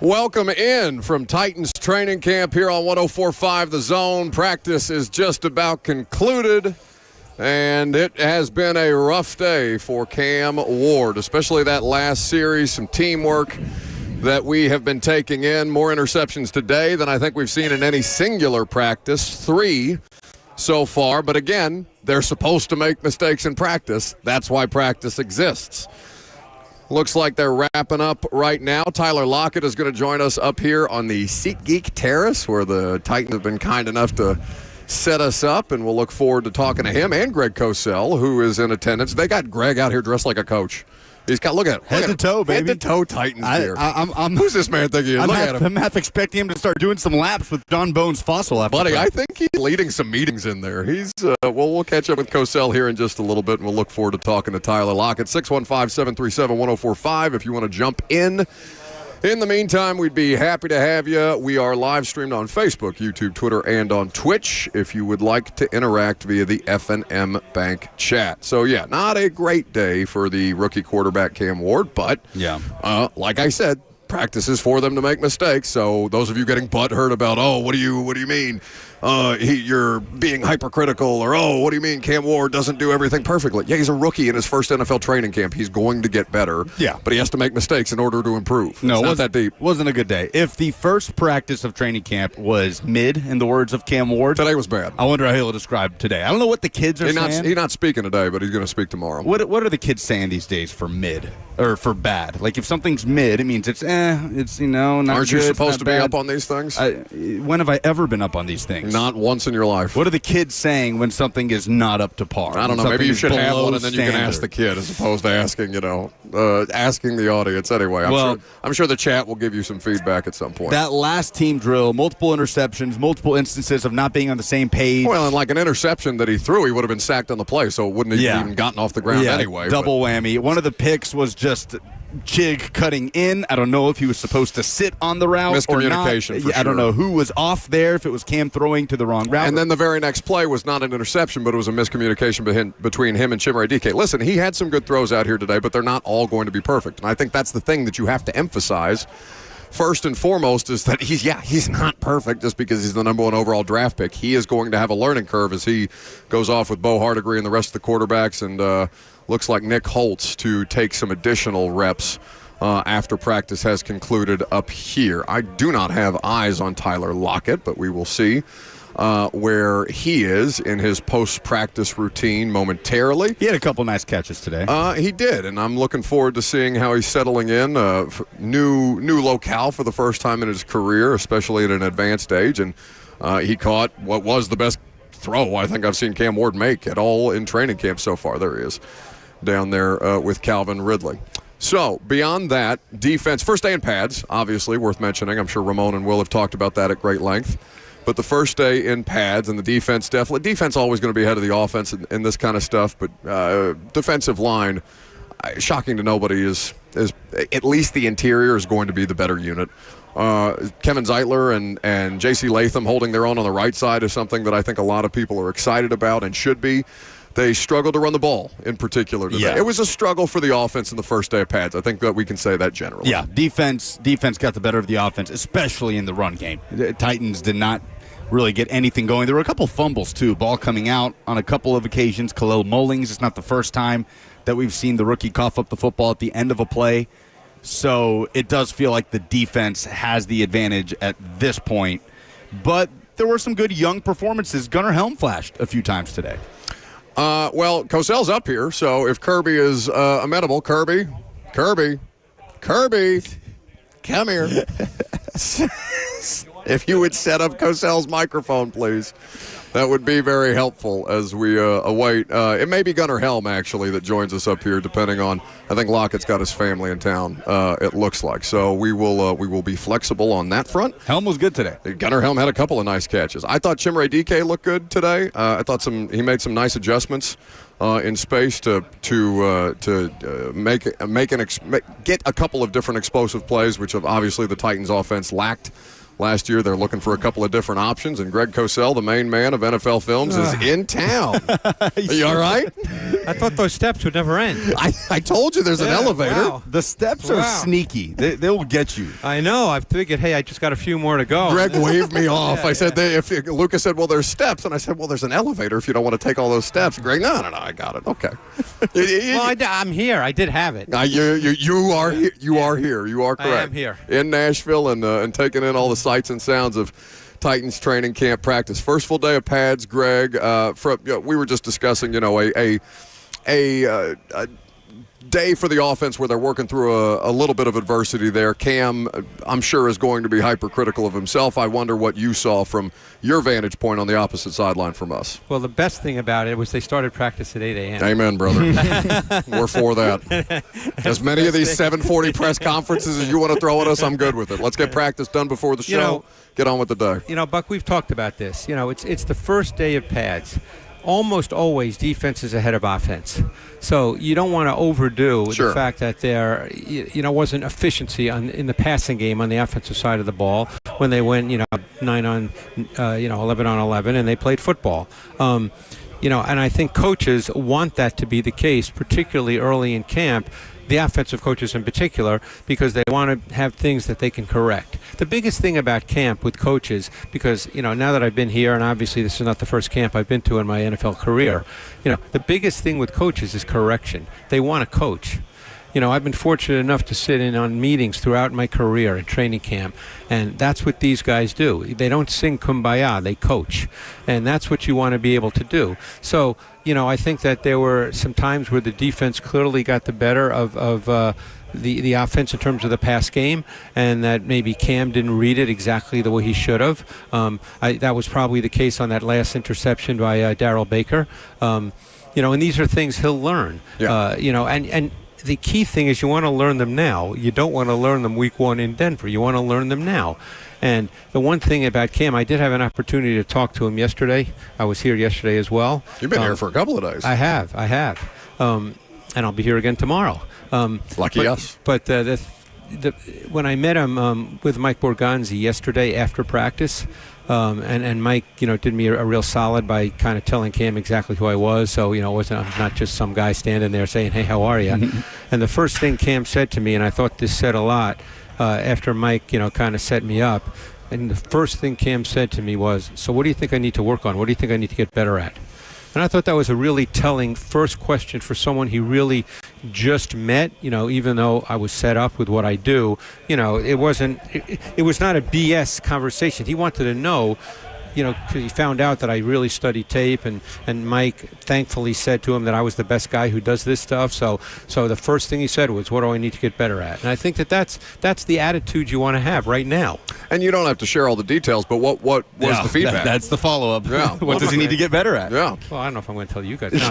Welcome in from Titans training camp here on 104.5 The Zone. Practice is just about concluded, and it has been a rough day for Cam Ward, especially that last series, some teamwork that we have been taking in. More interceptions today than I think we've seen in any singular practice, 3 so far. But again, they're supposed to make mistakes in practice. That's why practice exists. Looks like they're wrapping up right now. Tyler Lockett is going to join us up here on the SeatGeek Terrace, where the Titans have been kind enough to set us up, and we'll look forward to talking to him and Greg Cosell, who is in attendance. They got Greg out here dressed like a coach. He's got, look at him. Head to toe, baby. Head to toe Titans gear. Who's this man think he is? I'm Look at him. I'm half expecting him to start doing some laps with John Bones Fossil after Buddy, I practice. think he's leading some meetings in there. He's we'll catch up with Cosell here in just a little bit, and we'll look forward to talking to Tyler Lockett. 615-737-1045 if you want to jump in. In the meantime, we'd be happy to have you. We are live streamed on Facebook, YouTube, Twitter, and on Twitch if you would like to interact via the F&M Bank chat. So, yeah, not a great day for the rookie quarterback Cam Ward, but like I said, practice is for them to make mistakes. So those of you getting butthurt about, what do you mean you're being hypercritical, or what do you mean Cam Ward doesn't do everything perfectly? Yeah, he's a rookie in his first NFL training camp. He's going to get better. Yeah, but he has to make mistakes in order to improve. No, it's not that deep. Wasn't a good day. If the first practice of training camp was mid, in the words of Cam Ward, today was bad. I wonder how he'll describe today. I don't know what the kids are saying. He's not speaking today, but he's going to speak tomorrow. What are the kids saying these days for mid or for bad? Like if something's mid, it means it's not. Aren't you good, supposed to be bad. up on these things? When have I ever been up on these things? Not once in your life. What are the kids saying when something is not up to par? I don't know. Maybe you should have one, and then you can ask the kid as opposed to asking, asking the audience. Anyway, I'm sure the chat will give you some feedback at some point. That last team drill, multiple interceptions, multiple instances of not being on the same page. Well, and like an interception that he threw, he would have been sacked on the play, so it wouldn't have even gotten off the ground anyway. Double whammy. One of the picks was just Chig cutting in. I don't know if he was supposed to sit on the route or not. Miscommunication, for sure. I don't know who was off there, if it was Cam throwing to the wrong route. And then the very next play was not an interception, but it was a miscommunication between him and Chimere DK. Listen, he had some good throws out here today, but they're not all going to be perfect. And I think that's the thing that you have to emphasize. First and foremost is that he's not perfect just because he's the number 1 overall draft pick. He is going to have a learning curve as he goes off with Bo Hardigree and the rest of the quarterbacks, and looks like Nick Holtz to take some additional reps after practice has concluded up here. I do not have eyes on Tyler Lockett, but we will see where he is in his post-practice routine momentarily. He had a couple nice catches today. He did, and I'm looking forward to seeing how he's settling in. New locale for the first time in his career, especially at an advanced age, and he caught what was the best throw I think I've seen Cam Ward make at all in training camp so far. There he is down there with Calvin Ridley. So, beyond that, defense, first day in pads, obviously, worth mentioning. I'm sure Ramon and Will have talked about that at great length. But the first day in pads, and the defense always going to be ahead of the offense in this kind of stuff, but defensive line, shocking to nobody, is at least the interior is going to be the better unit. Kevin Zeitler and J.C. Latham holding their own on the right side is something that I think a lot of people are excited about and should be. They struggled to run the ball in particular today. Yeah. It was a struggle for the offense in the first day of pads. I think that we can say that generally. Yeah, defense got the better of the offense, especially in the run game. The Titans did not really get anything going. There were a couple fumbles, too. Ball coming out on a couple of occasions. Khalil Mullings, it's not the first time that we've seen the rookie cough up the football at the end of a play. So it does feel like the defense has the advantage at this point. But there were some good young performances. Gunnar Helm flashed a few times today. Well, Cosell's up here, so if Kirby is amenable, Kirby, come here. If you would set up Cosell's microphone, please. That would be very helpful as we await. It may be Gunnar Helm, actually, that joins us up here, depending on, I think Lockett's got his family in town, it looks like. So we will be flexible on that front. Helm was good today. Gunnar Helm had a couple of nice catches. I thought Chimere DK looked good today. I thought he made some nice adjustments in space to get a couple of different explosive plays, which obviously the Titans offense lacked last year. They're looking for a couple of different options, and Greg Cosell, the main man of NFL Films, is in town. Are you all right? I thought those steps would never end. I told you there's an elevator. Wow. The steps are sneaky. They will get you. I know. I figured, hey, I just got a few more to go. Greg waved me off. I said, Lucas said, well, there's steps. And I said, well, there's an elevator if you don't want to take all those steps. Greg, no, I got it. Okay. Well, I'm here. I did have it. You are here. You are here. You are correct. I am here. In Nashville and taking in all the sights and sounds of Titans training camp practice. First full day of pads, Greg. We were just discussing, a day for the offense where they're working through a little bit of adversity there. Cam, I'm sure, is going to be hypercritical of himself. I wonder what you saw from your vantage point on the opposite sideline from us. Well, the best thing about it was they started practice at 8 a.m. Amen, brother. We're for that. As many of these 7:40 press conferences as you want to throw at us, I'm good with it. Let's get practice done before the show. Get on with the day. Buck, we've talked about this. It's the first day of pads. Almost always defense is ahead of offense. So you don't want to overdo the fact that there wasn't efficiency in the passing game on the offensive side of the ball when they went 11 on 11 and they played football. And I think coaches want that to be the case, particularly early in camp. The offensive coaches in particular, because they want to have things that they can correct. The biggest thing about camp with coaches, because now that I've been here, and obviously this is not the first camp I've been to in my NFL career, the biggest thing with coaches is correction. They want to coach. I've been fortunate enough to sit in on meetings throughout my career in training camp, and that's what these guys do. They don't sing Kumbaya, they coach, and that's what you want to be able to do. So, I think that there were some times where the defense clearly got the better of the offense in terms of the pass game, and that maybe Cam didn't read it exactly the way he should have. That was probably the case on that last interception by Darrell Baker. And these are things he'll learn. Yeah. And the key thing is you want to learn them now. You don't want to learn them week 1 in Denver. You want to learn them now. And the one thing about Cam, I did have an opportunity to talk to him yesterday. I was here yesterday as well. You've been here for a couple of days. I have. And I'll be here again tomorrow. Lucky us. But when I met him with Mike Borgonzi yesterday after practice, and Mike, did me a real solid by kind of telling Cam exactly who I was. So, I'm not just some guy standing there saying, hey, how are you? And the first thing Cam said to me, and I thought this said a lot, after Mike, kind of set me up, and the first thing Cam said to me was, so what do you think I need to work on? What do you think I need to get better at? And I thought that was a really telling first question for someone he really just met, even though I was set up with what I do. It was not a BS conversation. He wanted to know, because he found out that I really studied tape, and Mike thankfully said to him that I was the best guy who does this stuff. So the first thing he said was, what do I need to get better at? And I think that's the attitude you want to have right now. And you don't have to share all the details, but what was the feedback? That's the follow-up. Yeah. What does he need to get better at? Yeah. Well, I don't know if I'm going to tell you guys. No,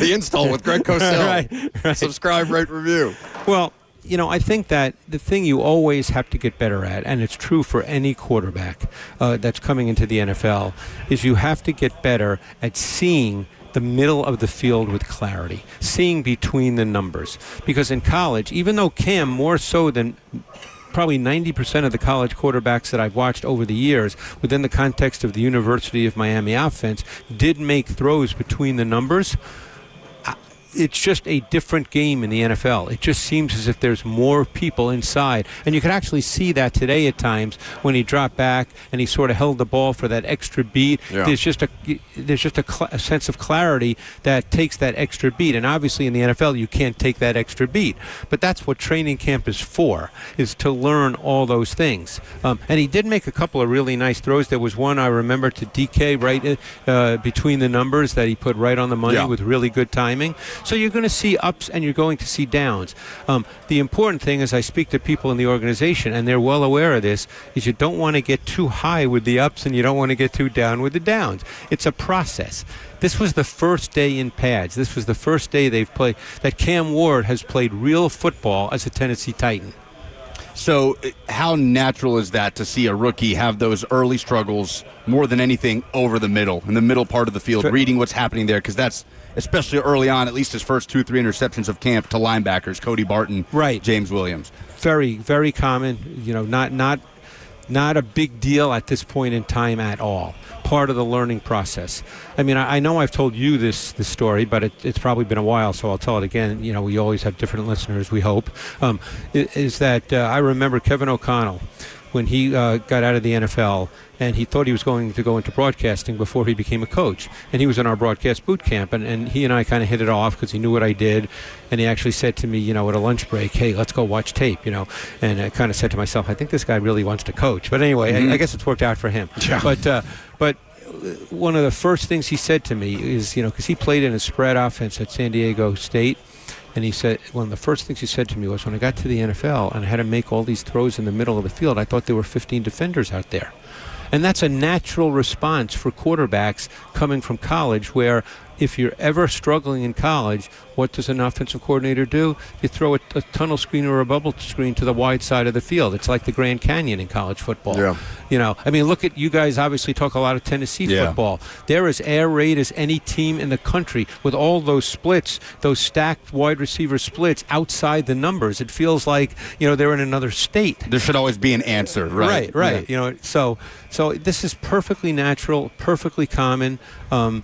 the install with Greg Cosell. Right. Subscribe, rate, review. Well, I think that the thing you always have to get better at, and it's true for any quarterback that's coming into the NFL, is you have to get better at seeing the middle of the field with clarity, seeing between the numbers. Because in college, even though Cam, more so than probably 90% of the college quarterbacks that I've watched over the years within the context of the University of Miami offense, did make throws between the numbers, it's just a different game in the NFL. It just seems as if there's more people inside. And you could actually see that today at times when he dropped back and he sort of held the ball for that extra beat. Yeah. There's just a sense of clarity that takes that extra beat. And obviously in the NFL you can't take that extra beat. But that's what training camp is for, is to learn all those things. And he did make a couple of really nice throws. There was one I remember to DK right between the numbers that he put right on the money with really good timing. So you're going to see ups and you're going to see downs. The important thing is I speak to people in the organization, and they're well aware of this, is you don't want to get too high with the ups and you don't want to get too down with the downs. It's a process. This was the first day in pads. This was the first day they've played, that Cam Ward has played real football as a Tennessee Titan. So how natural is that to see a rookie have those early struggles more than anything over the middle, in the middle part of the field, reading what's happening there? Because that's especially early on, at least his first 2-3 interceptions of camp to linebackers, Cody Barton, right, James Williams. Very, very common. Not a big deal at this point in time at all. Part of the learning process. I mean, I know I've told you this story, but it's probably been a while, so I'll tell it again. We always have different listeners, we hope. Is that I remember Kevin O'Connell when he got out of the NFL, and he thought he was going to go into broadcasting before he became a coach. And he was in our broadcast boot camp, and he and I kind of hit it off because he knew what I did. And he actually said to me, at a lunch break, hey, let's go watch tape, And I kind of said to myself, I think this guy really wants to coach. But anyway, I guess it's worked out for him. Yeah. But one of the first things he said to me is, because he played in a spread offense at San Diego State, and he said, one of the first things he said to me was, when I got to the NFL and I had to make all these throws in the middle of the field, I thought there were 15 defenders out there. And that's a natural response for quarterbacks coming from college, where if you're ever struggling in college, what does an offensive coordinator do? You throw a tunnel screen or a bubble screen to the wide side of the field. It's like the Grand Canyon in college football. Yeah. Look at you guys obviously talk a lot of Tennessee football. They're as air raid as any team in the country with all those splits, those stacked wide receiver splits outside the numbers. It feels like, they're in another state. There should always be an answer, right? Right. Yeah. So this is perfectly natural, perfectly common. And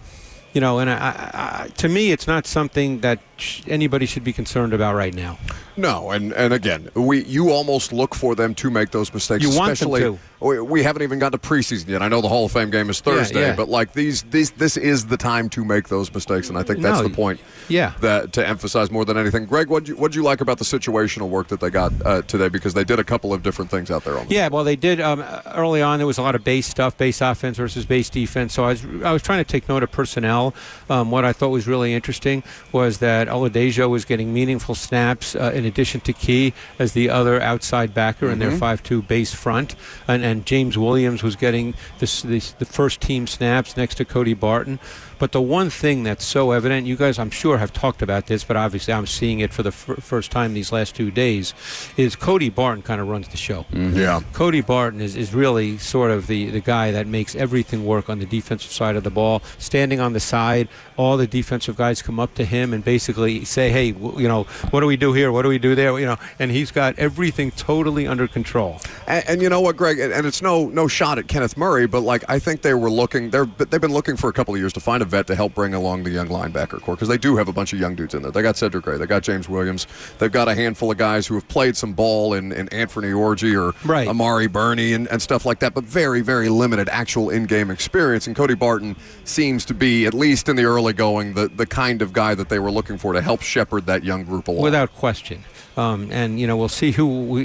to me, it's not something that anybody should be concerned about right now. No, and again, you almost look for them to make those mistakes. You want them to. We haven't even got to preseason yet. I know the Hall of Fame game is Thursday, but like this is the time to make those mistakes, and I think that's the point. Yeah. That to emphasize more than anything. Greg, what'd you like about the situational work that they got today? Because they did a couple of different things out there on Yeah, well, they did early on. There was a lot of base stuff, base offense versus base defense. So I was trying to take note of personnel. What I thought was really interesting was that Oladejo was getting meaningful snaps in addition to Key as the other outside backer in their 5-2 base front, and James Williams was getting the first team snaps next to Cody Barton. But the one thing that's so evident, you guys I'm sure have talked about this, but obviously I'm seeing it for the first time these last 2 days, is Cody Barton kind of runs the show. Yeah. Cody Barton is really sort of the guy that makes everything work on the defensive side of the ball. Standing on the side, all the defensive guys come up to him and basically say, hey, what do we do here? What do we do there? And he's got everything totally under control. And you know what, Greg? And it's no shot at Kenneth Murray, but like I think they were looking. They've been looking for a couple of years to find a vet to help bring along the young linebacker core, because they do have a bunch of young dudes in there. They got Cedric Gray, they got James Williams, they've got a handful of guys who have played some ball in Anthony Orji or Amari Burney and stuff like that, but very, very limited actual in-game experience. And Cody Barton seems to be, at least in the early going, the kind of guy that they were looking for to help shepherd that young group along. Without question. And we'll see who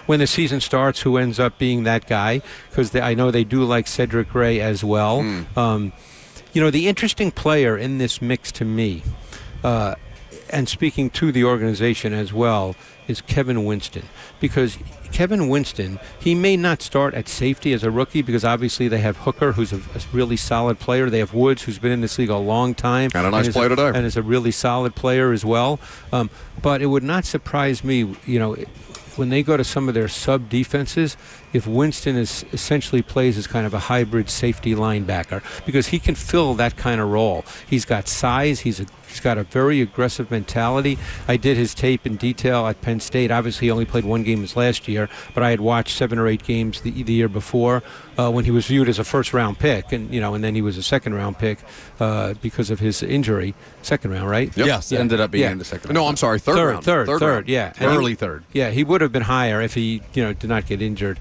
when the season starts, who ends up being that guy, because I know they do like Cedric Gray as well. The interesting player in this mix to me, and speaking to the organization as well, is Kevin Winston. Because Kevin Winston, he may not start at safety as a rookie, because obviously they have Hooker, who's a really solid player. They have Woods, who's been in this league a long time. Got a nice play today. And is a really solid player as well. But it would not surprise me, when they go to some of their sub defenses, if Winston essentially plays as kind of a hybrid safety linebacker, because he can fill that kind of role. He's got size. He's got a very aggressive mentality. I did his tape in detail at Penn State. Obviously, he only played one game this last year, but I had watched 7 or 8 games the year before when he was viewed as a first-round pick, and then he was a second-round pick because of his injury. Second round, right? Yep. Yes, ended up being in the second round. No, I'm sorry, third round. Third, yeah. Early third. Yeah, he would have been higher if he did not get injured.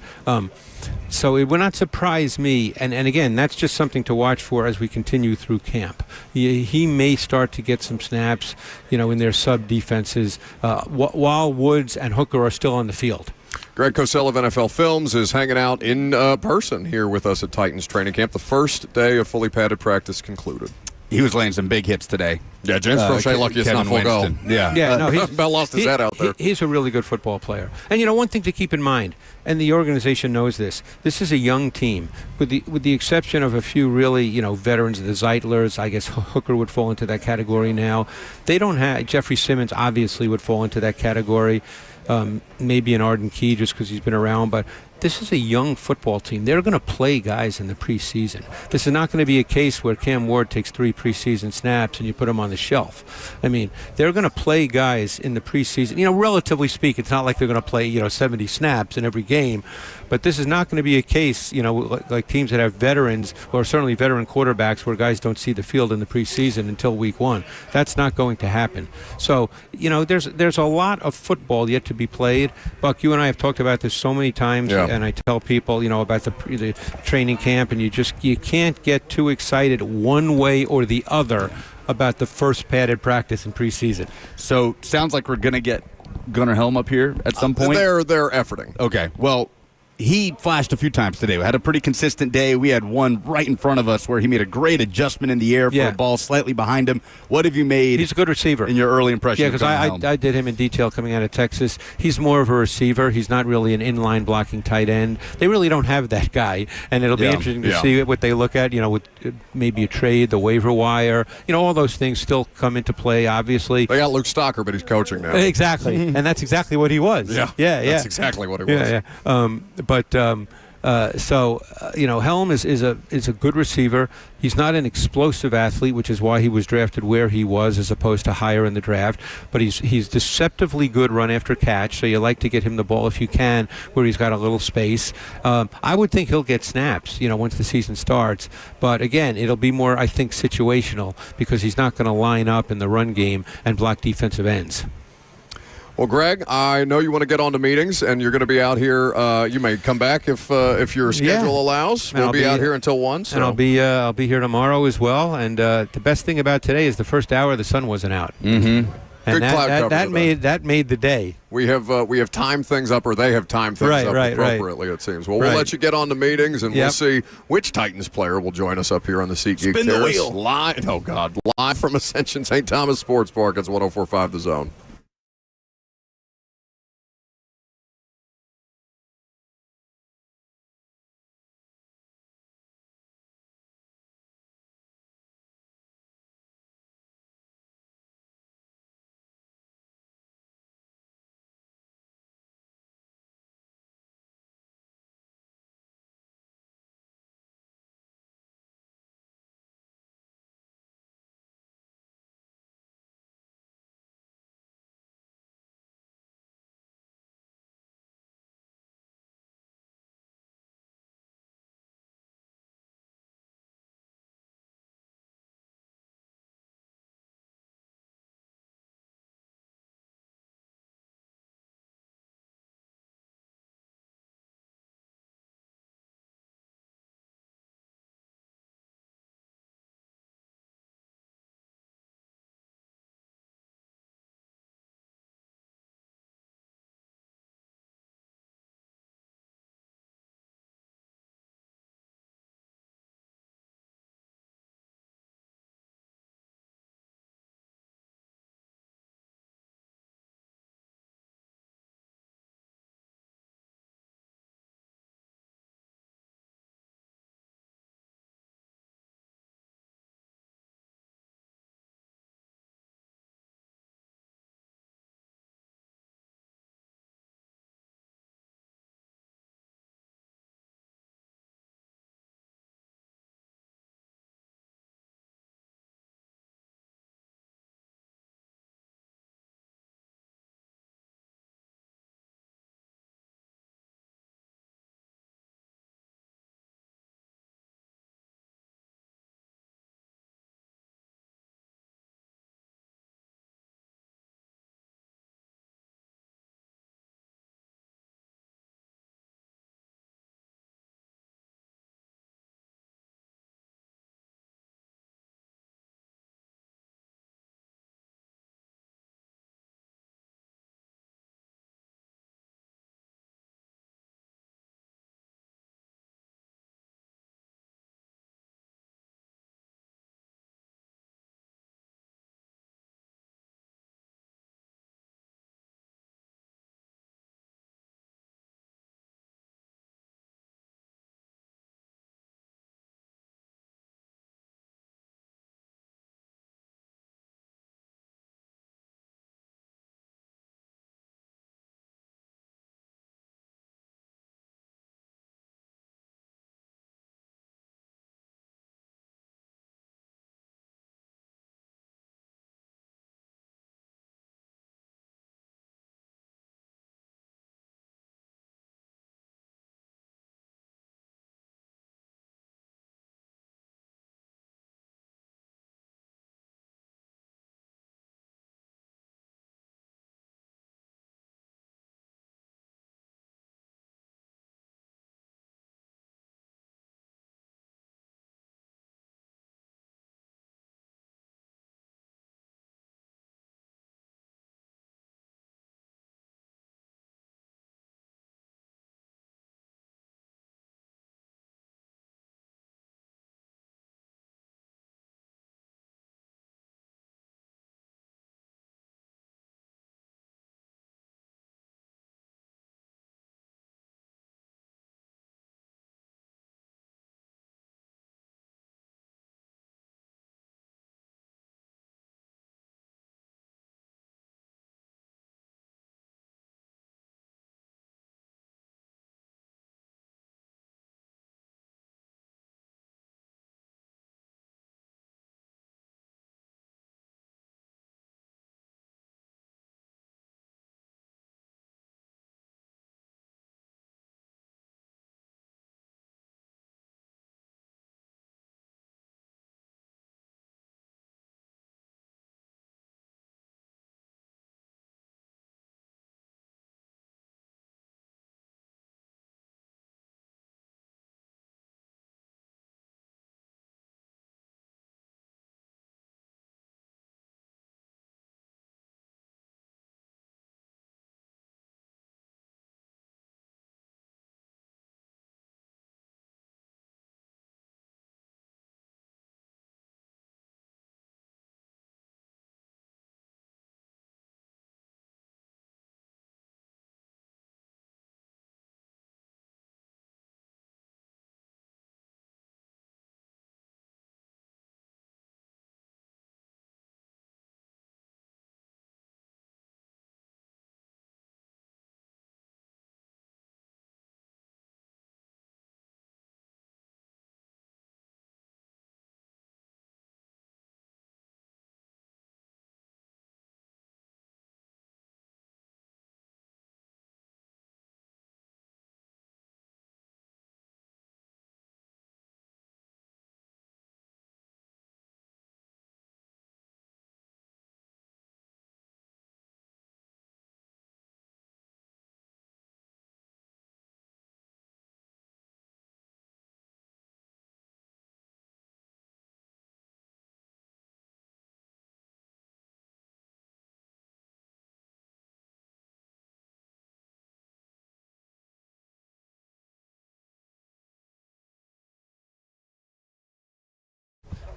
So it would not surprise me, and again, that's just something to watch for as we continue through camp. He may start to get some snaps, in their sub defenses while Woods and Hooker are still on the field. Greg Cosell of NFL Films is hanging out in person here with us at Titans training camp. The first day of fully padded practice concluded. He was laying some big hits today. Yeah, James Crochet lucky it's not full go. Yeah. Bell lost his head out there. He's a really good football player. And one thing to keep in mind, and the organization knows this is a young team, with the exception of a few really, veterans, the Zeitlers. I guess Hooker would fall into that category now. They don't have Jeffrey Simmons obviously would fall into that category. Maybe an Arden Key just because he's been around, but this is a young football team. They're going to play guys in the preseason. This is not going to be a case where Cam Ward takes 3 preseason snaps and you put him on the shelf. I mean, they're going to play guys in the preseason. Relatively speaking, it's not like they're going to play 70 snaps in every game, but this is not going to be a case, like teams that have veterans or certainly veteran quarterbacks where guys don't see the field in the preseason until week 1. That's not going to happen. So, there's a lot of football yet to be played. Buck, you and I have talked about this so many times, and I tell people, about the training camp, and you can't get too excited one way or the other about the first padded practice in preseason. So, sounds like we're going to get Gunnar Helm up here at some point. They're efforting. Okay, well, he flashed a few times today. We had a pretty consistent day. We had one right in front of us where he made a great adjustment in the air for a ball slightly behind him. What have you made? He's a good receiver. In your early impression? Yeah, because I did him in detail coming out of Texas. He's more of a receiver. He's not really an inline blocking tight end. They really don't have that guy, and it'll be interesting to see what they look at, with maybe a trade, the waiver wire. All those things still come into play, obviously. They got Luke Stocker, but he's coaching now. Exactly, and that's exactly what he was. Yeah. That's exactly what he was. Yeah. Helm is a good receiver. He's not an explosive athlete, which is why he was drafted where he was as opposed to higher in the draft. But he's deceptively good run after catch, so you like to get him the ball if you can, where he's got a little space. I would think he'll get snaps, once the season starts. But again, it'll be more, I think, situational because he's not going to line up in the run game and block defensive ends. Well, Greg, I know you want to get on to meetings, and you're going to be out here. You may come back if your schedule allows. We'll be out here until 1. So. And I'll be here tomorrow as well. And the best thing about today is the first hour the sun wasn't out. Mm-hmm. And that made the day. We have timed things up, or they have timed things up appropriately. It seems. Well, we'll let you get on to meetings, and we'll see which Titans player will join us up here on the SeatGeek Spin the wheel. Live from Ascension St. Thomas Sports Park. It's 104.5 The Zone.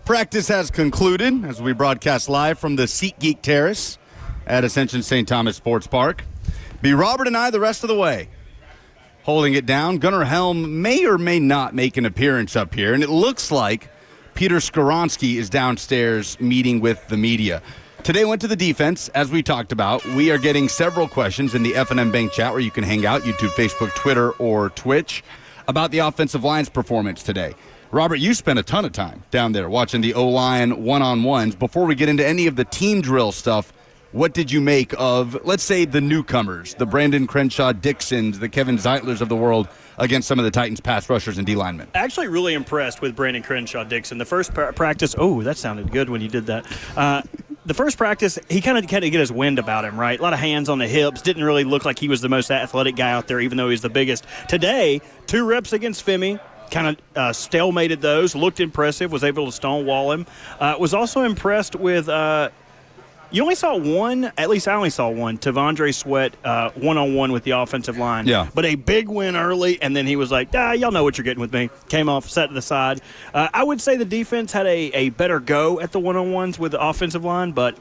Practice has concluded as we broadcast live from the SeatGeek Terrace at Ascension St. Thomas Sports Park. Be Robert and I the rest of the way. Holding it down, Gunnar Helm may or may not make an appearance up here, and it looks like Peter Skoronski is downstairs meeting with the media. Today went to the defense, as we talked about. We are getting several questions in the F&M Bank chat where you can hang out, YouTube, Facebook, Twitter, or Twitch, about the offensive line's performance today. Robert, you spent a ton of time down there watching the O-line one-on-ones. Before we get into any of the team drill stuff, what did you make of, let's say, the newcomers, the Brandon Crenshaw Dixons, the Kevin Zeitlers of the world against some of the Titans pass rushers and D linemen? Actually really impressed with Brandon Crenshaw Dixon. The first practice, that sounded good when you did that. The first practice, he kind of get his wind about him, right? A lot of hands on the hips. Didn't really look like he was the most athletic guy out there, even though he's the biggest. Today, 2 reps against Femi. Kind of stalemated those. Looked impressive. Was able to stonewall him. Was also impressed with you only saw one, at least I only saw one, Tavondre Sweat one-on-one with the offensive line. Yeah. But a big win early, and then he was like, y'all know what you're getting with me. Came off, set to the side. I would say the defense had a better go at the one-on-ones with the offensive line, but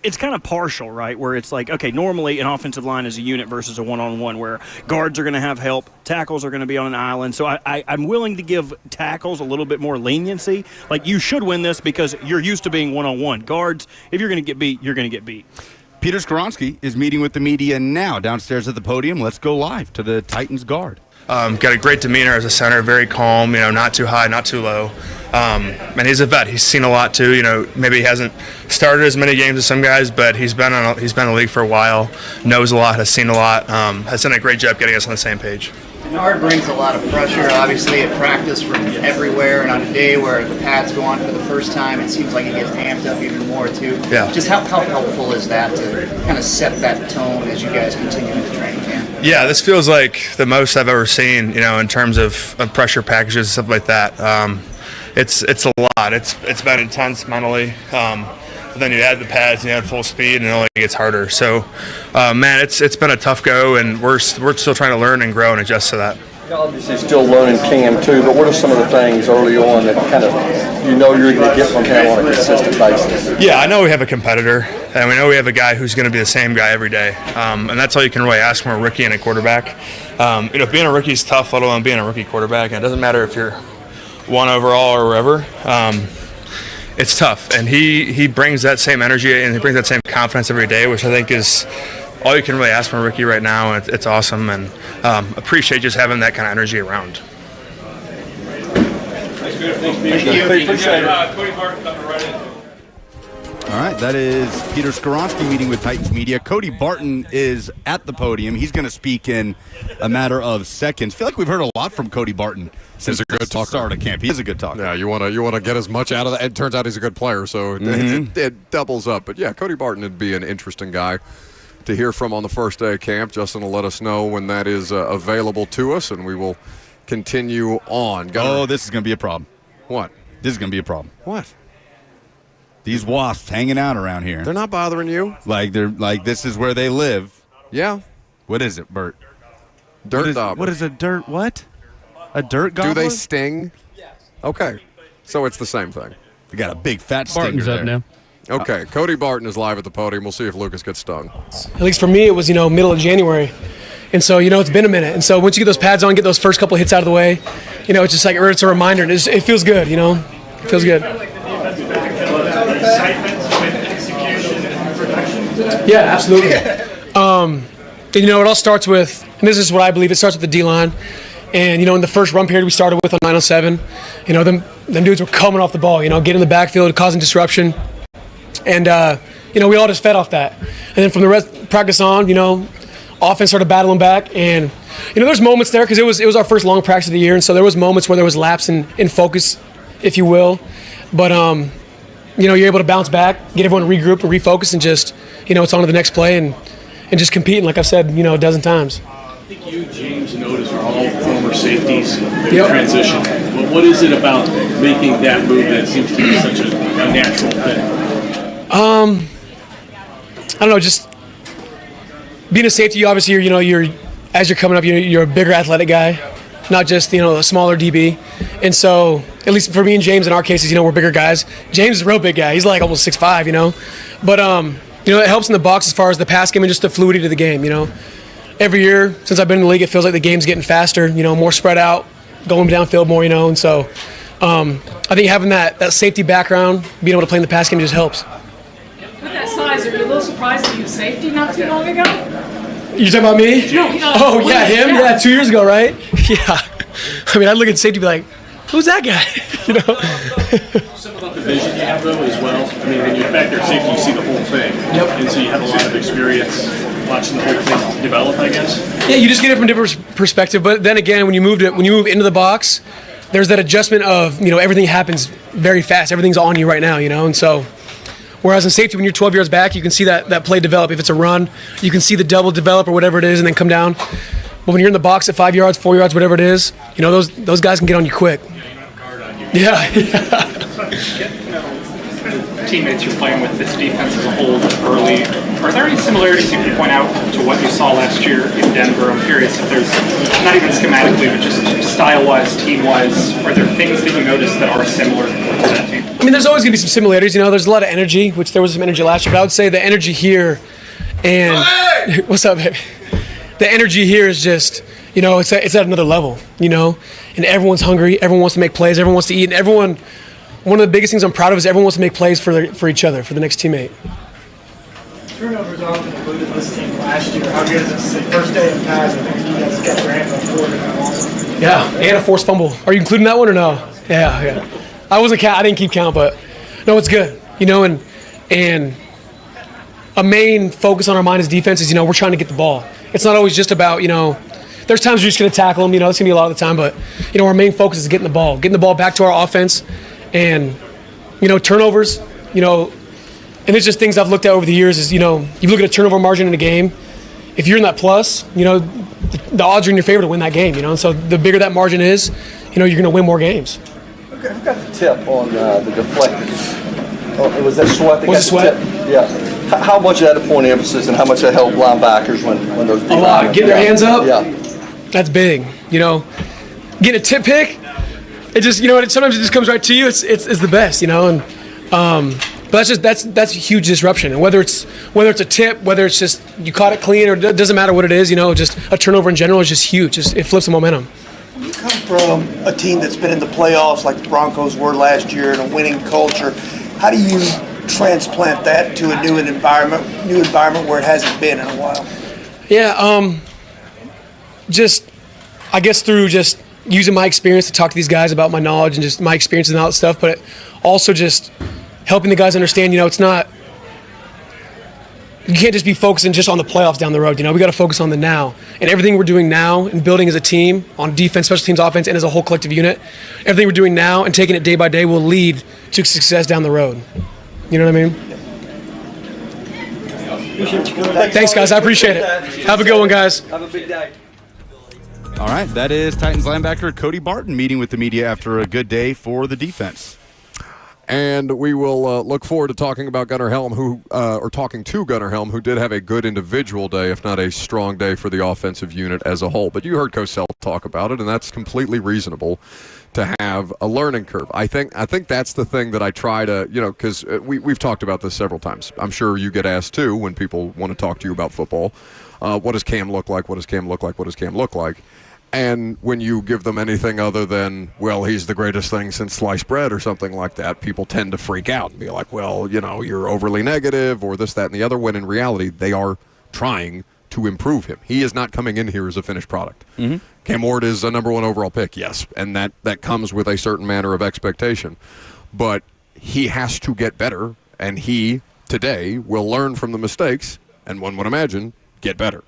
it's kind of partial, right, where it's like, okay, normally an offensive line is a unit versus a one-on-one where guards are going to have help, tackles are going to be on an island. So I'm willing to give tackles a little bit more leniency. Like, you should win this because you're used to being one-on-one. Guards, if you're going to get beat, you're going to get beat. Peter Skoronski is meeting with the media now downstairs at the podium. Let's go live to the Titans guard. Got a great demeanor as a center, very calm, not too high, not too low. And he's a vet. He's seen a lot too. Maybe he hasn't started as many games as some guys, but he's been in the league for a while, knows a lot, has seen a lot, has done a great job getting us on the same page. Bernard brings a lot of pressure, obviously, at practice from everywhere, and on a day where the pads go on for the first time, it seems like it gets amped up even more, too. Yeah. Just how helpful is that to kind of set that tone as you guys continue into training camp? Yeah, this feels like the most I've ever seen, in terms of pressure packages, stuff like that. It's a lot. It's been intense mentally. But then you add the pads and you add full speed, and it only gets harder. So, it's been a tough go, and we're still trying to learn and grow and adjust to that. You're obviously still learning Cam too, but what are some of the things early on that kind of you're going to get from him on a consistent basis? Yeah, I know we have a competitor, and we know we have a guy who's going to be the same guy every day, and that's all you can really ask from a rookie and a quarterback. Being a rookie is tough, let alone being a rookie quarterback, and it doesn't matter if you're 1 overall or wherever. It's tough, and he brings that same energy and he brings that same confidence every day, which I think is all you can really ask from a rookie right now. It's awesome, and appreciate just having that kind of energy around. Thank you. Appreciate it. All right, that is Peter Skoronski meeting with Titans media. Cody Barton is at the podium. He's going to speak in a matter of seconds. I feel like we've heard a lot from Cody Barton since the start of camp. He is a good talker. Yeah, you want to get as much out of that. It turns out he's a good player, so it doubles up. But yeah, Cody Barton would be an interesting guy to hear from on the first day of camp. Justin will let us know when that is available to us, and we will continue on. This is going to be a problem. What? This is going to be a problem. What? These wasps hanging out around here. They're not bothering you? This is where they live. Yeah. What is it, Bert? Dirt dauber. What is a dirt what? A dirt gobbler? Do they sting? Yes. Okay. So it's the same thing. They got a big fat stinger Barton's there. up now. Okay. Cody Barton is live at the podium. We'll see if Lucas gets stung. At least for me, it was, middle of January. And so, it's been a minute. And so once you get those pads on, get those first couple hits out of the way, it's just like, it's a reminder. And it feels good, It feels good. Yeah, absolutely. It all starts with, and this is what I believe, it starts with the D-line. And, in the first run period we started with on 907, them dudes were coming off the ball, getting in the backfield, causing disruption. And, we all just fed off that. And then from the rest practice on, offense started battling back. And, there's moments there because it was our first long practice of the year. And so there was moments where there was lapse in focus, if you will. But, you're able to bounce back, get everyone regrouped and refocus and just, it's on to the next play and just competing, like I've said, a dozen times. I think you, James, and Otis are all former safeties in transition. But what is it about making that move that seems to be such a natural thing? I don't know, just being a safety, obviously, you're as you're coming up, you're a bigger athletic guy. not just, a smaller DB. And so, at least for me and James, in our cases, we're bigger guys. James is a real big guy. He's like almost 6'5", But, it helps in the box as far as the pass game and just the fluidity of the game, Every year since I've been in the league, it feels like the game's getting faster, more spread out, going downfield more, and so I think having that safety background, being able to play in the pass game just helps. With that size, are you a little surprised to use safety not too long ago? You talking about me? No. Oh, yeah, him? Yeah, 2 years ago, right? Yeah. I mean, I'd look at safety and be like, who's that guy? Some about the vision you have, though, as well. I mean, when you're back there safety, you see the whole thing. Yep. And so you have a lot of experience watching the whole thing develop, I guess. Yeah, you just get it from a different perspective. But then again, when you move into the box, there's that adjustment of, everything happens very fast. Everything's on you right now, And so, whereas in safety, when you're 12 yards back, you can see that play develop. If it's a run, you can see the double develop or whatever it is and then come down. But when you're in the box at 5 yards, 4 yards, whatever it is, those guys can get on you quick. Yeah. Teammates you're playing with this defense as a whole early. Are there any similarities you can point out to what you saw last year in Denver? I'm curious if there's, not even schematically, but just style-wise, team-wise, are there things that you noticed that are similar to that team? I mean, there's always going to be some similarities. There's a lot of energy, which there was some energy last year, but I would say the energy here and – What's up, baby? The energy here is just, it's at another level, and everyone's hungry. Everyone wants to make plays. Everyone wants to eat. And one of the biggest things I'm proud of is everyone wants to make plays for each other, for the next teammate. Turnovers often eluded this team last year. How good is it to say first day in pads? I think you guys got your hands on 4 different losses. Yeah, and a forced fumble. Are you including that one or no? Yeah. I didn't keep count, but no, it's good. And a main focus on our mind as defense is, we're trying to get the ball. It's not always just about, there's times you're just going to tackle them, it's going to be a lot of the time, but, our main focus is getting the ball back to our offense and, turnovers, and it's just things I've looked at over the years is, you look at a turnover margin in a game, if you're in that plus, the odds are in your favor to win that game, and so the bigger that margin is, you're going to win more games. Okay, who got the tip on the deflected? Oh, was that Sweat that got the Sweat? tip? Yeah. How much of that a point of emphasis and how much that helped linebackers when those a lot. Getting their hands up? Yeah. That's big. Getting a tip pick, it just, sometimes it just comes right to you. It's the best, and but that's a huge disruption. And whether it's a tip, whether it's just you caught it clean, or it doesn't matter what it is, just a turnover in general is just huge. It flips the momentum. You come from a team that's been in the playoffs like the Broncos were last year and a winning culture. How do you transplant that to a new environment where it hasn't been in a while? Yeah, just I guess through just using my experience to talk to these guys about my knowledge and just my experiences and all that stuff, but also just helping the guys understand, it's not, you can't just be focusing just on the playoffs down the road. We got to focus on the now. And everything we're doing now and building as a team on defense, special teams, offense, and as a whole collective unit, everything we're doing now and taking it day by day will lead to success down the road. You know what I mean? Thanks, guys. I appreciate it. Have a good one, guys. Have a big day. All right, that is Titans linebacker Cody Barton meeting with the media after a good day for the defense. And we will look forward to talking about Gunnar Helm, talking to Gunnar Helm, who did have a good individual day, if not a strong day for the offensive unit as a whole. But you heard Cosell talk about it, and that's completely reasonable to have a learning curve. I think that's the thing that I try to, because we've talked about this several times. I'm sure you get asked too when people want to talk to you about football. What does Cam look like? What does Cam look like? What does Cam look like? And when you give them anything other than, well, he's the greatest thing since sliced bread or something like that, people tend to freak out and be like, well, you're overly negative or this, that, and the other, when in reality they are trying to improve him. He is not coming in here as a finished product. Mm-hmm. Cam Ward is a number 1 overall pick, yes, and that comes with a certain manner of expectation. But he has to get better, and he, today, will learn from the mistakes, and one would imagine, get better.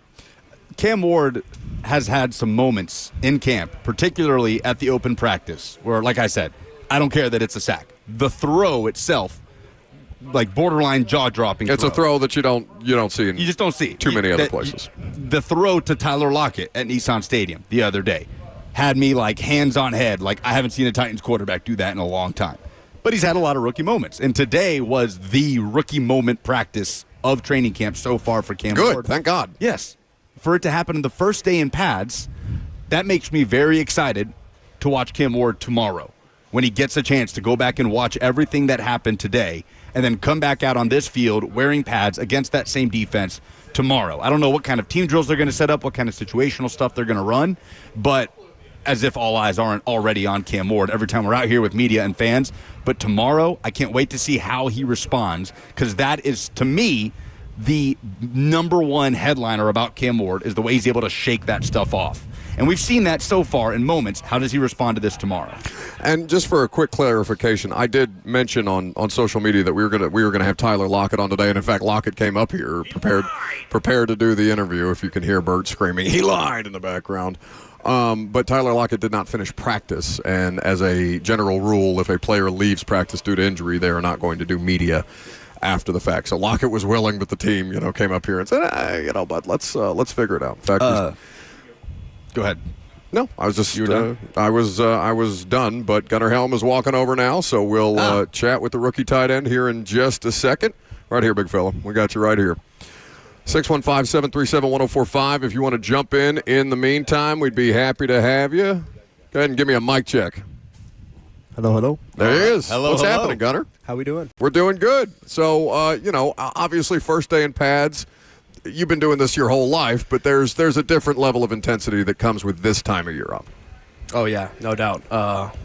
Cam Ward has had some moments in camp, particularly at the open practice, where, like I said, I don't care that it's a sack. The throw itself, like borderline jaw-dropping. It's a throw that you don't see in you just don't see too many other places. The throw to Tyler Lockett at Nissan Stadium the other day had me like hands on head, like I haven't seen a Titans quarterback do that in a long time. But he's had a lot of rookie moments, and today was the rookie moment practice of training camp so far for Cam Ward. Good, thank God. Yes. For it to happen in the first day in pads, that makes me very excited to watch Cam Ward tomorrow when he gets a chance to go back and watch everything that happened today and then come back out on this field wearing pads against that same defense tomorrow. I don't know what kind of team drills they're going to set up, what kind of situational stuff they're going to run, but as if all eyes aren't already on Cam Ward every time we're out here with media and fans. But tomorrow, I can't wait to see how he responds, because that is, to me, the number one headliner about Cam Ward is the way he's able to shake that stuff off. And we've seen that so far in moments. How does he respond to this tomorrow? And just for a quick clarification, I did mention on social media that we were gonna have Tyler Lockett on today, and in fact, Lockett came up here prepared to do the interview. If you can hear Bert screaming, he lied in the background. But Tyler Lockett did not finish practice, and as a general rule, if a player leaves practice due to injury, they are not going to do media after the fact. So Lockett was willing, but the team, came up here and said, but let's figure it out. In fact, go ahead. No, I was just I was done. But Gunnar Helm is walking over now, so we'll chat with the rookie tight end here in just a second. Right here, big fella. We got you right here. 615-737-1045. If you want to jump in the meantime, we'd be happy to have you. Go ahead and give me a mic check. Hello. There he is. Hello. Happening, Gunnar? How we doing? We're doing good. So, obviously first day in pads. You've been doing this your whole life, but there's a different level of intensity that comes with this time of year up. Oh, yeah, no doubt.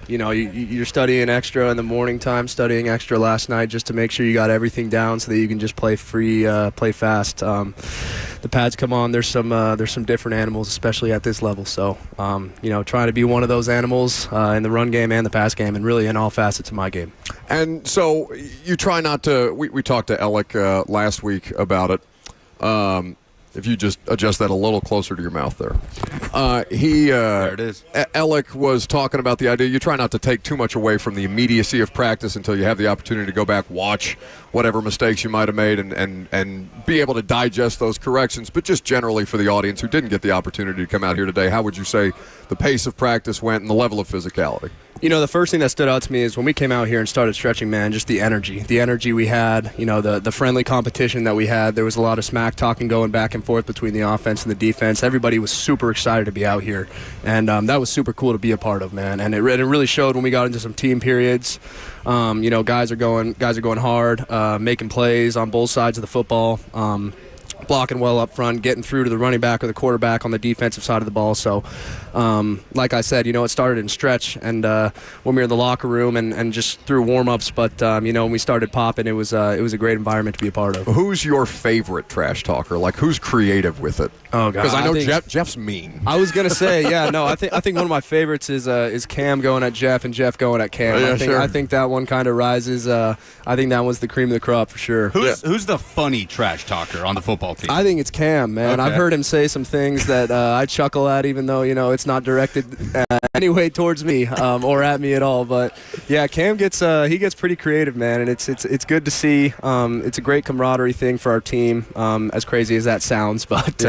You're studying extra in the morning time, studying extra last night just to make sure you got everything down so that you can just play free, play fast. The pads come on. There's some different animals, especially at this level. So, trying to be one of those animals in the run game and the pass game, and really in all facets of my game. And so you try not to. We talked to Alec last week about it. If you just adjust that a little closer to your mouth there. There it is. Alec was talking about the idea you try not to take too much away from the immediacy of practice until you have the opportunity to go back, watch whatever mistakes you might have made, and be able to digest those corrections. But just generally for the audience who didn't get the opportunity to come out here today, how would you say the pace of practice went and the level of physicality? The first thing that stood out to me is when we came out here and started stretching, man, just the energy we had, the friendly competition that we had. There was a lot of smack talking going back and forth between the offense and the defense. Everybody was super excited to be out here, and that was super cool to be a part of, man. And it really showed when we got into some team periods. Guys are going hard, making plays on both sides of the football. Blocking well up front, getting through to the running back or the quarterback on the defensive side of the ball. So, like I said, it started in stretch and when we were in the locker room and just through warm-ups. But, when we started popping, it was a great environment to be a part of. Who's your favorite trash talker? Like, who's creative with it? Oh, God. Because I know Jeff's mean. I was going to say, I think one of my favorites is Cam going at Jeff and Jeff going at Cam. I think that one kind of rises. I think that one's the cream of the crop for sure. Who's the funny trash talker on the football team? I think it's Cam, man. Okay. I've heard him say some things that I chuckle at, even though it's not directed anyway towards me or at me at all. But yeah, Cam gets pretty creative, man, and it's good to see. It's a great camaraderie thing for our team. As crazy as that sounds, but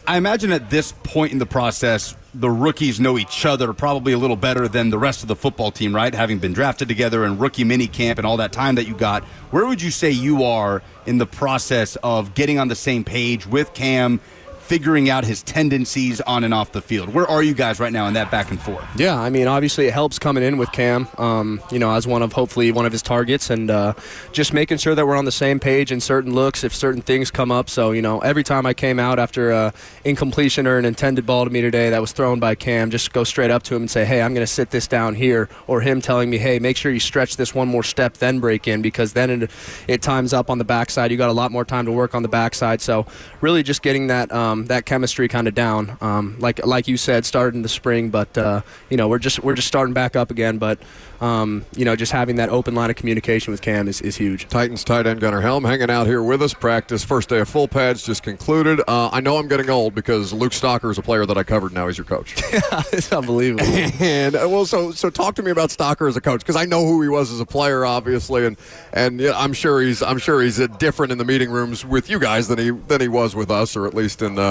I imagine at this point in the process, the rookies know each other probably a little better than the rest of the football team, right? Having been drafted together in rookie mini camp and all that time that you got, where would you say you are in the process of getting on the same page with Cam, figuring out his tendencies on and off the field? Where are you guys right now in that back and forth? Yeah, obviously it helps coming in with Cam, as hopefully one of his targets, and just making sure that we're on the same page in certain looks if certain things come up. So, every time I came out after incompletion or an intended ball to me today that was thrown by Cam, just go straight up to him and say, hey, I'm going to sit this down here, or him telling me, hey, make sure you stretch this one more step, then break in, because then it times up on the backside. You got a lot more time to work on the backside. So really just getting that that chemistry kind of down, like you said, started in the spring, but we're just starting back up again. But just having that open line of communication with Cam is huge. Titans tight end Gunnar Helm hanging out here with us. Practice first day of full pads just concluded. I know I'm getting old because Luke Stocker is a player that I covered. Now he's your coach. It's unbelievable. And so talk to me about Stocker as a coach, because I know who he was as a player, obviously, and I'm sure he's different in the meeting rooms with you guys than he was with us, or at least in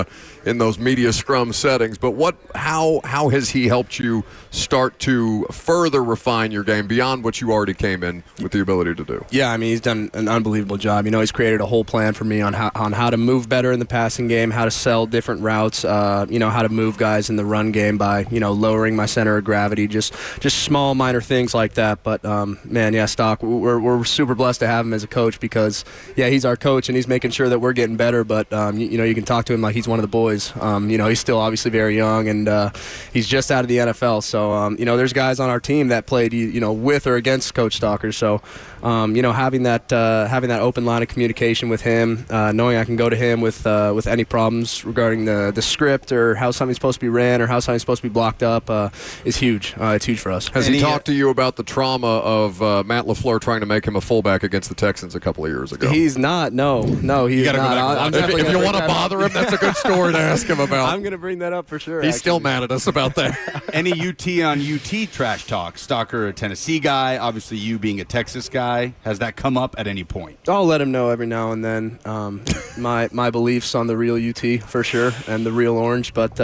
in those media scrum settings. But how has he helped you start to further refine your game beyond what you already came in with the ability to do? Yeah, I mean, he's done an unbelievable job. He's created a whole plan for me on how to move better in the passing game, how to sell different routes, how to move guys in the run game by lowering my center of gravity, just small minor things like that. But man, yeah, Stock, we're super blessed to have him as a coach because he's our coach and he's making sure that we're getting better. But you can talk to him like he's one of the boys. He's still obviously very young and he's just out of the NFL. So there's guys on our team that played with or against Coach Stalker. So having that open line of communication with him, knowing I can go to him with any problems regarding the script or how something's supposed to be ran or how something's supposed to be blocked up is huge. It's huge for us. Has he talked to you about the trauma of Matt LaFleur trying to make him a fullback against the Texans a couple of years ago? He's not. No, he's not. If you want to bother him, that's a good story to ask him about. I'm going to bring that up for sure. He's still mad at us about that. Any UT on UT trash talk? Stalker, a Tennessee guy, obviously you being a Texas guy. Has that come up at any point? I'll let him know every now and then my beliefs on the real UT for sure and the real Orange, but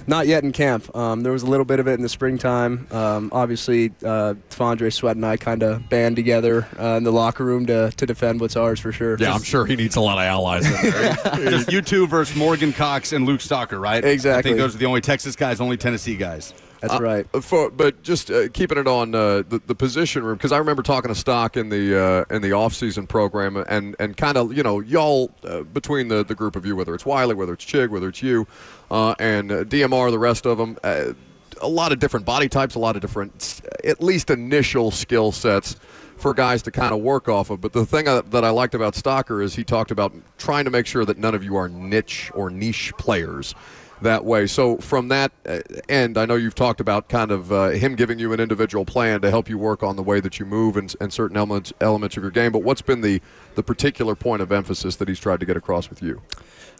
not yet in camp. There was a little bit of it in the springtime. Obviously, T'Vondre Sweat and I kind of band together in the locker room to defend what's ours for sure. Yeah, I'm sure he needs a lot of allies in there. Just you two versus Morgan Cox and Luke Stalker, right? Exactly. I think those are the only Texas guys, only Tennessee guys. That's right. But just keeping it on the position room, because I remember talking to Stock in the off-season program, and kind of y'all between the group of you, whether it's Wiley, whether it's Chig, whether it's you, and DMR, the rest of them. A lot of different body types, a lot of different, at least initial skill sets for guys to kind of work off of. But the thing that I liked about Stalker is he talked about trying to make sure that none of you are niche or niche players that way. So from that end, I know you've talked about kind of him giving you an individual plan to help you work on the way that you move and certain elements of your game. But what's been the particular point of emphasis that he's tried to get across with you?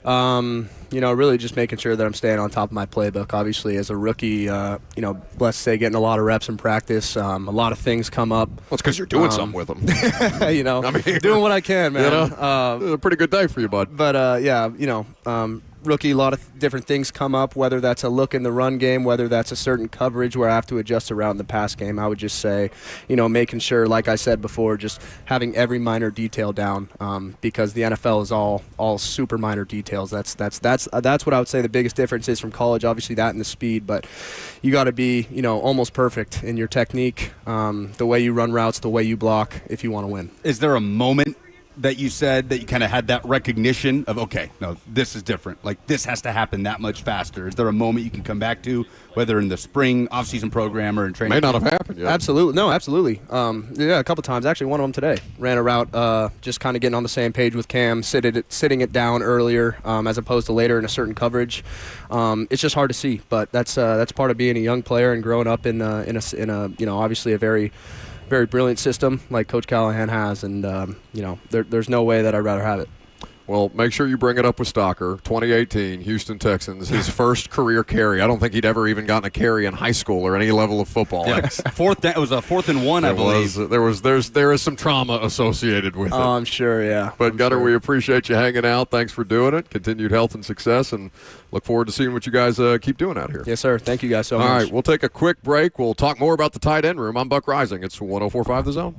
Really just making sure that I'm staying on top of my playbook. Obviously, as a rookie, blessed to say, getting a lot of reps in practice. A lot of things come up. Well, it's because you're doing something with them. Doing what I can, man. It's a pretty good day for you, bud. But, rookie, a lot of different things come up, whether that's a look in the run game, whether that's a certain coverage where I have to adjust around the pass game. I would just say, making sure, like I said before, just having every minor detail down because the NFL is all super minor details. That's what I would say the biggest difference is from college. Obviously that and the speed, but you got to be, almost perfect in your technique, the way you run routes, the way you block if you want to win. Is there a moment that you said that you kind of had that recognition of, okay, no, this is different. Like, this has to happen that much faster? Is there a moment you can come back to, whether in the spring off-season program or in training? May not have happened yet. Absolutely. No, absolutely. A couple times. Actually, one of them today. Ran a route, just kind of getting on the same page with Cam, sitting it down earlier as opposed to later in a certain coverage. It's just hard to see, but that's part of being a young player and growing up in a obviously a very brilliant system like Coach Callahan has, and there's no way that I'd rather have it. Well, make sure you bring it up with Stalker. 2018, Houston Texans, his first career carry. I don't think he'd ever even gotten a carry in high school or any level of football. Yeah. It was a 4th and 1, I believe. There is some trauma associated with it. Oh, I'm sure, yeah. But Gunner, we appreciate you hanging out. Thanks for doing it. Continued health and success, and look forward to seeing what you guys keep doing out here. Yes, sir. Thank you guys so much. All right, we'll take a quick break. We'll talk more about the tight end room. I'm Buck Rising. It's 104.5 The Zone.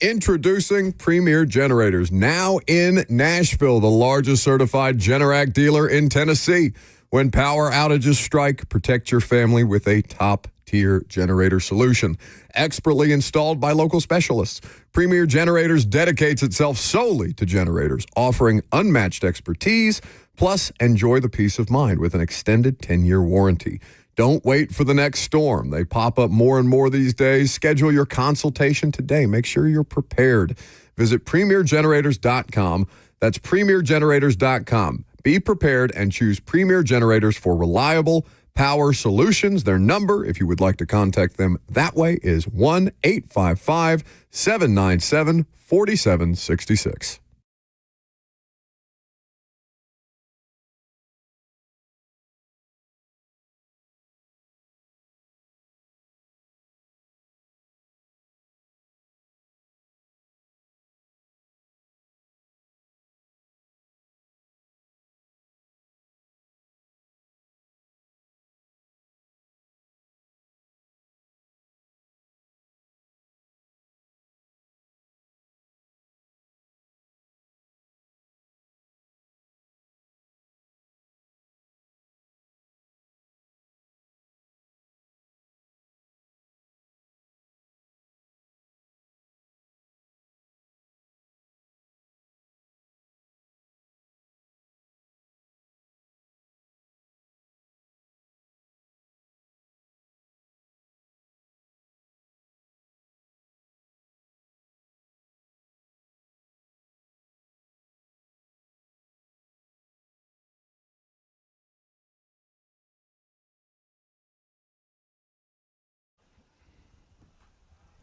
Introducing Premier Generators, now in Nashville, the largest certified Generac dealer in Tennessee. When power outages strike, protect your family with a top-tier generator solution. Expertly installed by local specialists, Premier Generators dedicates itself solely to generators, offering unmatched expertise, plus enjoy the peace of mind with an extended 10-year warranty. Don't wait for the next storm. They pop up more and more these days. Schedule your consultation today. Make sure you're prepared. Visit PremierGenerators.com. That's PremierGenerators.com. Be prepared and choose Premier Generators for reliable power solutions. Their number, if you would like to contact them that way, is 1-855-797-4766.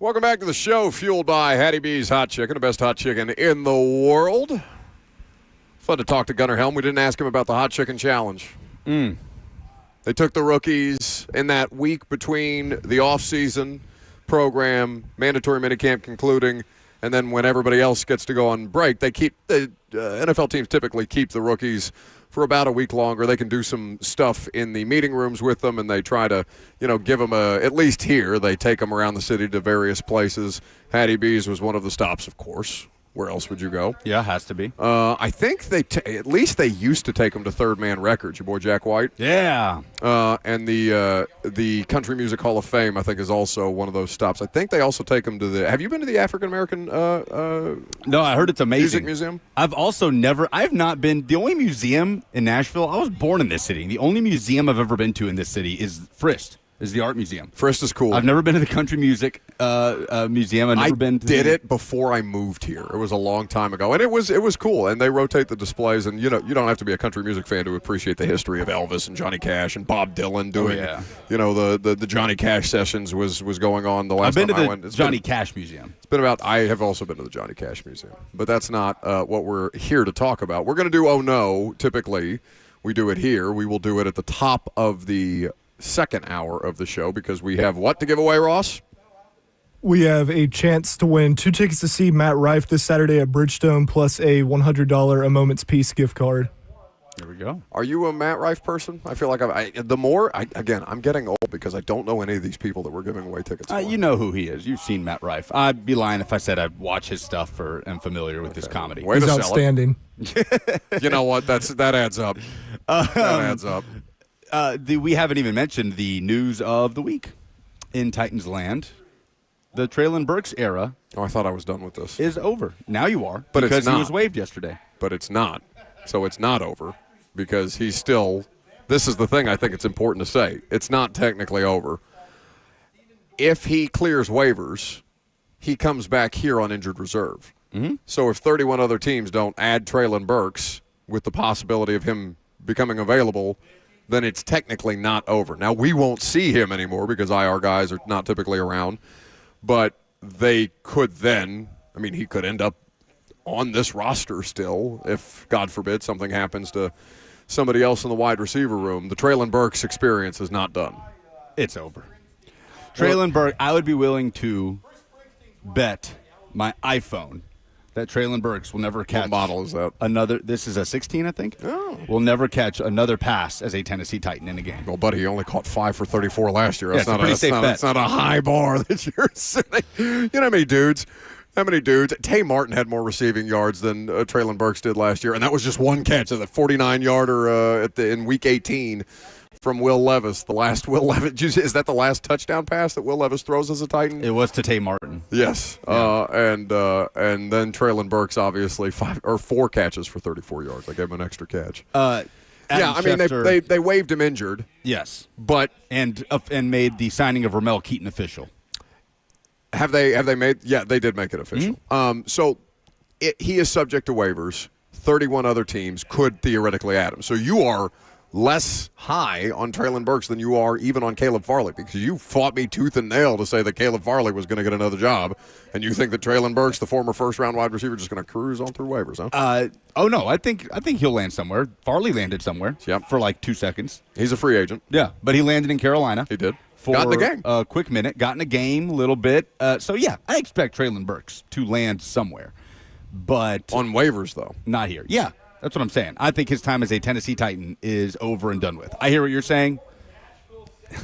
Welcome back to the show, fueled by Hattie B's Hot Chicken, the best hot chicken in the world. Fun to talk to Gunnar Helm. We didn't ask him about the Hot Chicken Challenge. They took the rookies in that week between the off-season program, mandatory minicamp concluding, and then when everybody else gets to go on break, they keep the NFL teams typically keep the rookies for about a week longer. They can do some stuff in the meeting rooms with them, and they try to, give them at least here, they take them around the city to various places. Hattie B's was one of the stops, of course. Where else would you go? Yeah, has to be. I think at least they used to take them to Third Man Records. Your boy Jack White. Yeah. And the Country Music Hall of Fame, I think, is also one of those stops. I think they also take them to the. Have you been to the African American? No, I heard it's amazing. Music Museum. I've not been. The only museum in Nashville. I was born in this city. The only museum I've ever been to in this city is Frist. Is the art museum. Frist is cool. I've never been to the country music museum. I did it before I moved here. It was a long time ago, and it was cool. And they rotate the displays, and you don't have to be a country music fan to appreciate the history of Elvis and Johnny Cash and Bob Dylan doing. The Johnny Cash sessions was going on the last time I went. I've been to the Johnny Cash Museum. It's been about. I have also been to the Johnny Cash Museum, but that's not what we're here to talk about. We're going to do Oh No. Typically, we do it here. We will do it at the top of the second hour of the show because we have what to give away, Ross? We have a chance to win 2 tickets to see Matt Rife this Saturday at Bridgestone plus a $100 A Moment's Peace gift card. There we go. Are you a Matt Rife person? I feel like I'm getting old because I don't know any of these people that we're giving away tickets for. You know who he is. You've seen Matt Rife. I'd be lying if I said I'd watch his stuff or am familiar with his comedy. He's outstanding. You know what? That adds up. That adds up. We haven't even mentioned the news of the week in Titans land. The Treylon Burks era. Oh, I thought I was done with this. Is over. Now you are. But because it's not. He was waived yesterday. But it's not. So it's not over because he's still. This is the thing I think it's important to say. It's not technically over. If he clears waivers, he comes back here on injured reserve. Mm-hmm. So if 31 other teams don't add Treylon Burks with the possibility of him becoming available, then it's technically not over. Now, we won't see him anymore because IR guys are not typically around, but they could then, he could end up on this roster still if, God forbid, something happens to somebody else in the wide receiver room. The Treylon Burks experience is not done. It's over. Treylon Burks, I would be willing to bet my iPhone that Treylon Burks will never catch. What model is that? This is a 16, I think. Oh. Will never catch another pass as a Tennessee Titan in a game. Well, buddy, he only caught 5 for 34 last year. That's not a pretty safe bet. That's not a high bar that you're setting. You know how many dudes How many dudes? Tay Martin had more receiving yards than Treylon Burks did last year, and that was just one catch of the 49-yarder in Week 18 from Will Levis. The last Will Levis. Is that the last touchdown pass that Will Levis throws as a Titan? It was to Tay Martin. Yes. Yeah. And then Treylon Burks, obviously, 4 catches for 34 yards. I gave him an extra catch. They waived him injured. Yes. But and made the signing of Ramel Keaton official. Have they made? Yeah, they did make it official. He is subject to waivers. 31 other teams could theoretically add him. So you are less high on Treylon Burks than you are even on Caleb Farley, because you fought me tooth and nail to say that Caleb Farley was going to get another job, and you think that Treylon Burks, the former first-round wide receiver, just going to cruise on through waivers, huh? No, I think he'll land somewhere. Farley landed somewhere for like 2 seconds. He's a free agent. Yeah, but he landed in Carolina. He did. Got in the game. A quick minute, got in a game a little bit. So, yeah, I expect Treylon Burks to land somewhere. But on waivers, though. Not here. Yeah, that's what I'm saying. I think his time as a Tennessee Titan is over and done with. I hear what you're saying.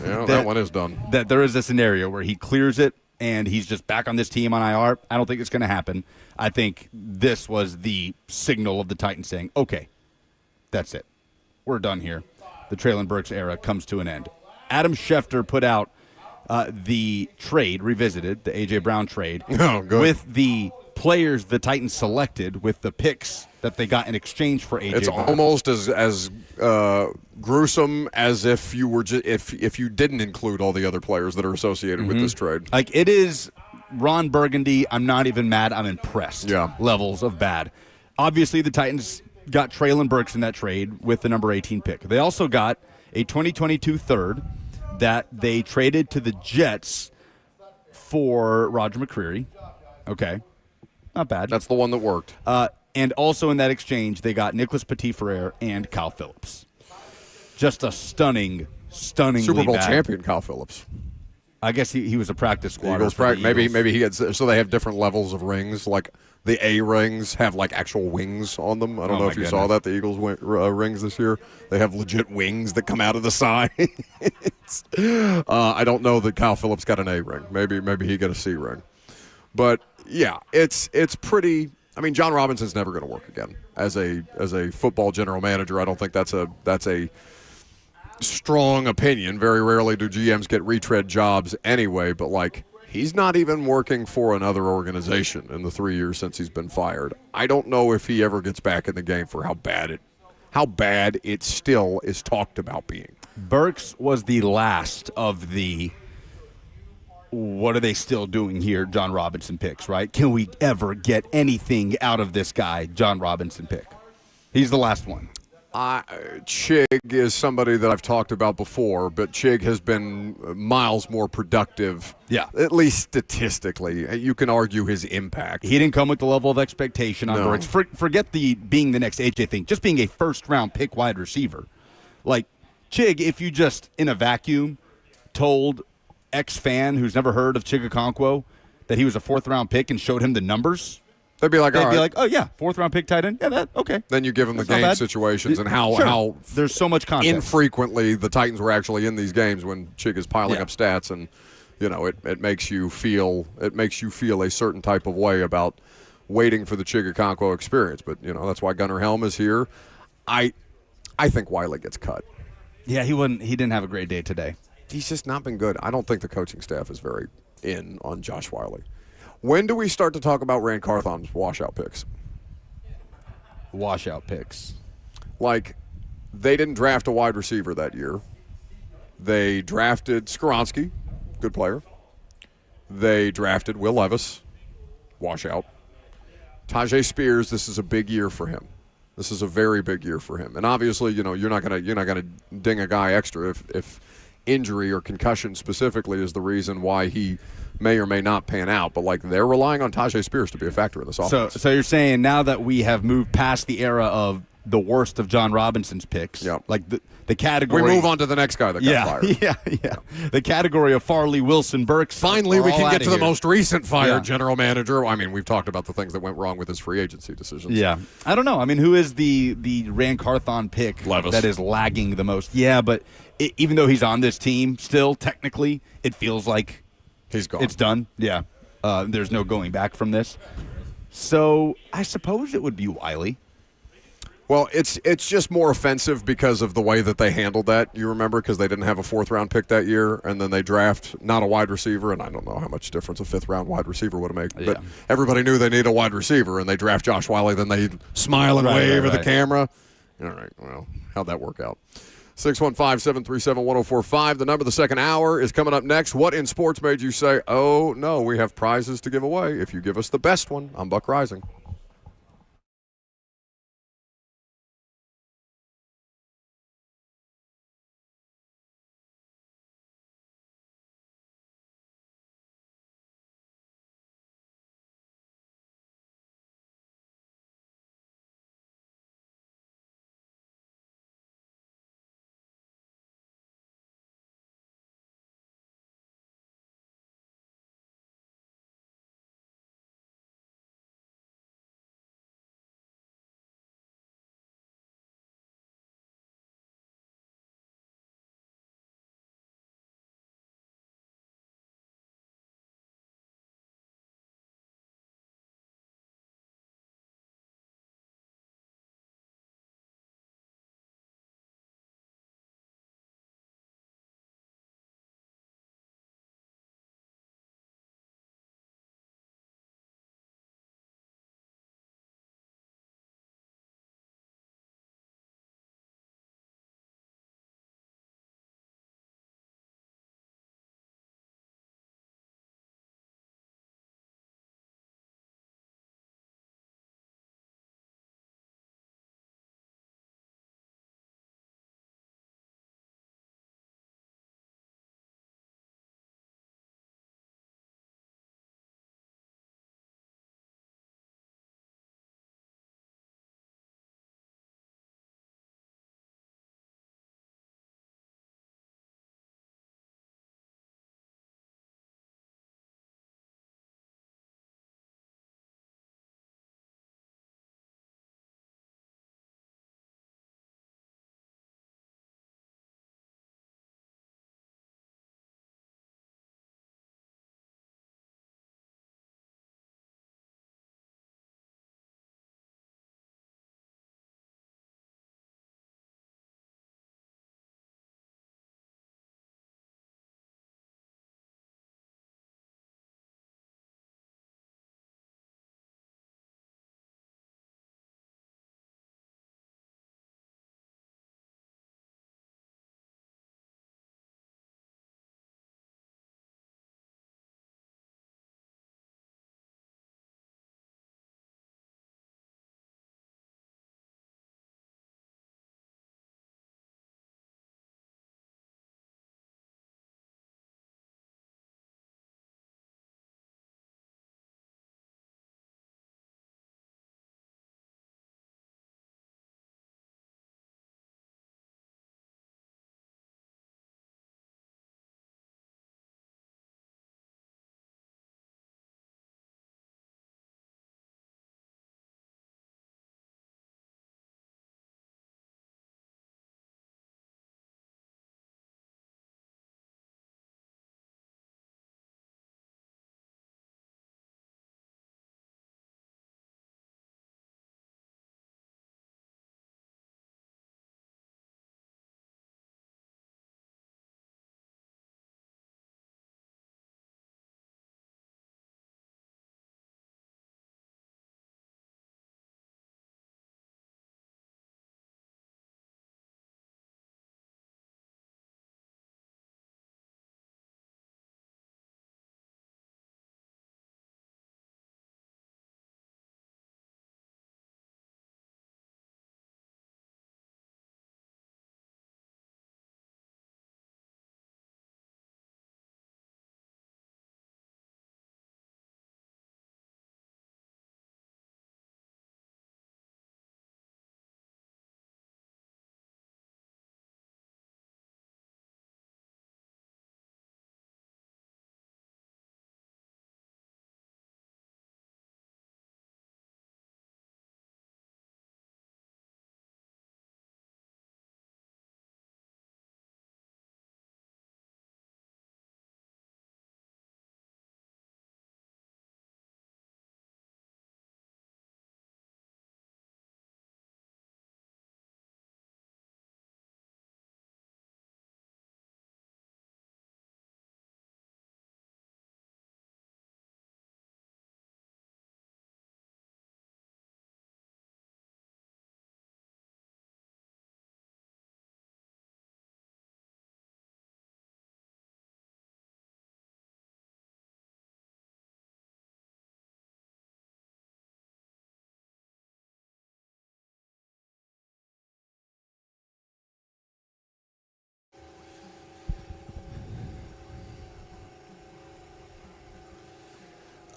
Yeah, that one is done. That there is a scenario where he clears it and he's just back on this team on IR. I don't think it's going to happen. I think this was the signal of the Titans saying, okay, that's it. We're done here. The Treylon Burks era comes to an end. Adam Schefter put out the trade, revisited, the A.J. Brown trade, with the players the Titans selected with the picks that they got in exchange for A.J. It's Brown. almost as gruesome as if you were if you didn't include all the other players that are associated with this trade. Like, it is Ron Burgundy. I'm not even mad. I'm impressed. Yeah. Levels of bad. Obviously, the Titans got Treylon Burks in that trade with the number 18 pick. They also got a 2022 third that they traded to the Jets for Roger McCreary. Okay. Not bad. That's the one that worked. And also in that exchange, they got Nicholas Petit-Frere and Kyle Phillips. Just a stunningly Super Bowl bad. champion Kyle Phillips. I guess he was a practice squad. Maybe he gets, so they have different levels of rings. Like the A rings have like actual wings on them. I don't know if you saw that, the Eagles rings this year. They have legit wings that come out of the side. I don't know that Kyle Phillips got an A ring. Maybe he got a C ring. But yeah, it's pretty. I mean, John Robinson's never going to work again as a football general manager. I don't think that's a strong opinion. Very rarely do GMs get retread jobs anyway, but like, he's not even working for another organization in the 3 years since he's been fired. I don't know if he ever gets back in the game for how bad it still is talked about being. Burks was the last of the what are they still doing here, John Robinson picks, right? Can we ever get anything out of this guy, John Robinson pick? He's the last one. Chig is somebody that I've talked about before, but Chig has been miles more productive. Yeah. At least statistically. You can argue his impact. He didn't come with the level of expectation on Burks. Forget being the next AJ thing. Just being a first-round pick wide receiver. Like, Chig, if you just, in a vacuum, told ex-fan who's never heard of Chig Okonkwo that he was a fourth-round pick and showed him the numbers, they'd be like, oh yeah, fourth-round pick tight end. Yeah, okay. Then you give them the game situations and how there's so much context. Infrequently the Titans were actually in these games when Chig is piling up stats, and it makes you feel a certain type of way about waiting for the Chig Okonkwo experience. But that's why Gunnar Helm is here. I think Wiley gets cut. Yeah, he didn't have a great day today. He's just not been good. I don't think the coaching staff is very in on Josh Wiley. When do we start to talk about Rand Carthon's washout picks? Washout picks. Like, they didn't draft a wide receiver that year. They drafted Skoronski, good player. They drafted Will Levis, washout. Tyjae Spears, this is a big year for him. This is a very big year for him. And obviously, you're not gonna ding a guy extra if injury or concussion specifically is the reason why he may or may not pan out, but like, they're relying on Tyjae Spears to be a factor in this offense. So you're saying now that we have moved past the era of the worst of John Robinson's picks, like the category, we move on to the next guy that got fired. Yeah. The category of Farley, Wilson, Burks. Finally, we can get to the most recent fired general manager. I mean, we've talked about the things that went wrong with his free agency decisions. Yeah, I don't know. I mean, who is the Rand Carthon pick Levis. That is lagging the most? Yeah, but even though he's on this team, still technically, it feels like he's gone. It's done. Yeah. There's no going back from this. So I suppose it would be Wiley. Well, it's just more offensive because of the way that they handled that. You remember, because they didn't have a 4th-round pick that year, and then they draft not a wide receiver, and I don't know how much difference a 5th-round wide receiver would have made. But everybody knew they needed a wide receiver, and they draft Josh Wiley. Then they smile and wave at the camera. All right, well, how'd that work out? 615-737-1045. The number of the second hour is coming up next. What in sports made you say, oh, no, we have prizes to give away if you give us the best one? I'm Buck Rising.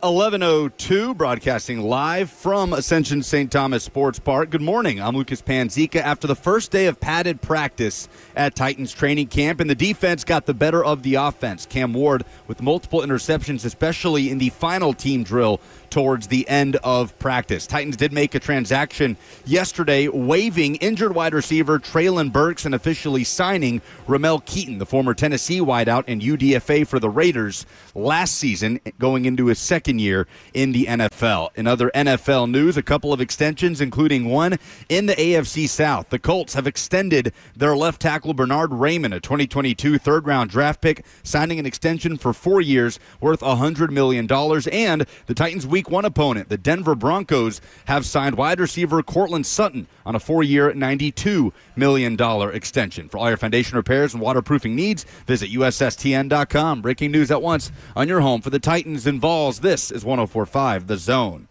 11:02, broadcasting live from Ascension St. Thomas Sports Park. Good morning. I'm Lucas Panzica. After the first day of padded practice at Titans training camp, and the defense got the better of the offense. Cam Ward with multiple interceptions, especially in the final team drill towards the end of practice. Titans did make a transaction yesterday, waiving injured wide receiver Traylon Burks and officially signing Ramel Keaton, the former Tennessee wideout and UDFA for the Raiders last season, going into his second year in the NFL. In other NFL news, a couple of extensions, including one in the AFC South. The Colts have extended their left tackle Bernard Raymond, a 2022 third-round draft pick, signing an extension for 4 years worth $100 million. And the Titans' Week 1 opponent, the Denver Broncos, have signed wide receiver Cortland Sutton on a 4-year, $92 million extension. For all your foundation repairs and waterproofing needs, visit USSTN.com. Breaking news at once on your home for the Titans and Vols. This is 104.5 The Zone.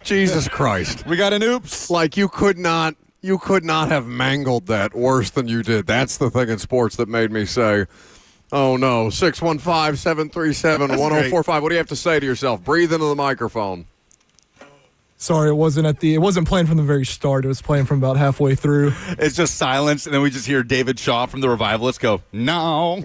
Jesus Christ. We got an oops. Like you could not have mangled that worse than you did. That's the thing in sports that made me say, oh no. 615-737-1045. What do you have to say to yourself? Breathe into the microphone. Sorry, it wasn't playing from the very start. It was playing from about halfway through. It's just silence, and then we just hear David Shaw from the Revivalists go, no.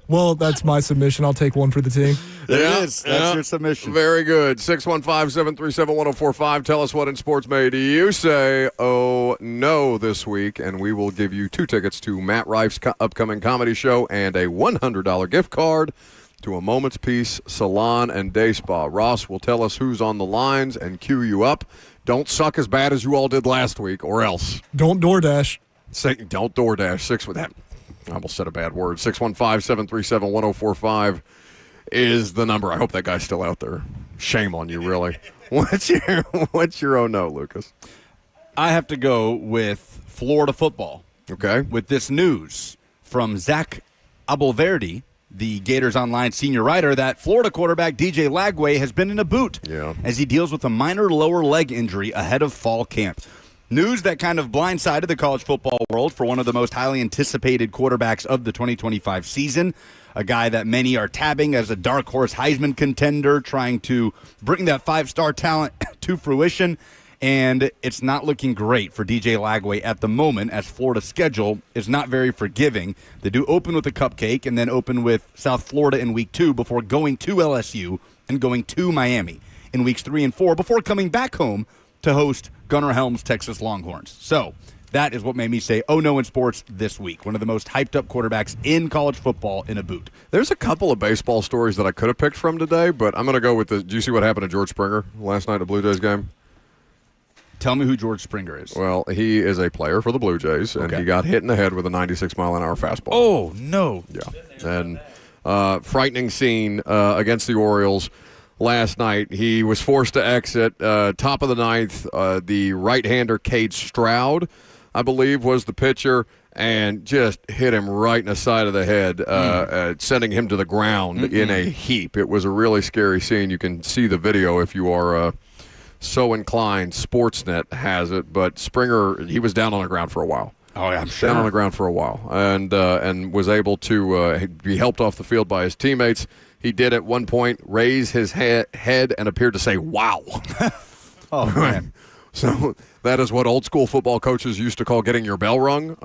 Well, that's my submission. I'll take one for the team. There it is. That's your submission. Very good. 615-737-1045. Tell us what in sports made you say, oh, no, this week. And we will give you 2 tickets to Matt Rife's upcoming comedy show and a $100 gift card to a Moment's Peace Salon and Day Spa. Ross will tell us who's on the lines and cue you up. Don't suck as bad as you all did last week, or else. Don't DoorDash. Don't DoorDash. 6 with that. I almost said a bad word. 615-737-1045 is the number. I hope that guy's still out there. Shame on you, really. What's your oh no, Lucas? I have to go with Florida football. Okay. With this news from Zach Abelverdi, the Gators Online senior writer, that Florida quarterback DJ Lagway has been in a boot as he deals with a minor lower leg injury ahead of fall camp. News that kind of blindsided the college football world for one of the most highly anticipated quarterbacks of the 2025 season, a guy that many are tabbing as a dark horse Heisman contender, trying to bring that 5-star talent to fruition. And it's not looking great for DJ Lagway at the moment, as Florida's schedule is not very forgiving. They do open with a cupcake and then open with South Florida in week 2 before going to LSU and going to Miami in weeks 3 and 4 before coming back home to host Gunnar Helms' Texas Longhorns. So that is what made me say, oh no, in sports this week. One of the most hyped-up quarterbacks in college football in a boot. There's a couple of baseball stories that I could have picked from today, but I'm going to go with did you see what happened to George Springer last night at the Blue Jays game? Tell me who George Springer is. Well, he is a player for the Blue Jays, and he got hit in the head with a 96-mile-an-hour fastball. Oh, no. Yeah. And frightening scene against the Orioles last night. He was forced to exit top of the ninth. The right-hander Cade Stroud, I believe, was the pitcher, and just hit him right in the side of the head, sending him to the ground in a heap. It was a really scary scene. You can see the video if you are so inclined. Sportsnet has it, but Springer, he was down on the ground for a while. Oh, yeah, I'm sure. Down on the ground for a while, and was able to be helped off the field by his teammates. He did at one point raise his head and appeared to say, wow. Oh, man. So that is what old school football coaches used to call getting your bell rung.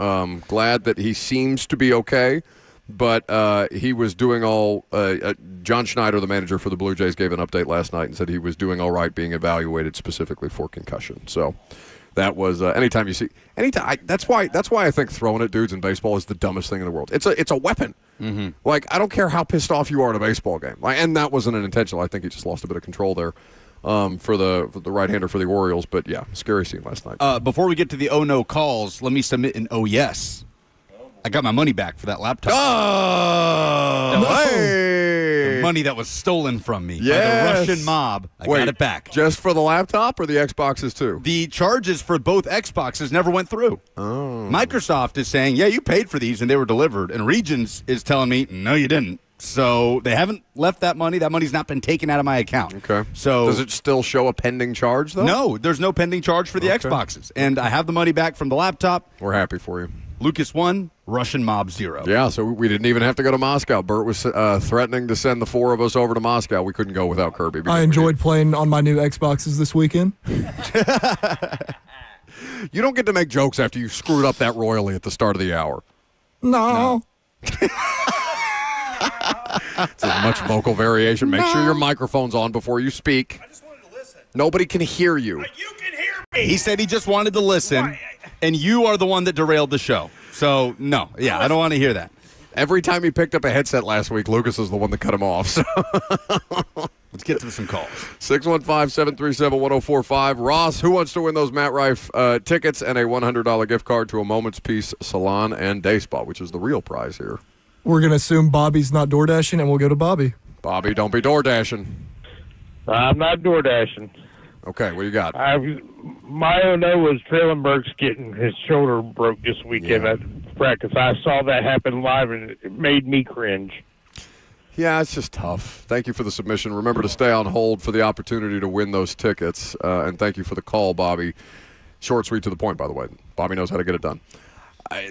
Glad that he seems to be okay. But he was doing all John Schneider, the manager for the Blue Jays, gave an update last night and said he was doing all right, being evaluated specifically for concussion. So that was anytime you see that's why I think throwing at dudes in baseball is the dumbest thing in the world. It's a weapon. Mm-hmm. Like, I don't care how pissed off you are at a baseball game. And that wasn't an intentional. I think he just lost a bit of control there for the right-hander for the Orioles. But yeah, scary scene last night. Before we get to the oh no calls, let me submit an oh yes. I got my money back for that laptop. Oh, hey. The money that was stolen from me by Yes. the Russian mob. I Wait, got it back. Just for the laptop or the Xboxes too? The charges for both Xboxes never went through. Oh. Microsoft is saying, yeah, you paid for these and they were delivered. And Regions is telling me, no, you didn't. So they haven't left that money. That money's not been taken out of my account. Okay. So does it still show a pending charge, though? No, there's no pending charge for the Xboxes. And I have the money back from the laptop. We're happy for you. Lucas 1, Russian mob 0. Yeah, so we didn't even have to go to Moscow. Bert was threatening to send the 4 of us over to Moscow. We couldn't go without Kirby. I enjoyed playing on my new Xboxes this weekend. You don't get to make jokes after you screwed up that royally at the start of the hour. No. It's as much vocal variation. Make sure your microphone's on before you speak. I just wanted to listen. Nobody can hear you. You can hear me. He said he just wanted to listen, and you are the one that derailed the show. So, no. Yeah, I don't want to hear that. Every time he picked up a headset last week, Lucas is the one that cut him off. So. Let's get to some calls. 615-737-1045. Ross, who wants to win those Matt Rife tickets and a $100 gift card to a Moment's Peace Salon and Day Spa, which is the real prize here? We're going to assume Bobby's not door dashing, and we'll go to Bobby. Bobby, don't be door dashing. I'm not door dashing. Okay, what you got? My oh-no was Trailenberg's getting his shoulder broke this weekend at practice. I saw that happen live, and it made me cringe. Yeah, it's just tough. Thank you for the submission. Remember to stay on hold for the opportunity to win those tickets. And thank you for the call, Bobby. Short, sweet, to the point, by the way. Bobby knows how to get it done.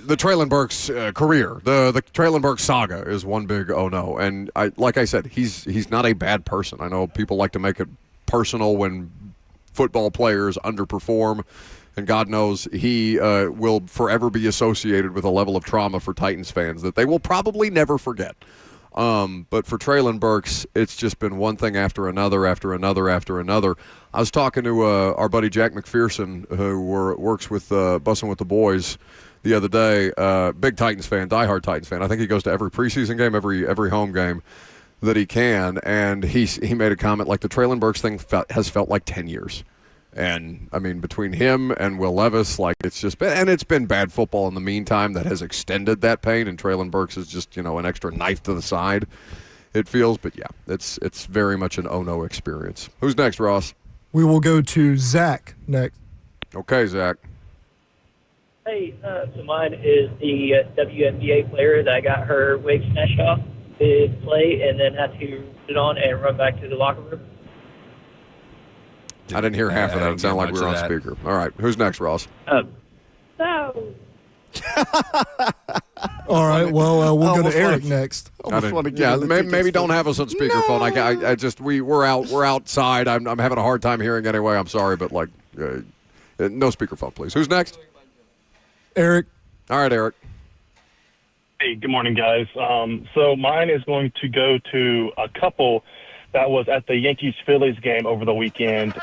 The Trailenberg's career, the Trailenberg saga is one big oh no. And like I said, he's not a bad person. I know people like to make it personal when football players underperform, and God knows he will forever be associated with a level of trauma for Titans fans that they will probably never forget. But for Trailenbergs, it's just been one thing after another, after another, after another. I was talking to our buddy Jack McPherson, who works with Bussin' with the Boys, the other day. Big Titans fan, diehard Titans fan. I think he goes to every preseason game, every home game that he can. And he made a comment like the Trailenbergs thing has felt like 10 years. And, I mean, between him and Will Levis, like, it's just been, and it's been bad football in the meantime that has extended that pain, and Trailenbergs is just, an extra knife to the side, it feels. But, yeah, it's very much an oh-no experience. Who's next, Ross? We will go to Zach next. Okay, Zach. Hey, so mine is the WNBA player that got her wig snatched off mid-play and then had to put it on and run back to the locker room. I didn't hear half of that. It sounded like we were on speaker. All right. Who's next, Ross? No. All right. Well, we'll go to Eric next. Maybe don't have us on speakerphone. I just we're outside. I'm having a hard time hearing anyway. I'm sorry, but no speakerphone, please. Who's next? Eric. All right, Eric. Hey, good morning, guys. So mine is going to go to a couple that was at the Yankees-Phillies game over the weekend.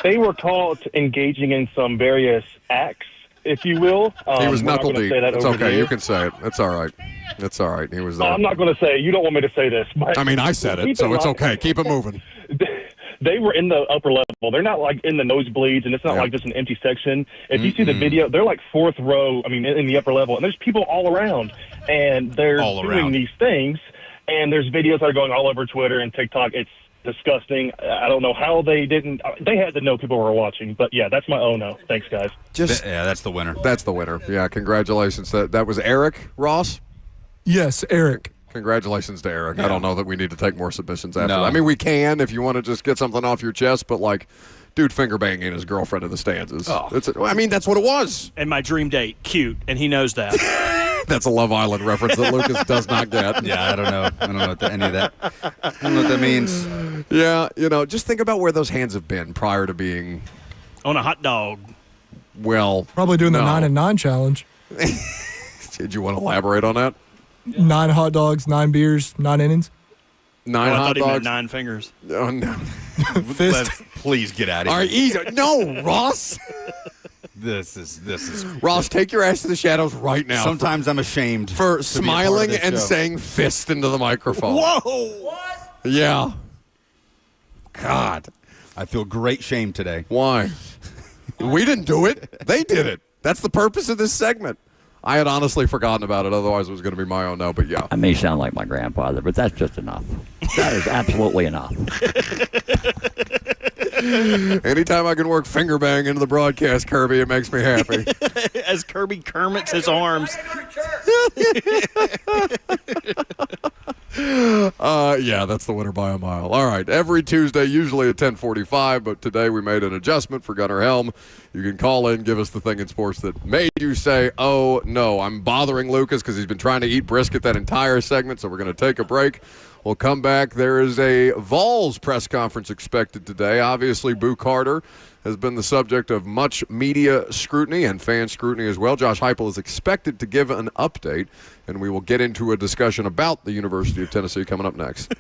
They were caught engaging in some various acts, if you will. He was knuckle deep. It's okay. Here. You can say it. It's all right. It's all right. He was there. I'm not going to say it. You don't want me to say this. But I mean, I said it, so it's okay. Keep it moving. They were in the upper level. They're not like in the nosebleeds, and it's not like just an empty section. If you see the video, they're like fourth row, in the upper level, and there's people all around, and they're doing these things. And there's videos that are going all over Twitter and TikTok. It's disgusting. I don't know how they didn't. They had to know people were watching. But, yeah, that's my oh-no. Thanks, guys. That's the winner. That's the winner. Yeah, congratulations. That was Eric Ross? Yes, Eric. Congratulations to Eric. Yeah. I don't know that we need to take more submissions after No. that. I mean, we can if you want to just get something off your chest, but, dude finger banging his girlfriend in the stands is. That's what it was. And my dream date, cute, and he knows that. That's a Love Island reference that Lucas does not get. Yeah, I don't know. I don't know any of that. I don't know what that means. Yeah, just think about where those hands have been prior to being on a hot dog. Well, probably doing the 9 and 9 challenge. Did you want to elaborate on that? 9 hot dogs, 9 beers, 9 innings. 9 I hot thought he meant dogs. 9 fingers. Oh no! Fist. Please get out of All here. right, easy. No, Ross. This is Ross, take your ass to the shadows right now. Sometimes I'm ashamed for to be a part of smiling this and show. saying fist into the microphone. Whoa! What? Yeah. God. I feel great shame today. Why? We didn't do it. They did it. That's the purpose of this segment. I had honestly forgotten about it. Otherwise, it was going to be my own no. But yeah. I may sound like my grandfather, but that's just enough. That is absolutely enough. Anytime I can work finger bang into the broadcast, Kirby, it makes me happy. As Kirby Kermits his arms. Yeah, that's the winner by a mile. All right, every Tuesday, usually at 10:45, but today we made an adjustment for Gunnar Helm. You can call in, give us the thing in sports that made you say, oh, no, I'm bothering Lucas because he's been trying to eat brisket that entire segment, so we're going to take a break. We'll come back. There is a Vols press conference expected today. Obviously, Boo Carter has been the subject of much media scrutiny and fan scrutiny as well. Josh Heupel is expected to give an update, and we will get into a discussion about the University of Tennessee coming up next.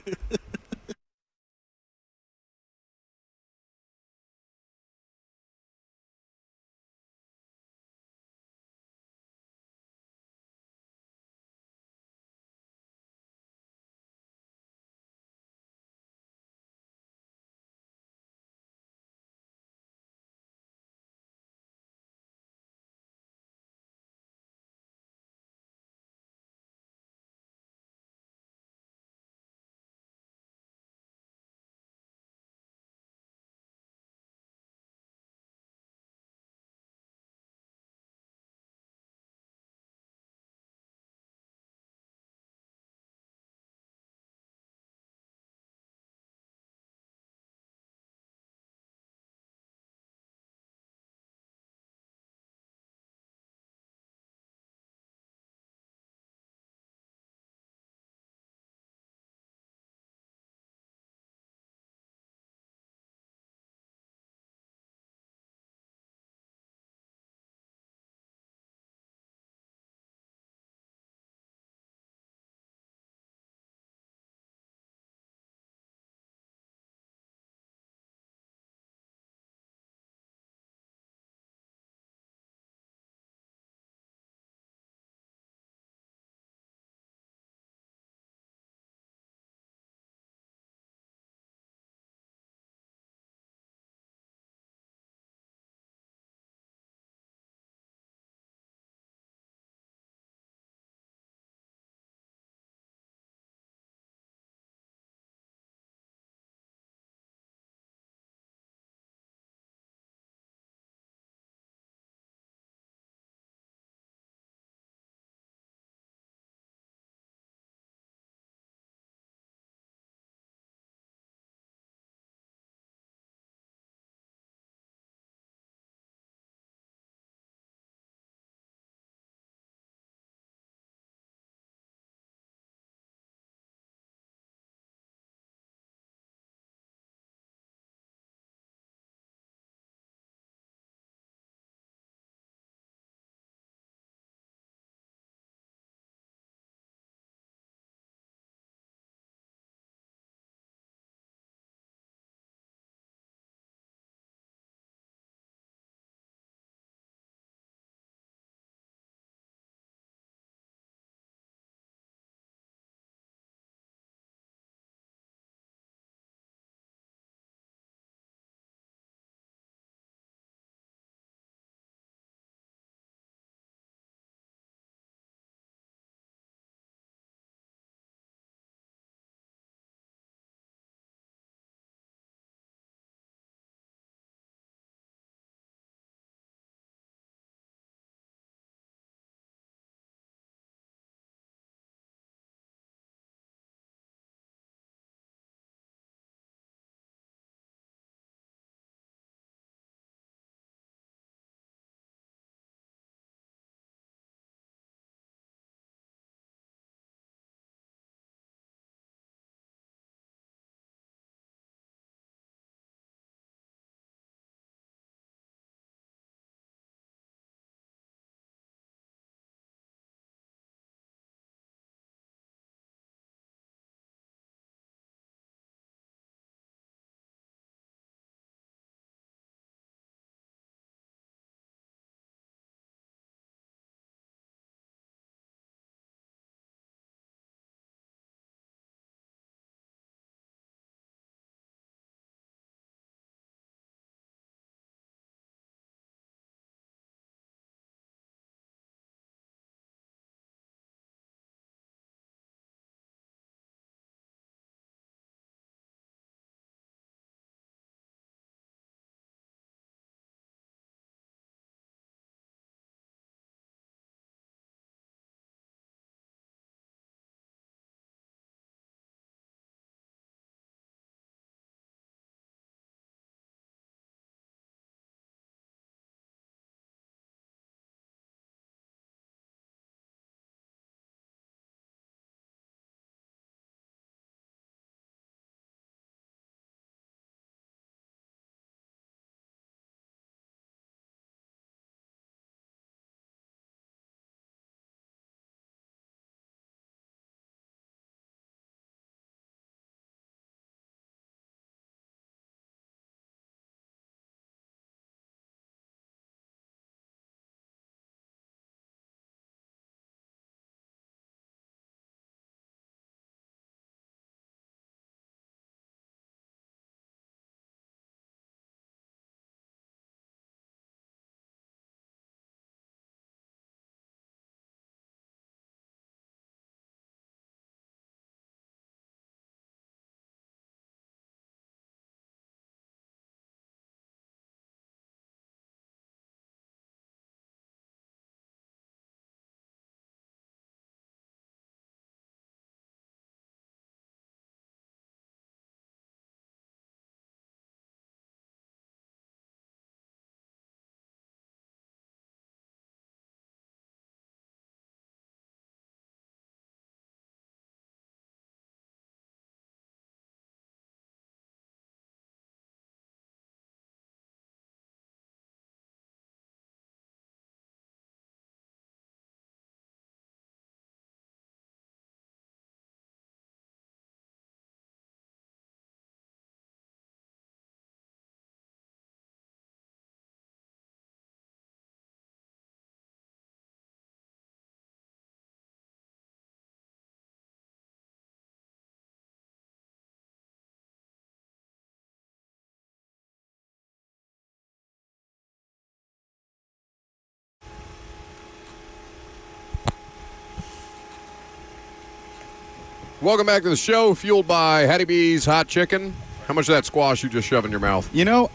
Welcome back to the show, fueled by Hattie B's Hot Chicken. How much of that squash you just shove in your mouth? You know,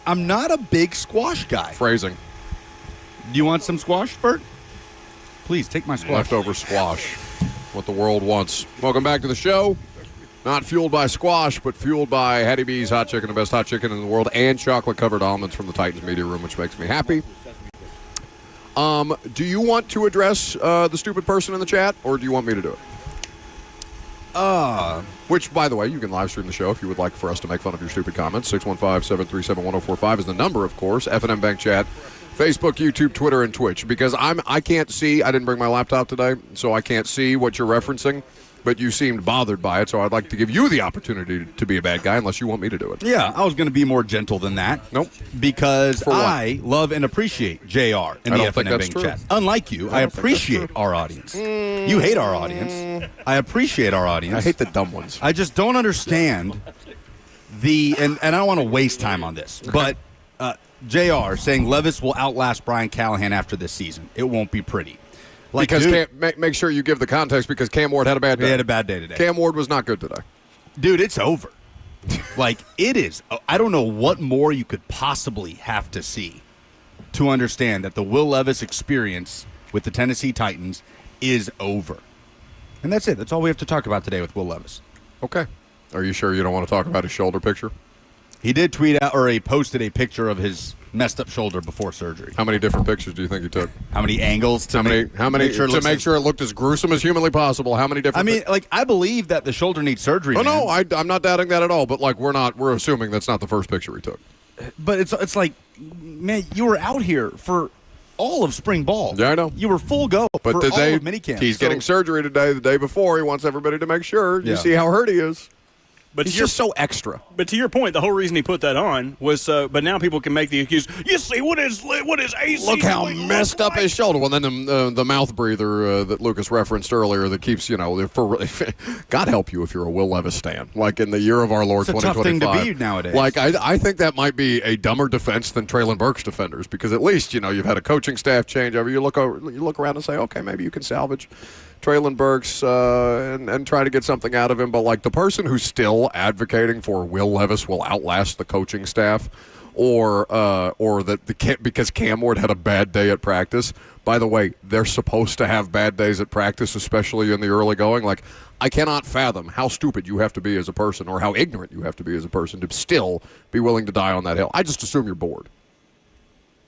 I'm not a big squash guy. Phrasing. Do you want some squash, Bert? Please, take my squash. Leftover squash. What the world wants. Welcome back to the show. Not fueled by squash, but fueled by Hattie B's Hot Chicken, the best hot chicken in the world, and chocolate-covered almonds from the Titans Media Room, which makes me happy. Do you want to address the stupid person in the chat, or do you want me to do it? Which, by the way, you can live stream the show if you would like for us to make fun of your stupid comments. 615-737-1045 is the number, of course. F&M Bank Chat, Facebook, YouTube, Twitter, and Twitch. Because I can't see. I didn't bring my laptop today, so I can't see what you're referencing. But you seemed bothered by it, so I'd like to give you the opportunity to be a bad guy, unless you want me to do it. Yeah, I was going to be more gentle than that. Nope. Because I love and appreciate JR in the F&M Bank Chat. Unlike you, I appreciate our audience. You hate our audience. I appreciate our audience. I hate the dumb ones. I just don't understand and I don't want to waste time on this, but JR saying Levis will outlast Brian Callahan after this season. It won't be pretty. Because make sure you give the context, because Cam Ward had a bad day. He had a bad day today. Cam Ward was not good today. Dude, it's over. It is. I don't know what more you could possibly have to see to understand that the Will Levis experience with the Tennessee Titans is over. And that's it. That's all we have to talk about today with Will Levis. Okay. Are you sure you don't want to talk about his shoulder picture? He did tweet out, or he posted a picture of his messed up shoulder before surgery. How many different pictures do you think he took? How many angles to make sure it looked as gruesome as humanly possible? How many different? I believe that the shoulder needs surgery. No, I'm not doubting that at all. But we're assuming that's not the first picture he took. But it's like, man, you were out here for all of spring ball. Yeah, I know. You were full go for all of minicamp. He's getting surgery today. The day before, he wants everybody to make sure you see how hurt he is. But he's just so extra. But to your point, the whole reason he put that on was but now people can make the excuse, you see what his AC. Look how messed up his shoulder. Well, then the mouth breather that Lucas referenced earlier that keeps, God help you if you're a Will Levis stan. Like in the year of our Lord 2025. It's a tough thing to be nowadays. Like I think that might be a dumber defense than Traylon Burks defenders, because at least, you've had a coaching staff changeover. You look around and say, okay, maybe you can salvage Traylon Burks and try to get something out of him. But the person who's still advocating for Will Levis will outlast the coaching staff, or that because Cam Ward had a bad day at practice. By the way, they're supposed to have bad days at practice, especially in the early going. I cannot fathom how stupid you have to be as a person, or how ignorant you have to be as a person, to still be willing to die on that hill. I just assume you're bored.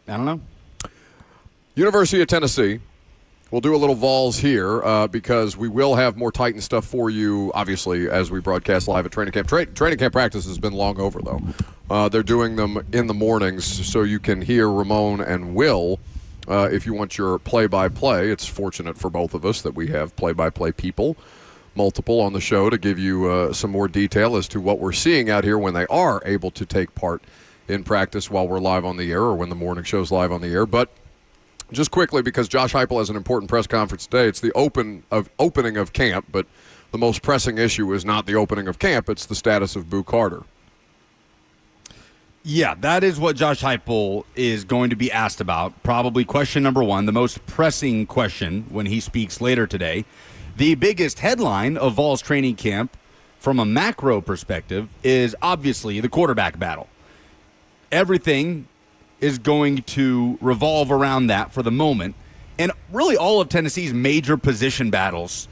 I don't know. University of Tennessee. We'll do a little Vols here because we will have more Titan stuff for you, obviously, as we broadcast live at training camp. Training camp practice has been long over, though. They're doing them in the mornings, so you can hear Ramon and Will if you want your play-by-play. It's fortunate for both of us that we have play-by-play people, multiple on the show, to give you some more detail as to what we're seeing out here when they are able to take part in practice while we're live on the air, or when the morning show's live on the air. But just quickly, because Josh Heupel has an important press conference today, it's the opening of camp, but the most pressing issue is not the opening of camp, it's the status of Boo Carter. Yeah, that is what Josh Heupel is going to be asked about. Probably question number one, the most pressing question when he speaks later today. The biggest headline of Vols training camp from a macro perspective is obviously the quarterback battle. Everything is going to revolve around that for the moment. And really all of Tennessee's major position battles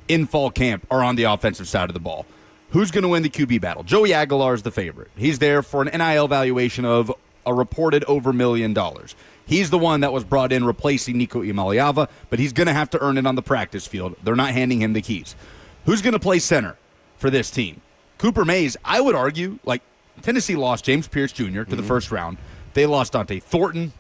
in fall camp are on the offensive side of the ball. Who's going to win the QB battle? Joey Aguilar is the favorite. He's there for an NIL valuation of a reported over $1 million. He's the one that was brought in replacing Nico Imaliava, but he's going to have to earn it on the practice field. They're not handing him the keys. Who's going to play center for this team? Cooper Mays, I would argue, Tennessee lost James Pierce Jr. to the first round. They lost Dante Thornton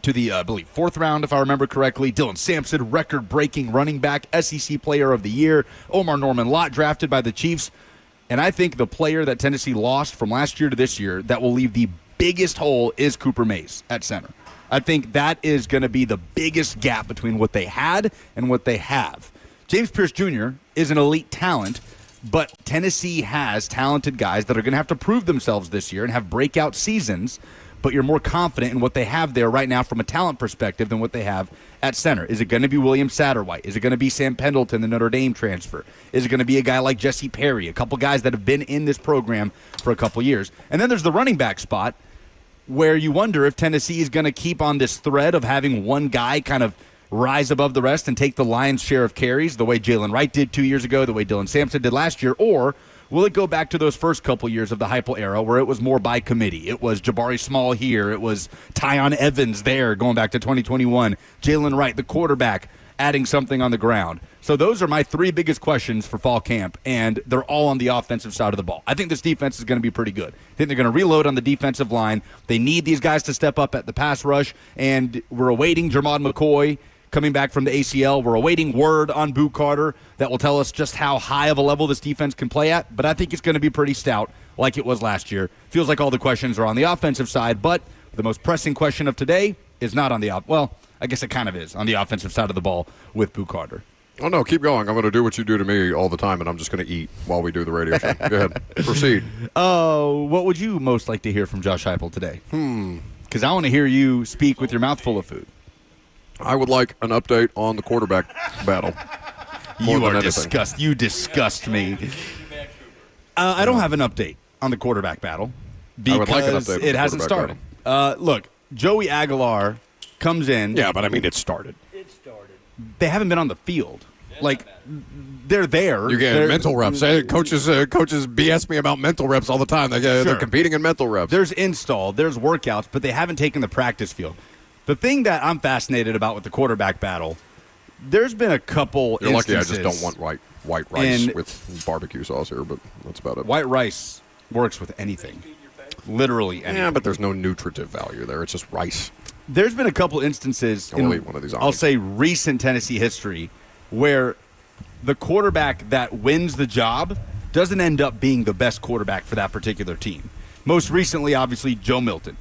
to the, I believe, fourth round, if I remember correctly. Dylan Sampson, record-breaking running back, SEC Player of the Year. Omar Norman-Lott, drafted by the Chiefs. And I think the player that Tennessee lost from last year to this year that will leave the biggest hole is Cooper Mays at center. I think that is going to be the biggest gap between what they had and what they have. James Pierce Jr. is an elite talent, but Tennessee has talented guys that are going to have to prove themselves this year and have breakout seasons but you're more confident in what they have there right now from a talent perspective than what they have at center. Is it going to be William Satterwhite? Is it going to be Sam Pendleton, the Notre Dame transfer? Is it going to be a guy like Jesse Perry, a couple guys that have been in this program for a couple years? And then there's the running back spot where you wonder if Tennessee is going to keep on this thread of having one guy kind of rise above the rest and take the lion's share of carries the way Jalen Wright did 2 years ago, the way Dylan Sampson did last year, or will it go back to those first couple years of the Heupel era where it was more by committee? It was Jabari Small here. It was Tyon Evans there going back to 2021. Jalen Wright, the quarterback, adding something on the ground. So those are my three biggest questions for fall camp, and they're all on the offensive side of the ball. I think this defense is going to be pretty good. I think they're going to reload on the defensive line. They need these guys to step up at the pass rush, and we're awaiting Jermod McCoy coming back from the ACL. We're awaiting word on Boo Carter that will tell us just how high of a level this defense can play at, but I think it's going to be pretty stout like it was last year. Feels like all the questions are on the offensive side, but the most pressing question of today is not on the well, I guess it kind of is on the offensive side of the ball with Boo Carter. Oh, no, keep going. I'm going to do what you do to me all the time, and I'm just going to eat while we do the radio show. Go ahead. Proceed. What would you most like to hear from Josh Heupel today? Because I want to hear you speak with your mouth full of food. I would like an update on the quarterback battle. You are disgust. You disgust me. I don't have an update on the quarterback battle because I would like an update it hasn't started. Look, Joey Aguilar comes in. Yeah, but I mean, it started. They haven't been on the field. Like, they're there. You get mental reps. Coaches BS me about mental reps all the time. They're competing in mental reps. There's install, there's workouts, but they haven't taken the practice field. The thing that I'm fascinated about with the quarterback battle, there's been a couple You're lucky instances. I just don't want white rice with barbecue sauce here, but that's about it. White rice works with anything. Literally anything. Yeah, but there's no nutritive value there. It's just rice. There's been a couple instances I'll eat one of these I'll say recent Tennessee history where the quarterback that wins the job doesn't end up being the best quarterback for that particular team. Most recently, obviously, Joe Milton.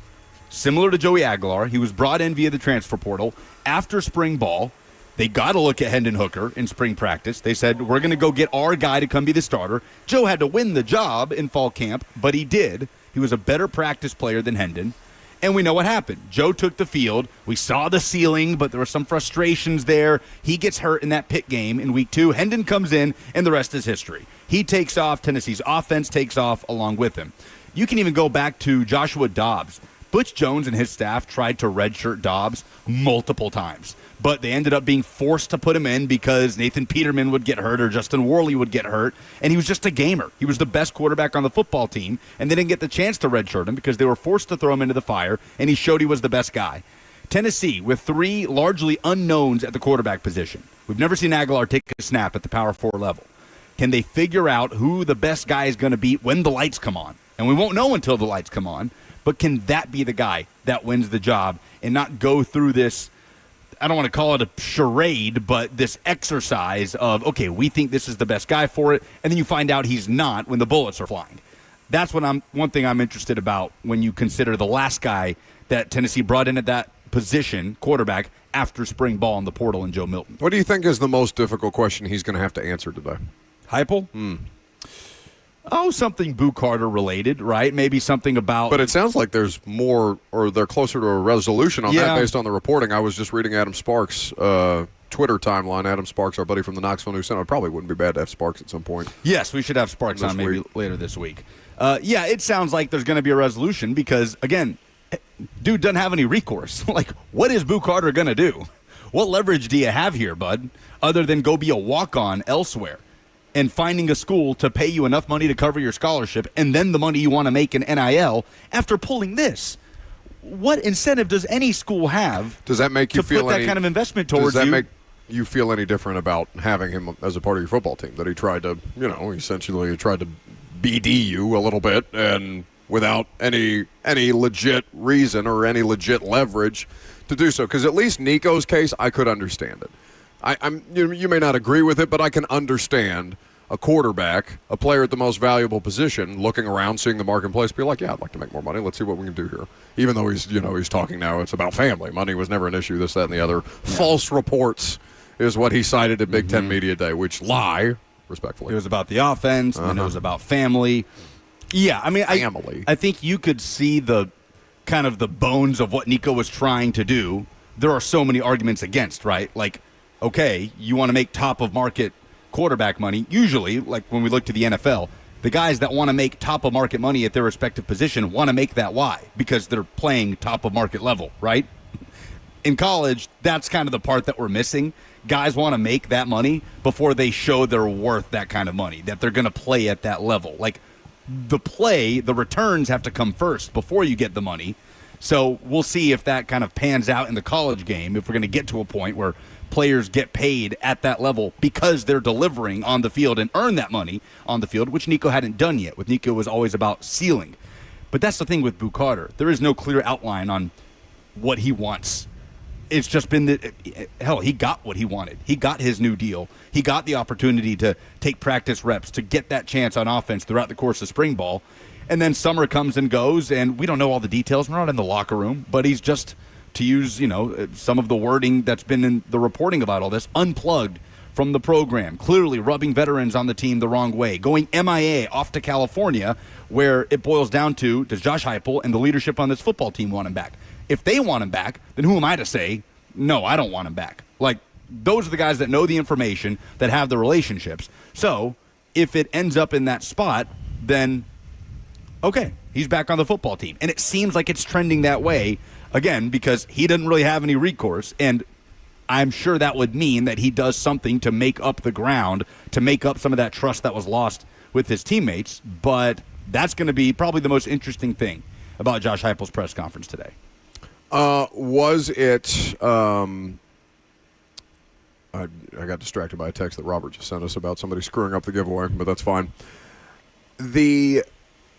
Similar to Joey Aguilar, he was brought in via the transfer portal after spring ball. They got to look at Hendon Hooker in spring practice. They said, we're going to go get our guy to come be the starter. Joe had to win the job in fall camp, but he did. He was a better practice player than Hendon. And we know what happened. Joe took the field. We saw the ceiling, but there were some frustrations there. He gets hurt in that Pitt game in week 2. Hendon comes in, and the rest is history. He takes off. Tennessee's offense takes off along with him. You can even go back to Joshua Dobbs. Butch Jones and his staff tried to redshirt Dobbs multiple times, but they ended up being forced to put him in because Nathan Peterman would get hurt or Justin Worley would get hurt, and he was just a gamer. He was the best quarterback on the football team, and they didn't get the chance to redshirt him because they were forced to throw him into the fire, and he showed he was the best guy. Tennessee, with 3 largely unknowns at the quarterback position. We've never seen Aguilar take a snap at the Power 4 level. Can they figure out who the best guy is going to be when the lights come on? And we won't know until the lights come on. But can that be the guy that wins the job and not go through this, I don't want to call it a charade, but this exercise of, okay, we think this is the best guy for it, and then you find out he's not when the bullets are flying. That's one thing I'm interested about when you consider the last guy that Tennessee brought in at that position, quarterback, after spring ball in the portal in Joe Milton. What do you think is the most difficult question he's going to have to answer today? Heupel? Oh, something Boo Carter related, right? Maybe something about... But it sounds like there's more, or they're closer to a resolution on that based on the reporting. I was just reading Adam Sparks' Twitter timeline. Adam Sparks, our buddy from the Knoxville News Center. It probably wouldn't be bad to have Sparks at some point. Yes, we should have Sparks on maybe later this week. It sounds like there's going to be a resolution because, again, dude doesn't have any recourse. Like, what is Boo Carter going to do? What leverage do you have here, bud, other than go be a walk-on elsewhere? And finding a school to pay you enough money to cover your scholarship and then the money you want to make in NIL after pulling this. What incentive does any school have does that make you to feel put that kind of investment towards you? Does that make you feel any different about having him as a part of your football team? That he tried to, essentially tried to BD you a little bit and without any legit reason or any legit leverage to do so? Because at least Nico's case, I could understand it. You may not agree with it, but I can understand a quarterback, a player at the most valuable position, looking around, seeing the marketplace, be like, yeah, I'd like to make more money. Let's see what we can do here. Even though he's talking now, it's about family. Money was never an issue, this, that, and the other. Yeah. False reports is what he cited at Big Ten Media Day, which lie, respectfully. It was about the offense, and it was about family. Yeah, I mean, family. I think you could see the kind of the bones of what Nico was trying to do, there are so many arguments against, right? Like, okay, you want to make top-of-market quarterback money. Usually, like when we look to the NFL, the guys that want to make top-of-market money at their respective position want to make that why? Because they're playing top-of-market level, right? In college, that's kind of the part that we're missing. Guys want to make that money before they show they're worth that kind of money, that they're going to play at that level. Like, the returns have to come first before you get the money. So we'll see if that kind of pans out in the college game, if we're going to get to a point where players get paid at that level because they're delivering on the field and earn that money on the field, which Nico hadn't done yet. With Nico, it was always about ceiling. But that's the thing with Boo Carter. There is no clear outline on what he wants. It's just been hell, he got what he wanted. He got his new deal. He got the opportunity to take practice reps, to get that chance on offense throughout the course of spring ball. And then summer comes and goes, and we don't know all the details. We're not in the locker room, but he's just, to use, some of the wording that's been in the reporting about all this, unplugged from the program, clearly rubbing veterans on the team the wrong way, going MIA off to California, where it boils down to, does Josh Heupel and the leadership on this football team want him back? If they want him back, then who am I to say, no, I don't want him back? Like, those are the guys that know the information, that have the relationships. So if it ends up in that spot, then, okay, he's back on the football team. And it seems like it's trending that way, again, because he doesn't really have any recourse. And I'm sure that would mean that he does something to make up the ground, to make up some of that trust that was lost with his teammates. But that's going to be probably the most interesting thing about Josh Heupel's press conference today. Was it I got distracted by a text that Robert just sent us about somebody screwing up the giveaway, but that's fine. The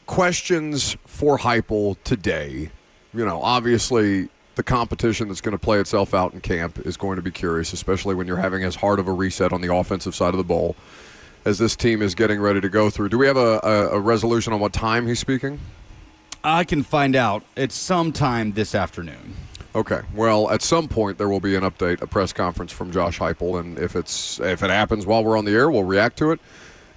questions for Heupel today, obviously the competition that's going to play itself out in camp is going to be curious, especially when you're having as hard of a reset on the offensive side of the ball as this team is getting ready to go through. Do we have a resolution on what time he's speaking? I can find out. It's sometime this afternoon. Okay. Well, at some point there will be an update, a press conference from Josh Heupel, and if it happens while we're on the air, we'll react to it.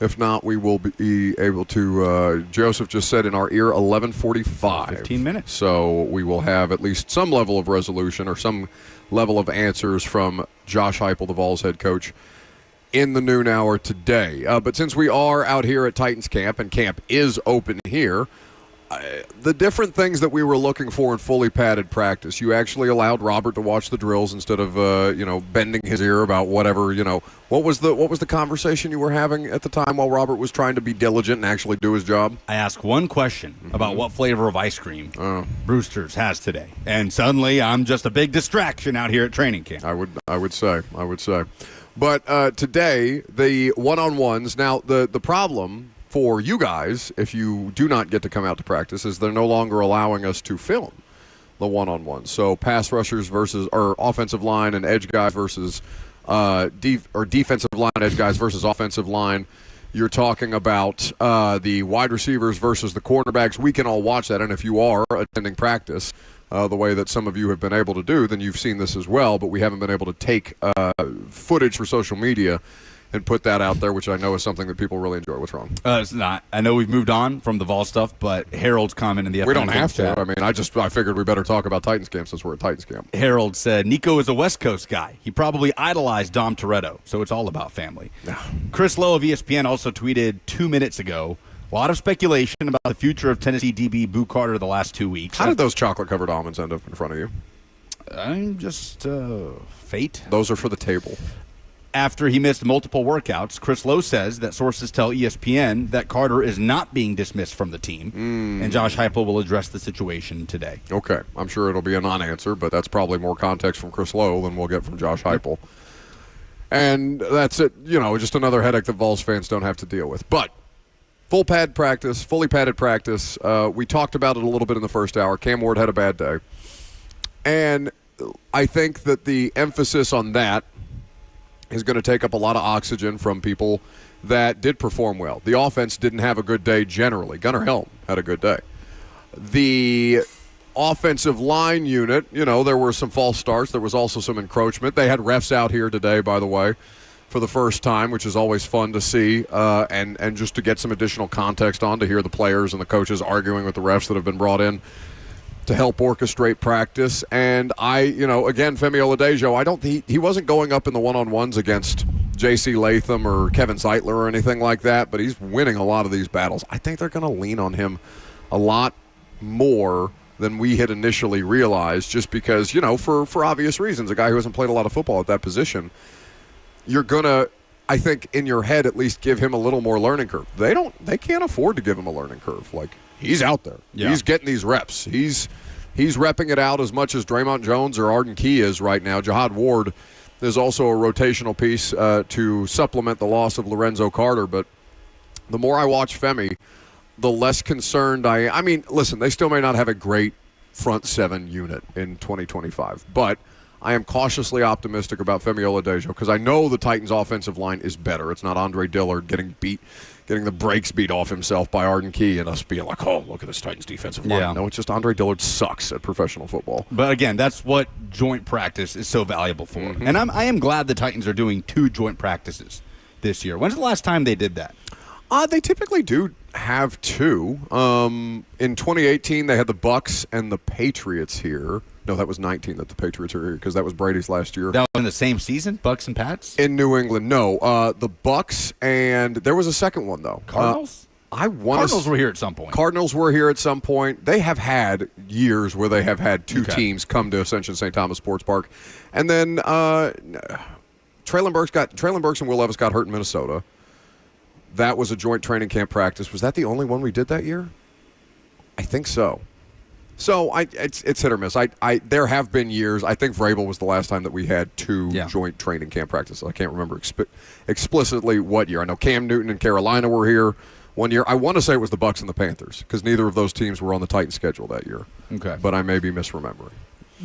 If not, we will be able to. Joseph just said in our ear 11:45. 15 minutes. So we will have at least some level of resolution or some level of answers from Josh Heupel, the Vols head coach, in the noon hour today. But since we are out here at Titans camp and camp is open here, the different things that we were looking for in fully padded practice, you actually allowed Robert to watch the drills instead of bending his ear about whatever. What was the conversation you were having at the time while Robert was trying to be diligent and actually do his job? I asked one question about what flavor of ice cream Brewster's has today, and suddenly I'm just a big distraction out here at training camp. I would say. But today the one-on-ones. Now the problem for you guys, if you do not get to come out to practice, is they're no longer allowing us to film the one-on-one. So pass rushers versus or offensive line and edge guys versus defensive line edge guys versus offensive line. You're talking about the wide receivers versus the cornerbacks. We can all watch that, and if you are attending practice the way that some of you have been able to do, then you've seen this as well, but we haven't been able to take footage for social media and put that out there, which I know is something that people really enjoy. What's wrong? It's not. I know we've moved on from the Vol stuff, but Harold's comment in the we don't have to. I mean, I figured we better talk about Titans camp since we're at Titans camp. Harold said, Nico is a West Coast guy. He probably idolized Dom Toretto, so it's all about family. Chris Lowe of ESPN also tweeted 2 minutes ago, a lot of speculation about the future of Tennessee DB Boo Carter the last 2 weeks. How did those chocolate-covered almonds end up in front of you? I'm just fate. Those are for the table. After he missed multiple workouts, Chris Lowe says that sources tell ESPN that Carter is not being dismissed from the team, and Josh Heupel will address the situation today. Okay. I'm sure it'll be a non-answer, but that's probably more context from Chris Lowe than we'll get from Josh Heupel. And that's it. Just another headache that Vols fans don't have to deal with. But fully padded practice. We talked about it a little bit in the first hour. Cam Ward had a bad day. And I think that the emphasis on that is going to take up a lot of oxygen from people that did perform well. The offense didn't have a good day generally. Gunnar Helm had a good day. The offensive line unit, there were some false starts. There was also some encroachment. They had refs out here today, by the way, for the first time, which is always fun to see, and just to get some additional context on, to hear the players and the coaches arguing with the refs that have been brought in. to help orchestrate practice. And again, Femi Oladejo, he wasn't going up in the one-on-ones against J.C. Latham or Kevin Zeitler or anything like that, but he's winning a lot of these battles. I think they're going to lean on him a lot more than we had initially realized, just because, for obvious reasons, a guy who hasn't played a lot of football at that position, you're going to, I think, in your head at least give him a little more learning curve. They can't afford to give him a learning curve. Like, he's out there. Yeah. He's getting these reps. He's repping it out as much as Draymond Jones or Arden Key is right now. Jihad Ward is also a rotational piece to supplement the loss of Lorenzo Carter. But the more I watch Femi, the less concerned I mean, listen, they still may not have a great front seven unit in 2025, but I am cautiously optimistic about Femi Oladejo because I know the Titans' offensive line is better. It's not Andre Dillard getting the brakes beat off himself by Arden Key and us being like, oh, look at this Titans' defensive line. Yeah. No, it's just Andre Dillard sucks at professional football. But again, that's what joint practice is so valuable for. Mm-hmm. And I am glad the Titans are doing 2 joint practices this year. When's the last time they did that? They typically do have 2. In 2018, they had the Bucs and the Patriots here. No, that was 19 that the Patriots were here because that was Brady's last year. That was in the same season, Bucs and Pats? In New England, no. The Bucs, and there was a second one, though. Cardinals? Cardinals were here at some point. Cardinals were here at some point. They have had years where they have had 2 teams come to Ascension St. Thomas Sports Park. And then Traylon Burks and Will Levis got hurt in Minnesota. That was a joint training camp practice. Was that the only one we did that year? I think so. So it's hit or miss. There have been years. I think Vrabel was the last time that we had 2 joint training camp practices. I can't remember explicitly what year. I know Cam Newton and Carolina were here one year. I want to say it was the Bucs and the Panthers because neither of those teams were on the Titans schedule that year. Okay, but I may be misremembering.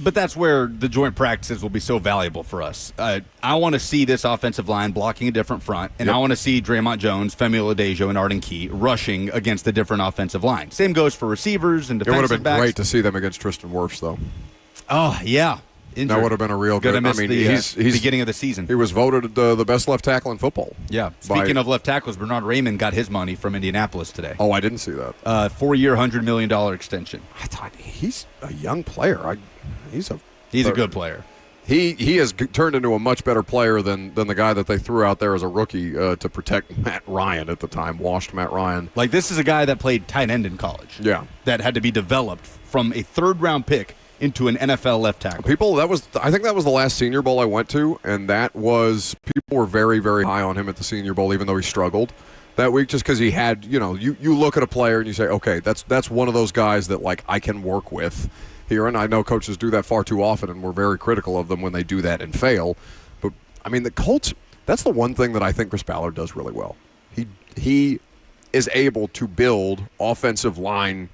But that's where the joint practices will be so valuable for us. I want to see this offensive line blocking a different front, and I want to see Draymond Jones, Femi Oladejo, and Arden Key rushing against a different offensive line. Same goes for receivers and defensive backs. It would have been great to see them against Tristan Wirfs, though. Oh, yeah. Injured. That would have been a real good. I mean, he's beginning of the season. He was voted the best left tackle in football. Yeah. Speaking of left tackles, Bernard Raymond got his money from Indianapolis today. Oh, I didn't see that. 4-year, $100 million extension. I thought he's a young player. He's a good player. He has turned into a much better player than the guy that they threw out there as a rookie to protect Matt Ryan at the time, washed Matt Ryan. Like, this is a guy that played tight end in college. Yeah. That had to be developed from a 3rd-round pick into an NFL left tackle. I think that was the last Senior Bowl I went to, and people were very, very high on him at the Senior Bowl, even though he struggled that week, just because he had, you look at a player and you say, okay, that's one of those guys that, like, I can work with here, and I know coaches do that far too often, and we're very critical of them when they do that and fail. But, I mean, the Colts, that's the one thing that I think Chris Ballard does really well. He is able to build offensive line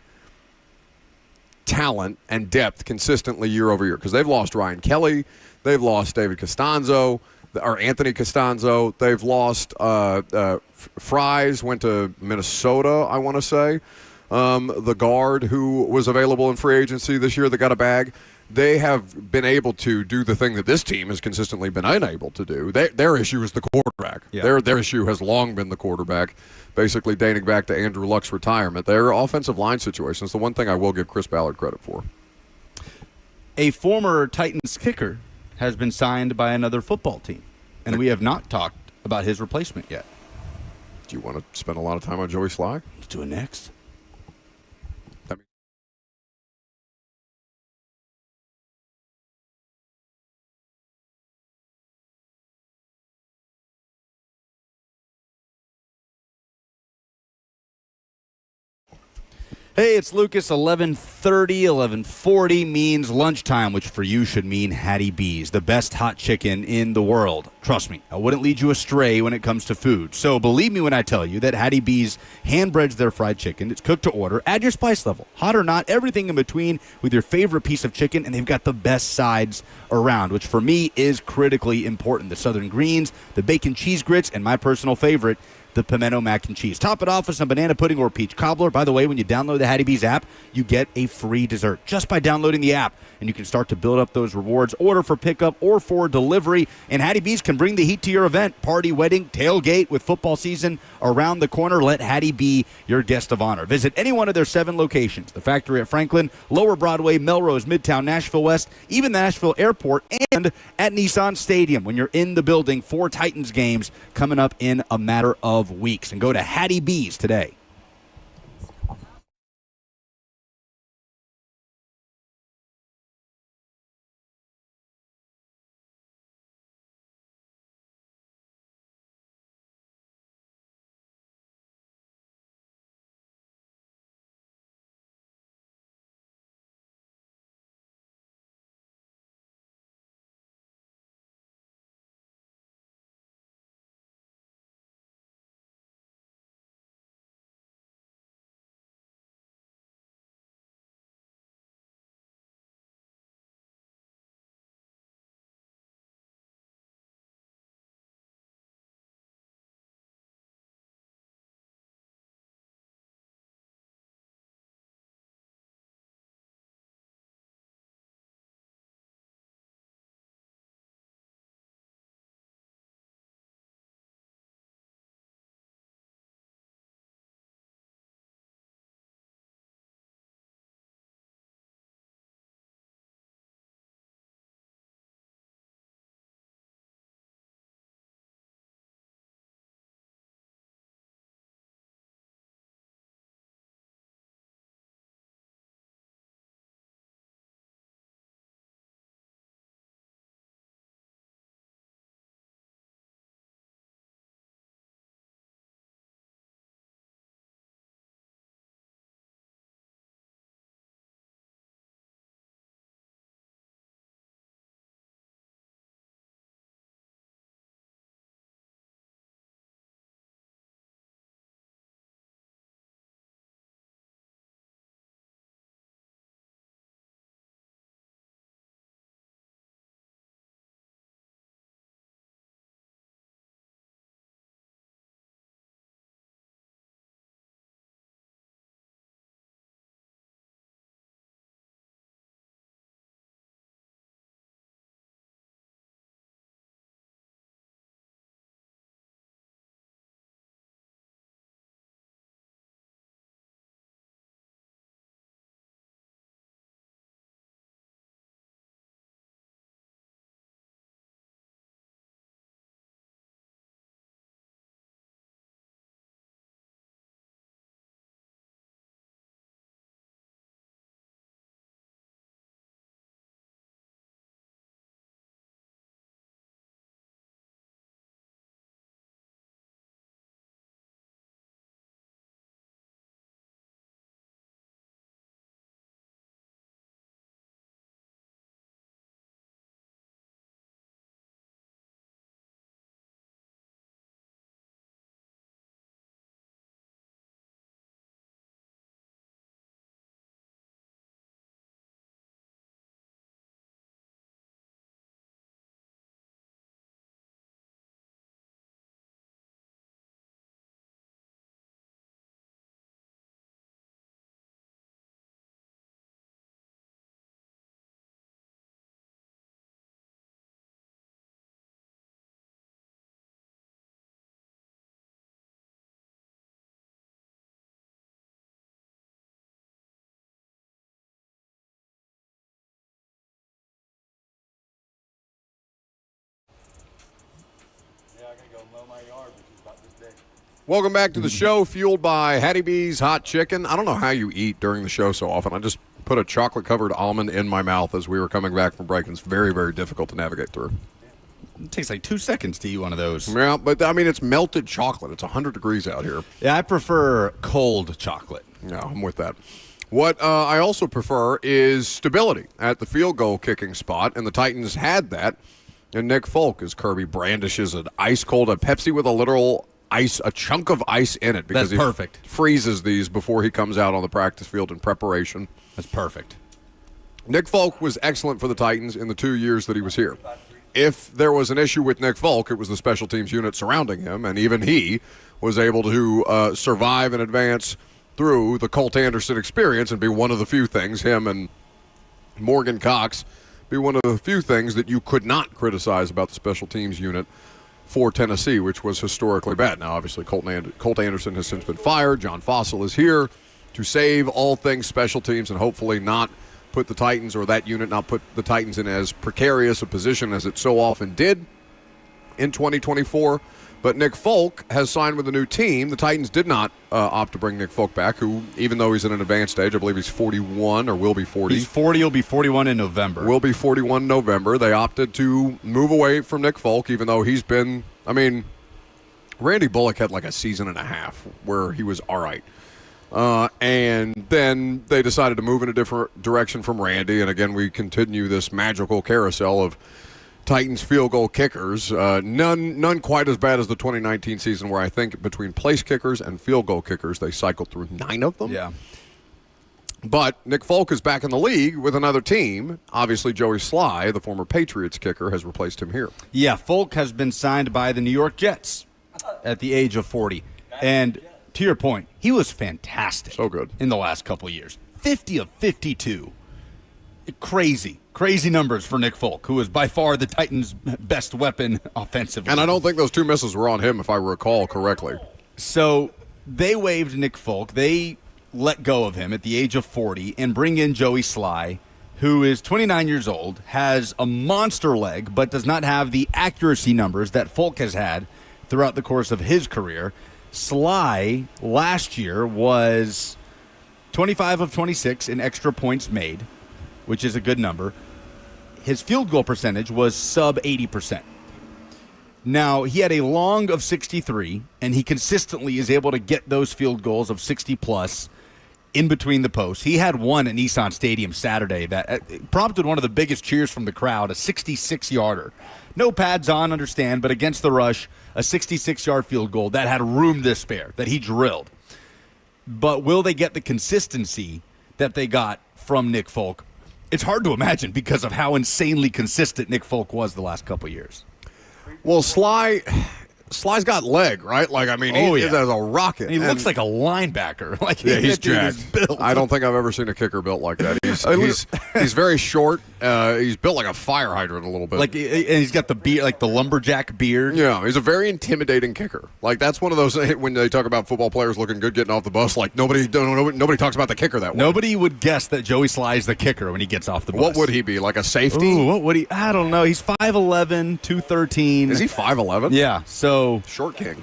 talent and depth consistently year over year because they've lost Ryan Kelly, they've lost David Costanzo, or Anthony Costanzo, they've lost Fries, went to Minnesota, I want to say. The guard who was available in free agency this year that got a bag. They have been able to do the thing that this team has consistently been unable to do. Their issue is the quarterback. Yeah. Their issue has long been the quarterback, basically dating back to Andrew Luck's retirement. Their offensive line situation is the one thing I will give Chris Ballard credit for. A former Titans kicker has been signed by another football team, and we have not talked about his replacement yet. Do you want to spend a lot of time on Joey Sly? Let's do it next. Hey, it's Lucas. 11:30, 11:40 means lunchtime, which for you should mean Hattie B's, the best hot chicken in the world. Trust me, I wouldn't lead you astray when it comes to food. So believe me when I tell you that Hattie B's hand-breads their fried chicken. It's cooked to order. Add your spice level, hot or not, everything in between with your favorite piece of chicken, and they've got the best sides around, which for me is critically important. The southern greens, the bacon cheese grits, and my personal favorite, the pimento mac and cheese. Top it off with some banana pudding or peach cobbler. By the way, when you download the Hattie B's app, you get a free dessert just by downloading the app, and you can start to build up those rewards. Order for pickup or for delivery, and Hattie B's can bring the heat to your event, party, wedding, tailgate. With football season around the corner, let Hattie be your guest of honor. Visit any one of their 7 locations: the factory at Franklin, Lower Broadway, Melrose, Midtown, Nashville West, even the Nashville Airport, and at Nissan Stadium when you're in the building for Titans games coming up in a matter of weeks. And go to Hattie B's today. Welcome back to the show, fueled by Hattie B's Hot Chicken. I don't know how you eat during the show so often. I just put a chocolate-covered almond in my mouth as we were coming back from break, and it's very, very difficult to navigate through. It takes like 2 seconds to eat one of those. Yeah, but I mean, it's melted chocolate. It's 100 degrees out here. Yeah, I prefer cold chocolate. Yeah, I'm with that. What I also prefer is stability at the field goal kicking spot, and the Titans had that. And Nick Folk, as Kirby brandishes an ice-cold, a Pepsi with a literal ice, a chunk of ice in it, because That's perfect. He freezes these before he comes out on the practice field in preparation. That's perfect. Nick Folk was excellent for the Titans in the 2 years that he was here. If there was an issue with Nick Folk, it was the special teams unit surrounding him, and even he was able to survive and advance through the Colt Anderson experience and be one of the few things, him and Morgan Cox, be one of the few things that you could not criticize about the special teams unit for Tennessee, which was historically bad. Now, obviously, Colt Anderson has since been fired. John Fossil is here to save all things special teams and hopefully not put the Titans, or that unit not put the Titans in as precarious a position as it so often did in 2024. But Nick Folk has signed with a new team. The Titans did not opt to bring Nick Folk back, who, even though he's in an advanced stage, I believe he's 41 or will be 40. He's 40, he'll be 41 in November. Will be 41 in November. They opted to move away from Nick Folk, even though he's been, I mean, Randy Bullock had like a season and a half where he was all right. And then they decided to move in a different direction from Randy. And again, we continue this magical carousel of Titans field goal kickers. None quite as bad as the 2019 season, where I think between place kickers and field goal kickers, they cycled through 9 of them. Yeah. But Nick Folk is back in the league with another team. Obviously, Joey Sly, the former Patriots kicker, has replaced him here. Yeah, Folk has been signed by the New York Jets at the age of 40. And to your point, he was fantastic. So good. In the last couple of years. 50 of 52. Crazy numbers for Nick Folk, who is by far the Titans' best weapon offensively. And I don't think those 2 misses were on him, if I recall correctly. So they waived Nick Folk. They let go of him at the age of 40 and bring in Joey Sly, who is 29 years old, has a monster leg, but does not have the accuracy numbers that Folk has had throughout the course of his career. Sly last year was 25 of 26 in extra points made, which is a good number. His field goal percentage was sub 80%. Now, he had a long of 63, and he consistently is able to get those field goals of 60-plus in between the posts. He had one at Nissan Stadium Saturday that prompted one of the biggest cheers from the crowd, a 66-yarder. No pads on, understand, but against the rush, a 66-yard field goal that had room to spare, that he drilled. But will they get the consistency that they got from Nick Folk? It's hard to imagine because of how insanely consistent Nick Folk was the last couple of years. Well, Sly's got leg, right? Like, I mean, he is as a rocket. And he looks like a linebacker. Like, yeah, he's jacked. built. I don't think I've ever seen a kicker built like that. He's very short. He's built like a fire hydrant a little bit. Like, and he's got the beard, like the lumberjack beard. Yeah, he's a very intimidating kicker. Like, that's one of those, when they talk about football players looking good getting off the bus, like nobody talks about the kicker that way. Nobody would guess that Joey Sly is the kicker when he gets off the bus. What would he be, like a safety? Ooh, what would he? I don't know. He's 5'11", 213. Is he 5'11"? Yeah, so short king.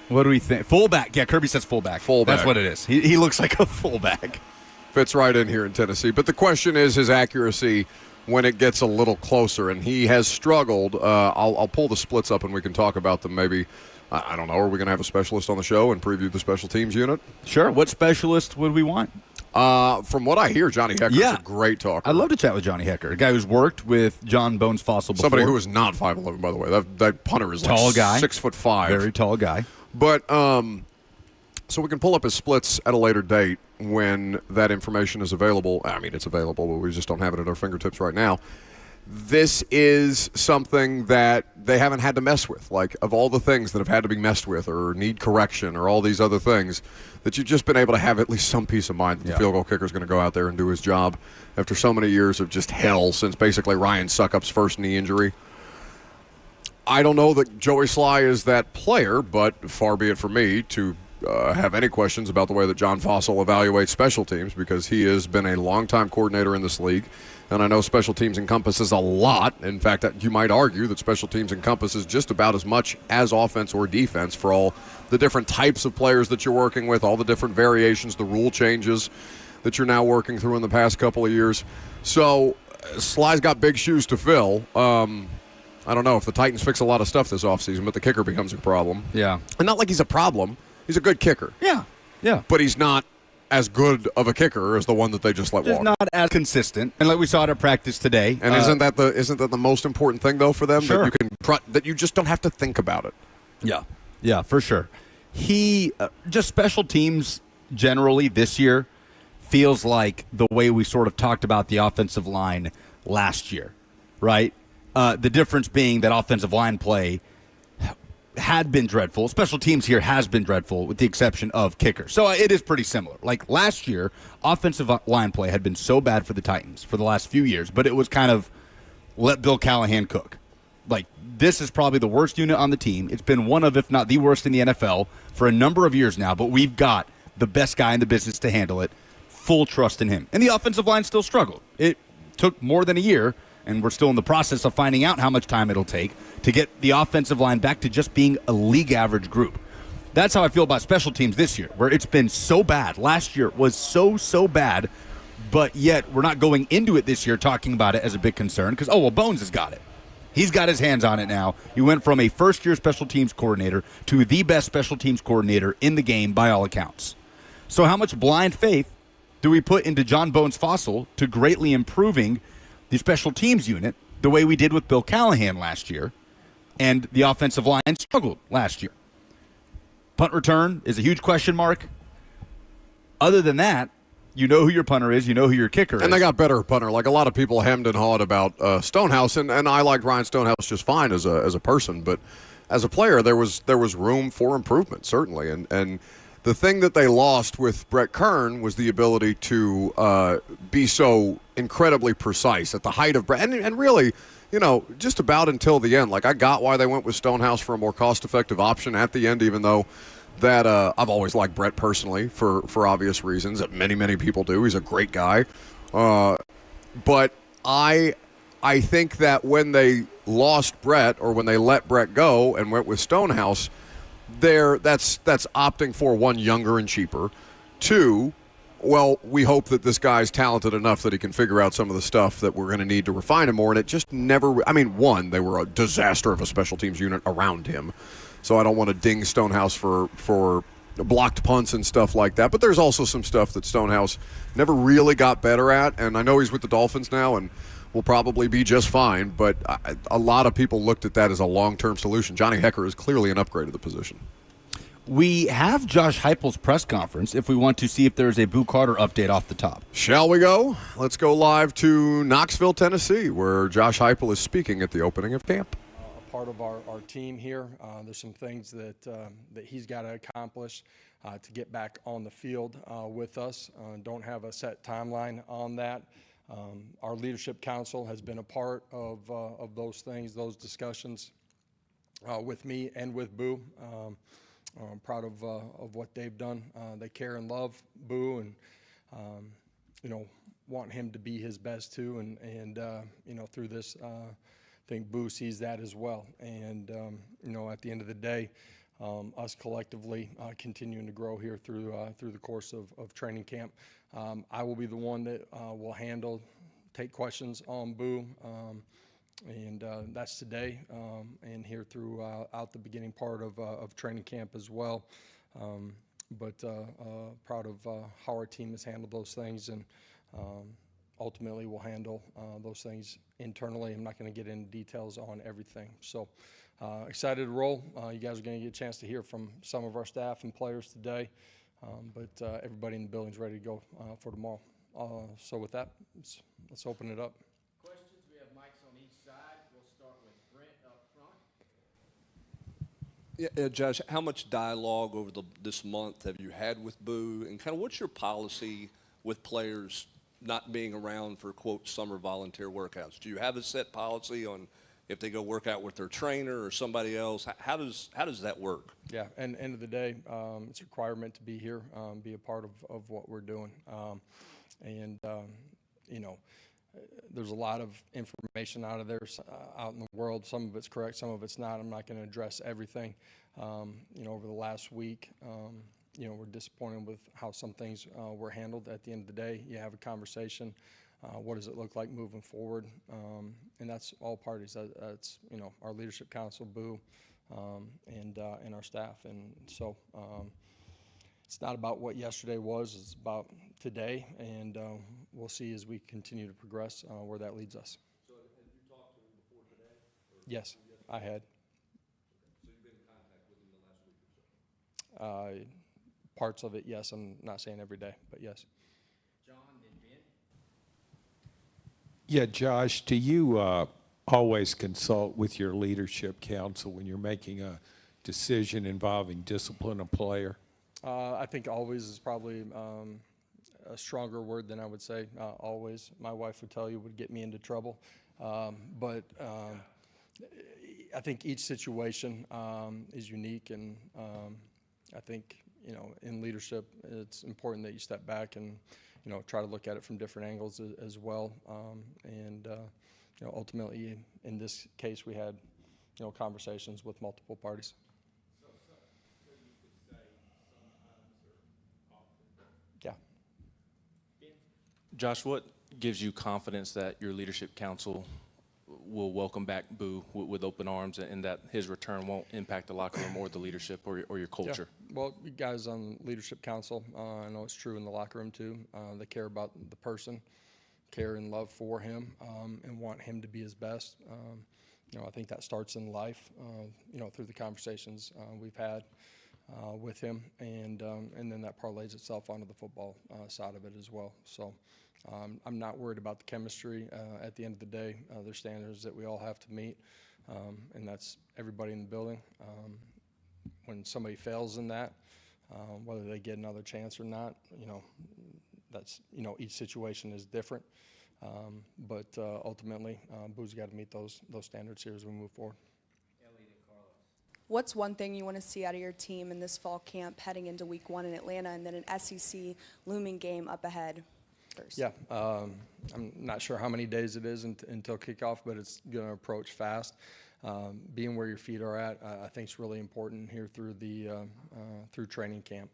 What do we think? Fullback. Yeah, Kirby says fullback. Fullback. That's what it is. He looks like a fullback. Fits right in here in Tennessee. But the question is his accuracy when it gets a little closer, and he has struggled. I'll pull the splits up and we can talk about them maybe. I don't know. Are we going to have a specialist on the show and preview the special teams unit? Sure. What specialist would we want? From what I hear, Johnny Hecker's a great talker. I'd love to chat with Johnny Hecker, a guy who's worked with John Bones Fossil before. Somebody who is not 5'11", by the way. That punter is tall like guy. 6'5". Very tall guy. But so we can pull up his splits at a later date when that information is available. I mean, it's available, but we just don't have it at our fingertips right now. This is something that they haven't had to mess with. Like, of all the things that have had to be messed with or need correction or all these other things, that you've just been able to have at least some peace of mind that the field goal kicker is going to go out there and do his job after so many years of just hell since basically Ryan Succop's first knee injury. I don't know that Joey Sly is that player, but far be it from me to have any questions about the way that John Fossil evaluates special teams, because he has been a longtime coordinator in this league, and I know special teams encompasses a lot. In fact, you might argue that special teams encompasses just about as much as offense or defense for all the different types of players that you're working with, all the different variations, the rule changes that you're now working through in the past couple of years. So Sly's got big shoes to fill. I don't know if the Titans fix a lot of stuff this offseason, but the kicker becomes a problem. Yeah. And not like he's a problem. He's a good kicker. Yeah. Yeah. But he's not as good of a kicker as the one that they just let walk. Not as consistent. And like we saw it at practice today. And isn't that the most important thing, though, for them? Sure. That you just don't have to think about it. Yeah. Yeah, for sure. He just special teams generally this year feels like the way we sort of talked about the offensive line last year, right? The difference being that offensive line play had been dreadful. Special teams here has been dreadful with the exception of kicker. So it is pretty similar. Like last year, offensive line play had been so bad for the Titans for the last few years, but it was kind of let Bill Callahan cook. Like, this is probably the worst unit on the team. It's been one of, if not the worst in the NFL for a number of years now, but we've got the best guy in the business to handle it. Full trust in him. And the offensive line still struggled. It took more than a year, and we're still in the process of finding out how much time it'll take to get the offensive line back to just being a league average group. That's how I feel about special teams this year, where it's been so bad. Last year was so bad, but yet we're not going into it this year talking about it as a big concern because, Bones has got it. He's got his hands on it now. He went from a first-year special teams coordinator to the best special teams coordinator in the game by all accounts. So how much blind faith do we put into John Bones Fossil to greatly improving the special teams unit the way we did with Bill Callahan last year, and the offensive line struggled last year? Punt return is a huge question mark. Other than that, you know who your punter is, you know who your kicker is. And they got better punter. Like a lot of people hemmed and hawed about Stonehouse, and I liked Ryan Stonehouse just fine as a person, but as a player, there was room for improvement, certainly. And the thing that they lost with Brett Kern was the ability to be so incredibly precise at the height of Brett, and really, just about until the end. Like, I got why they went with Stonehouse for a more cost-effective option at the end, even though that I've always liked Brett personally for obvious reasons that many people do. He's a great guy. But I think that when they lost Brett, or when they let Brett go and went with Stonehouse, that's opting for, one, younger and cheaper. Two, well, we hope that this guy's talented enough that he can figure out some of the stuff that we're going to need to refine him more. And it just never, one, they were a disaster of a special teams unit around him. So I don't want to ding Stonehouse for blocked punts and stuff like that. But there's also some stuff that Stonehouse never really got better at. And I know he's with the Dolphins now and will probably be just fine. But a lot of people looked at that as a long-term solution. Johnny Hekker is clearly an upgrade of the position. We have Josh Heupel's press conference if we want to see if there's a Boo Carter update off the top. Shall we go? Let's go live to Knoxville, Tennessee, where Josh Heupel is speaking at the opening of camp. Part of our team here. There's some things that he's got to accomplish to get back on the field with us. Don't have a set timeline on that. Our leadership council has been a part of those things, those discussions with me and with Boo. I'm proud of what they've done. They care and love Boo, and want him to be his best too. And through this. I think Boo sees that as well. And, at the end of the day, us collectively continuing to grow here through the course of training camp. I will be the one that will take questions on Boo, and that's today and here throughout the beginning part of training camp as well. But proud of how our team has handled those things, and ultimately we'll handle those things internally. I'm not going to get into details on everything. So excited to roll. You guys are going to get a chance to hear from some of our staff and players today, but everybody in the building is ready to go for tomorrow. So with that, let's open it up. Questions? We have mics on each side. We'll start with Brent up front. Yeah, Josh, how much dialogue over this month have you had with Boo, and kind of what's your policy with players not being around for, quote, summer volunteer workouts? Do you have a set policy on if they go work out with their trainer or somebody else? How does that work? Yeah, and end of the day, it's a requirement to be here, be a part of what we're doing. There's a lot of information out in the world. Some of it's correct, some of it's not. I'm not going to address everything. Over the last week, we're disappointed with how some things were handled. At the end of the day, you have a conversation. What does it look like moving forward? And that's all parties. That's our leadership council, Boo, and our staff. And so it's not about what yesterday was. It's about today. And we'll see as we continue to progress where that leads us. So have you talked to him before today? Yes, I had. So you've been in contact with him the last week or so? Parts of it, yes. I'm not saying every day, but yes. John, then Ben. Yeah, Josh, do you always consult with your leadership council when you're making a decision involving discipline a player? I think always is probably a stronger word than I would say always. My wife would tell you would get me into trouble. But I think each situation is unique, and I think, in leadership, it's important that you step back and, try to look at it from different angles as well. Ultimately, in this case, we had, conversations with multiple parties. Yeah. Josh, what gives you confidence that your leadership council will welcome back Boo with open arms, and that his return won't impact the locker room or the leadership or your culture? Yeah. Well, you guys on leadership council, I know it's true in the locker room too. They care about the person, care and love for him, and want him to be his best. I think that starts in life, through the conversations we've had with him, and then that parlays itself onto the football side of it as well. So I'm not worried about the chemistry. At the end of the day, there's standards that we all have to meet, and that's everybody in the building. When somebody fails in that, whether they get another chance or not, that's, each situation is different. But ultimately, Boo's got to meet those standards here as we move forward. What's one thing you want to see out of your team in this fall camp heading into week 1 in Atlanta, and then an SEC looming game up ahead first? Yeah, I'm not sure how many days it is until kickoff, but it's going to approach fast. Being where your feet are at, I think is really important here through through training camp.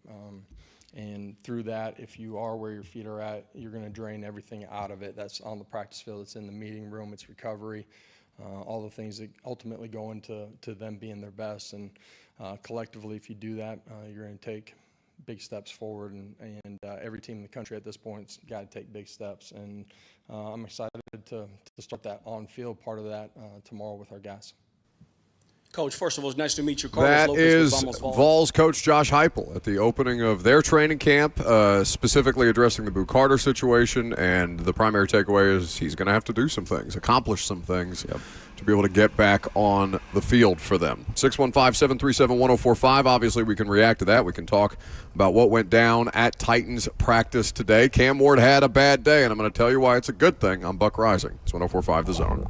And through that, if you are where your feet are at, you're going to drain everything out of it. That's on the practice field, it's in the meeting room, it's recovery, all the things that ultimately go into them being their best. And collectively, if you do that, you're going to take big steps forward. And every team in the country at this point's got to take big steps. And I'm excited to start that on-field part of that tomorrow with our guys. Coach, first of all, it's nice to meet you. Carlos That Lopez is with Vamos Vols coach Josh Heupel at the opening of their training camp, specifically addressing the Boo Carter situation. And the primary takeaway is he's going to have to do some things, accomplish some things to be able to get back on the field for them. 615-737-1045. Obviously, we can react to that. We can talk about what went down at Titans practice today. Cam Ward had a bad day, and I'm going to tell you why it's a good thing. I'm Buck Rising. It's 104.5 The Zone.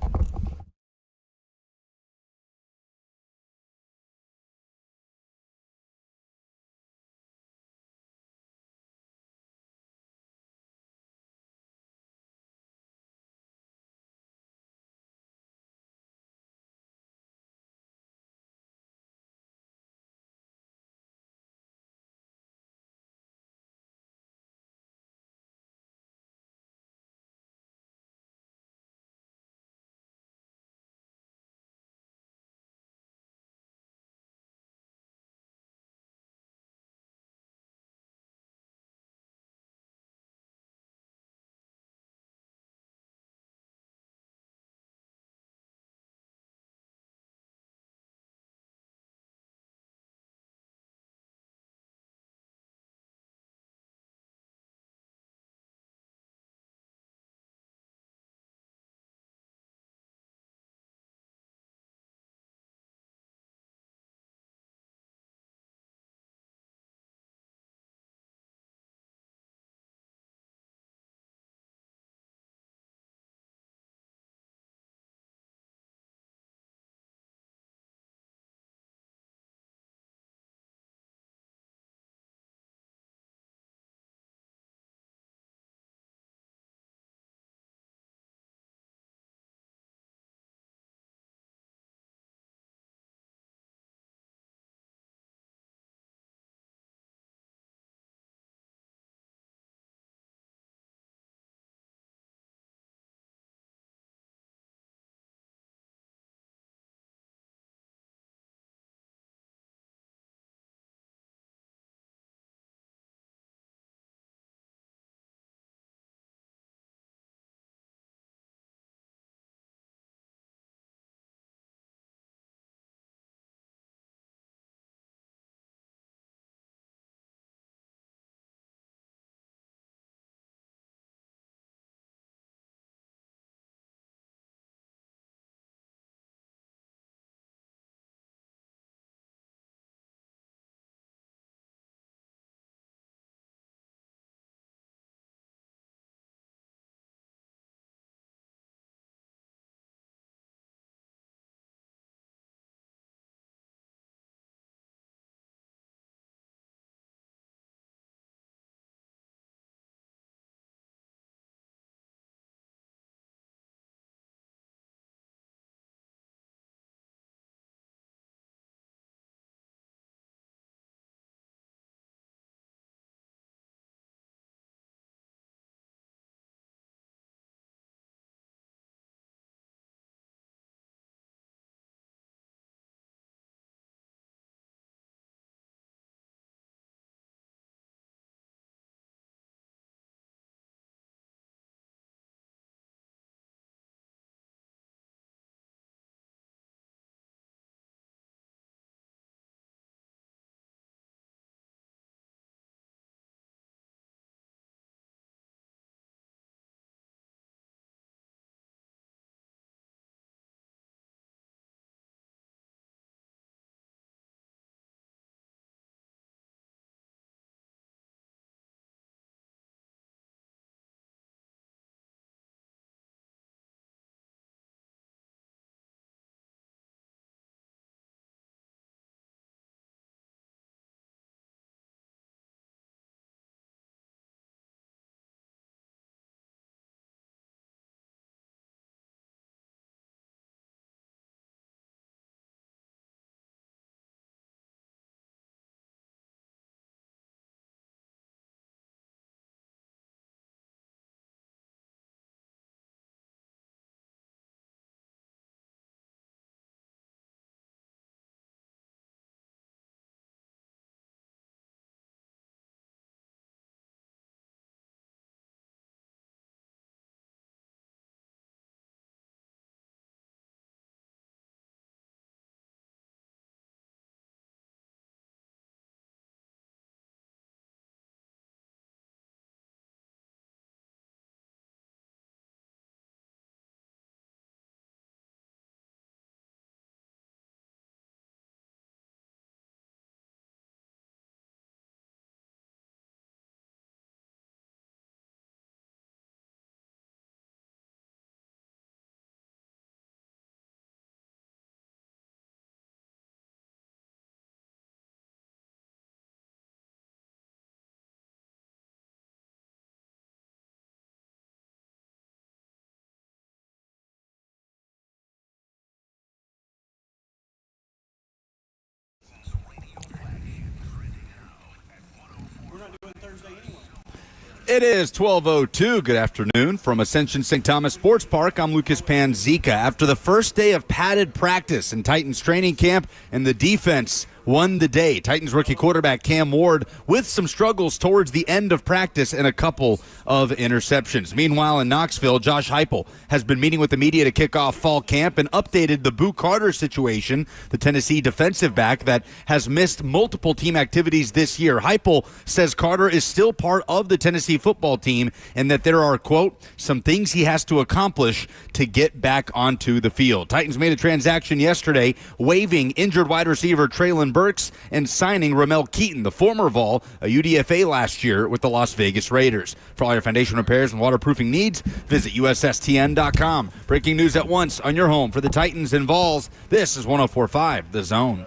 It is 12:02. Good afternoon from Ascension St. Thomas Sports Park. I'm Lucas Panzica. After the first day of padded practice in Titans training camp, and the defense won the day. Titans rookie quarterback Cam Ward with some struggles towards the end of practice and a couple of interceptions. Meanwhile, in Knoxville, Josh Heupel has been meeting with the media to kick off fall camp and updated the Boo Carter situation, the Tennessee defensive back that has missed multiple team activities this year. Heupel says Carter is still part of the Tennessee football team and that there are, quote, some things he has to accomplish to get back onto the field. Titans made a transaction yesterday waiving injured wide receiver Traylon Burks and signing Ramel Keaton, the former Vol, a UDFA last year with the Las Vegas Raiders. For all your foundation repairs and waterproofing needs, visit USSTN.com. Breaking news at once on your home for the Titans and Vols. This is 104.5 The Zone.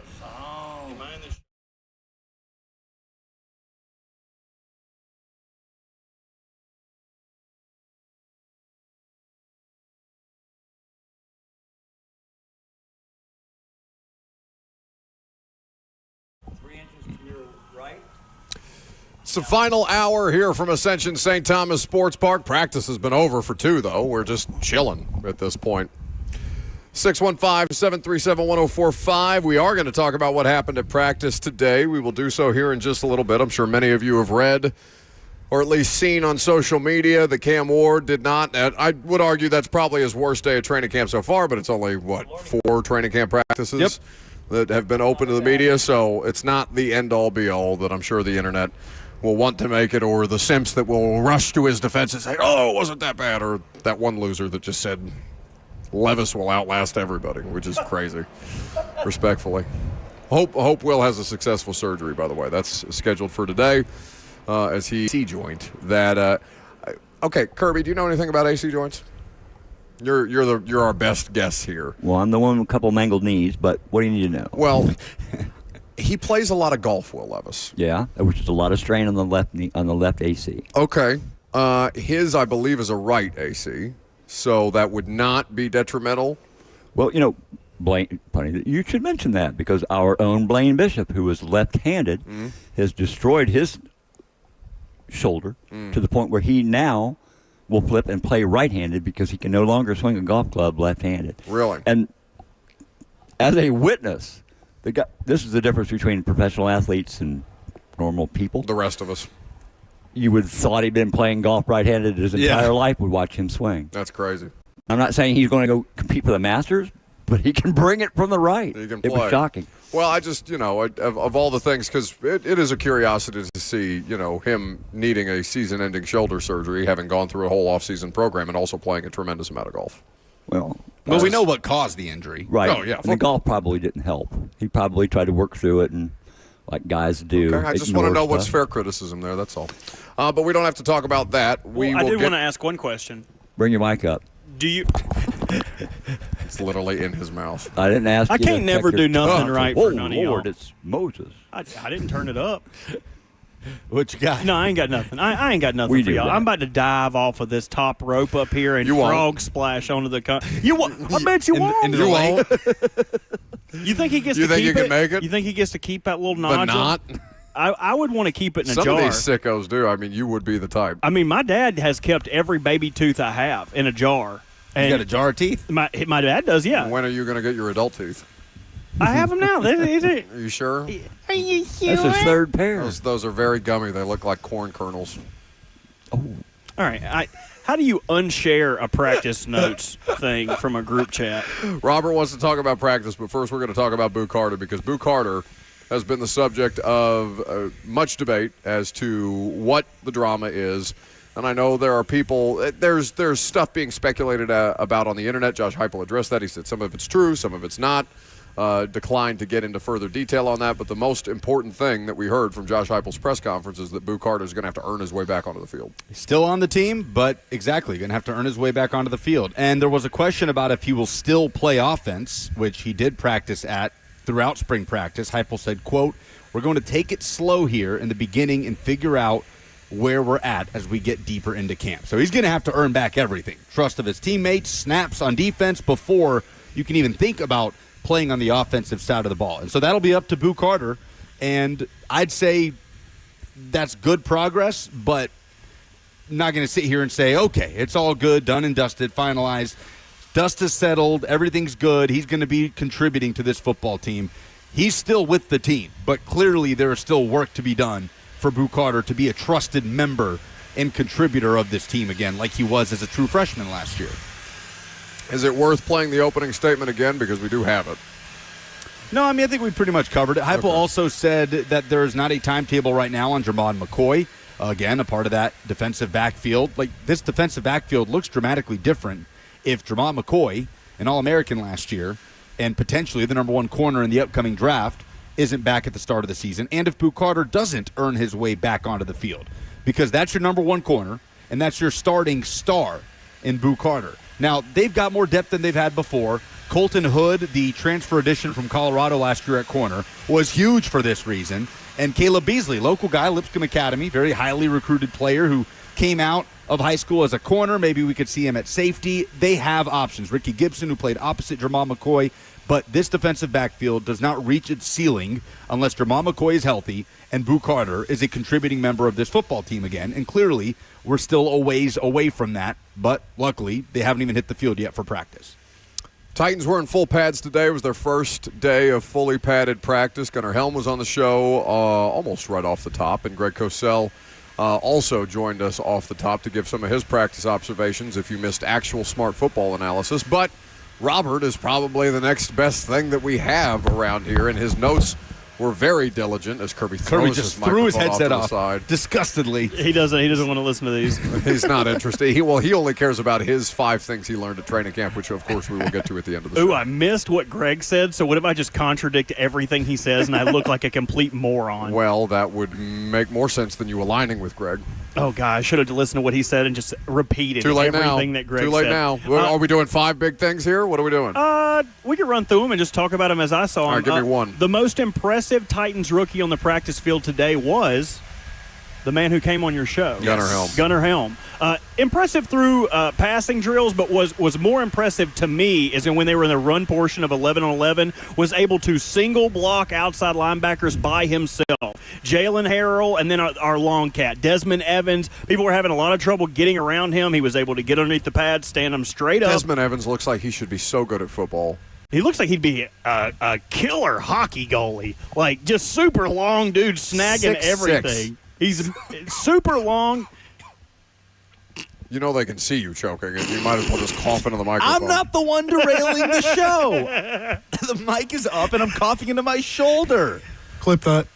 It's the final hour here from Ascension St. Thomas Sports Park. Practice has been over for 2, though. We're just chilling at this point. 615-737-1045. We are going to talk about what happened at practice today. We will do so here in just a little bit. I'm sure many of you have read or at least seen on social media that Cam Ward did not. I would argue that's probably his worst day of training camp so far, but it's only, 4 training camp practices that have been open to the media, so it's not the end-all, be-all that I'm sure the internet will want to make it, or the simps that will rush to his defense and say, oh, it wasn't that bad, or that one loser that just said Levis will outlast everybody, which is crazy, respectfully. Hope Will has a successful surgery, by the way. That's scheduled for today as he AC joint. That okay, Kirby, do you know anything about AC joints? You're our best guess here. Well, I'm the one with a couple mangled knees, but what do you need to know? Well, he plays a lot of golf, Will Levis. Yeah, which is a lot of strain on the left knee, on the left AC. Okay. His, I believe, is a right AC, so that would not be detrimental. Well, Blaine, funny, you should mention that because our own Blaine Bishop, who is left-handed, has destroyed his shoulder to the point where he now will flip and play right-handed because he can no longer swing a golf club left-handed. Really? And as a witness, this is the difference between professional athletes and normal people. The rest of us. You would have thought he'd been playing golf right-handed his entire life, would watch him swing. That's crazy. I'm not saying he's going to go compete for the Masters, but he can bring it from the right. He can It play. was shocking. Well, I just, of all the things, because it is a curiosity to see, him needing a season-ending shoulder surgery, having gone through a whole off-season program and also playing a tremendous amount of golf. Well, we know what caused the injury. Right. Oh, yeah. And the golf probably didn't help. He probably tried to work through it, and like guys do. Okay, I just want to know what's fair criticism there, that's all. But we don't have to talk about that. I did want to ask one question. Bring your mic up. Do you? It's literally in his mouth. I didn't ask. I you can't to never check do your- nothing right for Oh, none of Lord, y'all. it's Moses. I didn't turn it up. What you got? No, I ain't got nothing. I ain't got nothing We for do y'all. that. I'm about to dive off of this top rope up here and You won't. frog splash onto the. You won't. I bet you won't. into the lake. You think he gets You to think keep you it? can make it? You think he gets to keep that little But nodule? not. I would want to keep it in a Some jar. of these sickos do. I mean, you would be the type. I mean, my dad has kept every baby tooth I have in a jar. You And got a jar of teeth? my dad does, yeah. When are you going to get your adult teeth? I have them now. Are you sure? Are you sure? That's his third pair. Those are very gummy. They look like corn kernels. All right. How do you unshare a practice notes thing from a group chat? Robert wants to talk about practice, but first we're going to talk about Boo Carter because Boo Carter has been the subject of much debate as to what the drama is. And I know there are people, there's stuff being speculated about on the internet. Josh Heupel addressed that. He said some of it's true, some of it's not. Declined to get into further detail on that. But the most important thing that we heard from Josh Heupel's press conference is that Boo Carter is going to have to earn his way back onto the field. He's still on the team, but exactly, going to have to earn his way back onto the field. And there was a question about if he will still play offense, which he did practice at throughout spring practice. Heupel said, quote, "We're going to take it slow here in the beginning and figure out where we're at as we get deeper into camp." So he's going to have to earn back everything. Trust of his teammates, snaps on defense before you can even think about playing on the offensive side of the ball. And so that'll be up to Boo Carter. And I'd say that's good progress, but not going to sit here and say, okay, it's all good, done and dusted, finalized. Dust is settled. Everything's good. He's going to be contributing to this football team. He's still with the team, but clearly there is still work to be done for Boo Carter to be a trusted member and contributor of this team again, like he was as a true freshman last year. Is it worth playing the opening statement again? Because we do have it. No, I mean, I think we pretty much covered it. Heupel also said that there is not a timetable right now on Jermon McCoy. Again, a part of that defensive backfield. Like, this defensive backfield looks dramatically different if Jermon McCoy, an All-American last year, and potentially the number one corner in the upcoming draft, isn't back at the start of the season, and if Boo Carter doesn't earn his way back onto the field. Because that's your number one corner, and that's your starting star in Boo Carter. Now, they've got more depth than they've had before. Colton Hood, the transfer addition from Colorado last year at corner, was huge for this reason. And Caleb Beasley, local guy, Lipscomb Academy, very highly recruited player who came out of high school as a corner. Maybe we could see him at safety. They have options. Ricky Gibson, who played opposite Jermon McCoy. But this defensive backfield does not reach its ceiling unless Jermon McCoy is healthy and Boo Carter is a contributing member of this football team again. And clearly, we're still a ways away from that. But luckily, they haven't even hit the field yet for practice. Titans were in full pads today. It was their first day of fully padded practice. Gunnar Helm was on the show almost right off the top, and Greg Cosell also joined us off the top to give some of his practice observations if you missed actual smart football analysis. But Robert is probably the next best thing that we have around here, and his notes were very diligent as Kirby throws just his threw his microphone headset off off to the side. disgustedly. He doesn't want to listen to these. He's not interested. He only cares about his 5 things he learned at training camp, which of course we will get to at the end of the show. Ooh, I missed what Greg said, so what if I just contradict everything he says and I look like a complete moron? Well, that would make more sense than you aligning with Greg. Oh, God, I should have listened to what he said and just repeated Too late everything now. that Greg said. Too late now. Are we doing 5 big things here? What are we doing? We could run through them and just talk about them as I saw them. All right, give me one. The most impressive Titans rookie on the practice field today was the man who came on your show. Gunnar Helm. Gunnar Helm. Impressive through passing drills, but was more impressive to me is when they were in the run portion of 11-on-11, was able to single block outside linebackers by himself. Jalen Harrell, and then our long cat, Desmond Evans. People were having a lot of trouble getting around him. He was able to get underneath the pads, stand them straight up. Desmond Evans looks like he should be so good at football. He looks like he'd be a killer hockey goalie. Like, just super long dude snagging 6'6". everything. He's super long. You know they can see you choking, and you might as well just cough into the microphone. I'm not the one derailing the show. The mic is up, and I'm coughing into my shoulder. Clip that.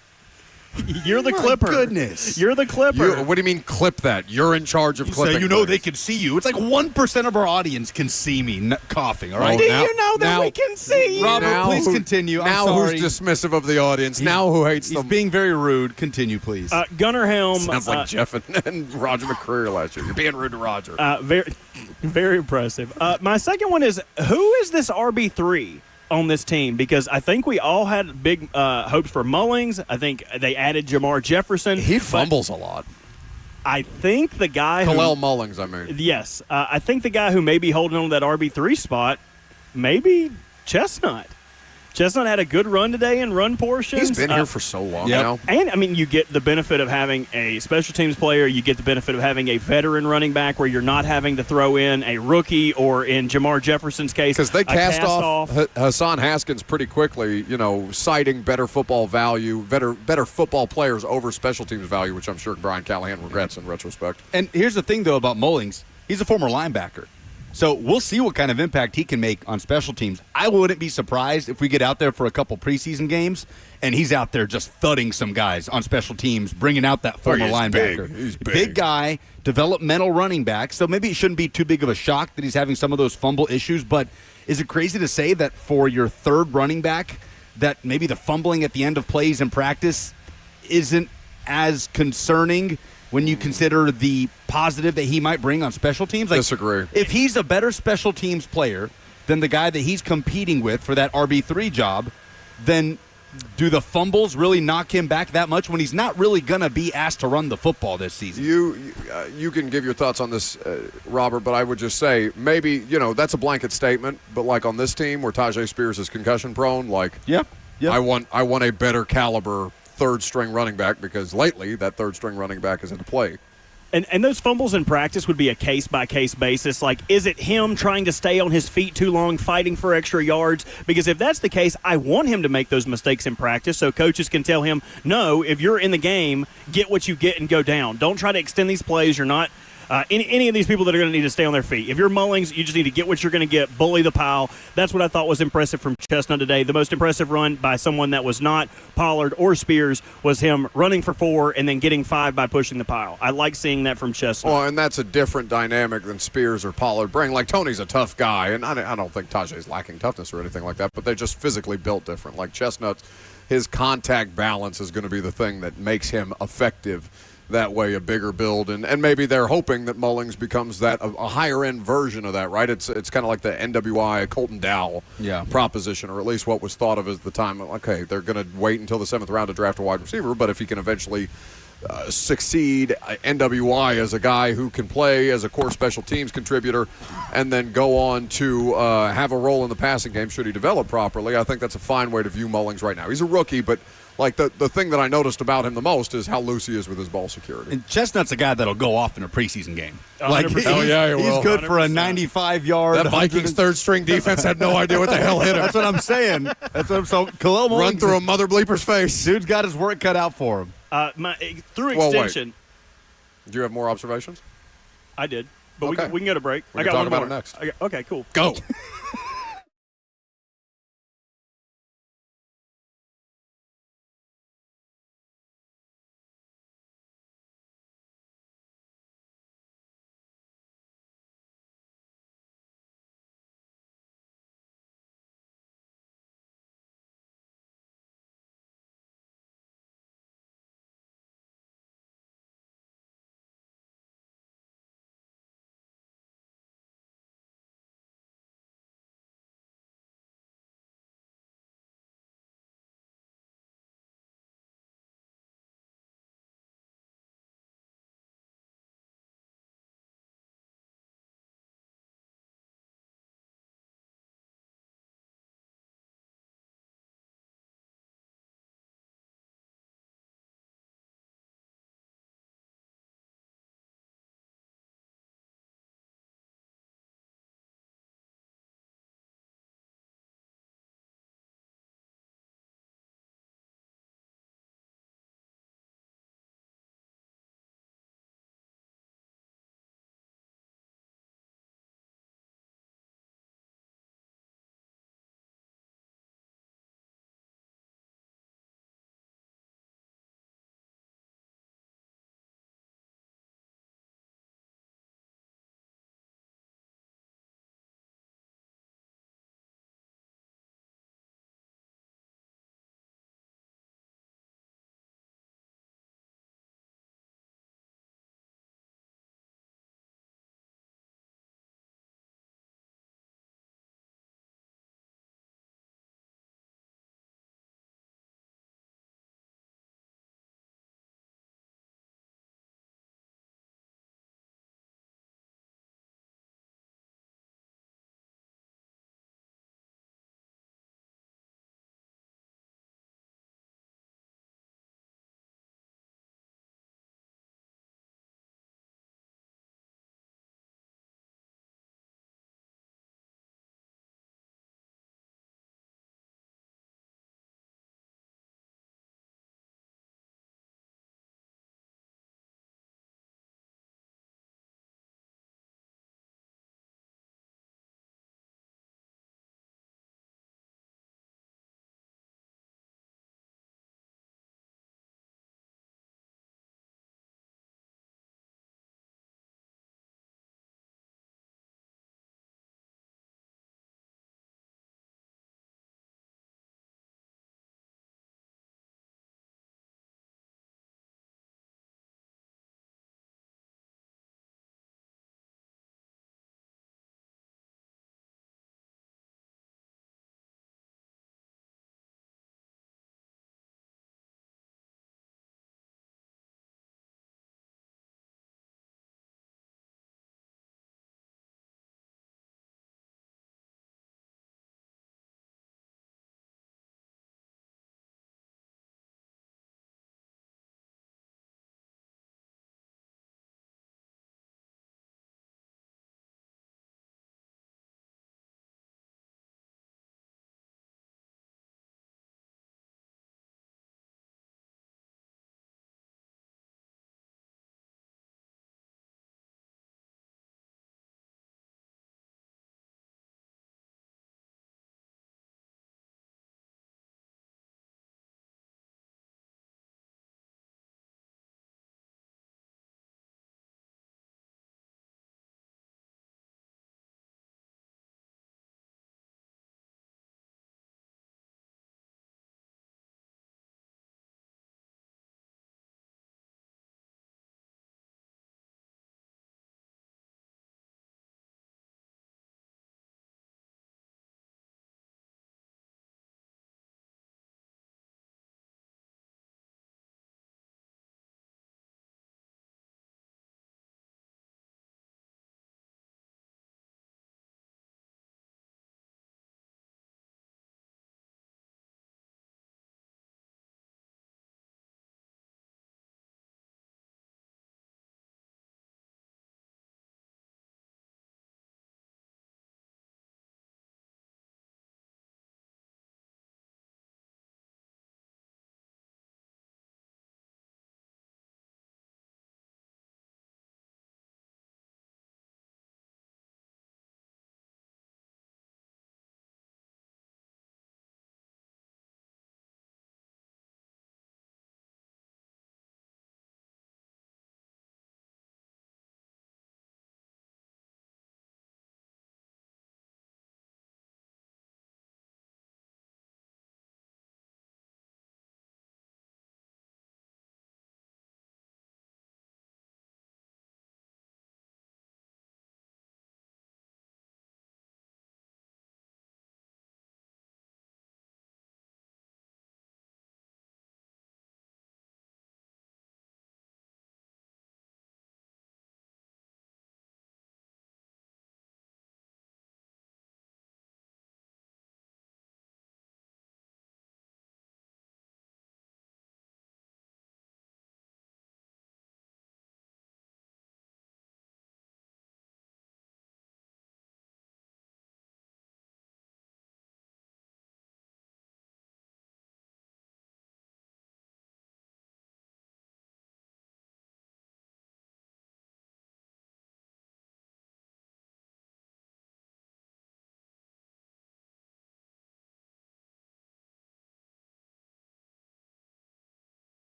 You're the clipper. Goodness. You're the clipper. What do you mean clip that? You're in charge of clipping. So you know things. they can see you. It's like 1% of our audience can see me coughing, all right? Do you know that we can see you? Robert, please continue. I'm now sorry. who's dismissive of the audience? Now who hates He's them? being very rude. Continue, please. Gunnar Helm. Sounds like Jeff and Roger McCreary last year. You're being rude to Roger. Very, very impressive. My second one is, who is this RB3 on this team? Because I think we all had big hopes for Mullings. I think they added Jamar Jefferson. He fumbles a lot. I think the guy Kalel Mullings, I mean. Yes. I think the guy who may be holding on to that RB3 spot, maybe Chestnut. Chestnut had a good run today in run portions. He's been here for so long now. And, I mean, you get the benefit of having a special teams player. You get the benefit of having a veteran running back where you're not having to throw in a rookie or, in Jamar Jefferson's case, because they cast off off. Hassan Haskins pretty quickly, citing better football value, better football players over special teams value, which I'm sure Brian Callahan regrets in retrospect. And here's the thing, though, about Mullings. He's a former linebacker. So we'll see what kind of impact he can make on special teams. I wouldn't be surprised if we get out there for a couple preseason games and he's out there just thudding some guys on special teams, bringing out that former linebacker. He's big. Big guy, developmental running back. So maybe it shouldn't be too big of a shock that he's having some of those fumble issues. But is it crazy to say that for your third running back, that maybe the fumbling at the end of plays in practice isn't as concerning when you consider the positive that he might bring on special teams? Disagree. If he's a better special teams player than the guy that he's competing with for that RB3 job, then do the fumbles really knock him back that much when he's not really going to be asked to run the football this season? You can give your thoughts on this, Robert, but I would just say maybe, that's a blanket statement, but like on this team where Tajay Spears is concussion prone, I want a better caliber third-string running back because lately that third-string running back is in play. And those fumbles in practice would be a case-by-case basis. Like, is it him trying to stay on his feet too long, fighting for extra yards? Because if that's the case, I want him to make those mistakes in practice so coaches can tell him, no, if you're in the game, get what you get and go down. Don't try to extend these plays. You're not any of these people that are going to need to stay on their feet. If you're Mullings, you just need to get what you're going to get, bully the pile. That's what I thought was impressive from Chestnut today. The most impressive run by someone that was not Pollard or Spears was him running for 4 and then getting 5 by pushing the pile. I like seeing that from Chestnut. Well, and that's a different dynamic than Spears or Pollard bring. Like, Tony's a tough guy, and I don't think Tajay's lacking toughness or anything like that, but they're just physically built different. Like, Chestnut, his contact balance is going to be the thing that makes him effective that way, a bigger build, and maybe they're hoping that Mullings becomes that a higher end version of that, right? It's kind of like the NWI Colton Dowell proposition, or at least what was thought of as the time. Okay, they're going to wait until the 7th round to draft a wide receiver, but if he can eventually succeed NWI as a guy who can play as a core special teams contributor and then go on to have a role in the passing game should he develop properly, I think that's a fine way to view Mullings right now. He's a rookie, but like the thing that I noticed about him the most is how loose he is with his ball security. And Chestnut's a guy that'll go off in a preseason game. 100%. Like, hell yeah, he will. He's good for a 95-yard. That Vikings third-string defense had no idea what the hell hit him. That's what I'm saying. So Khalil Mullings, run through a mother bleeper's face. Dude's got his work cut out for him. Through Well, extension. Do you have more observations? I did. But Okay. we can go to break. We I can got talk one about more. it next. Okay, cool. Go.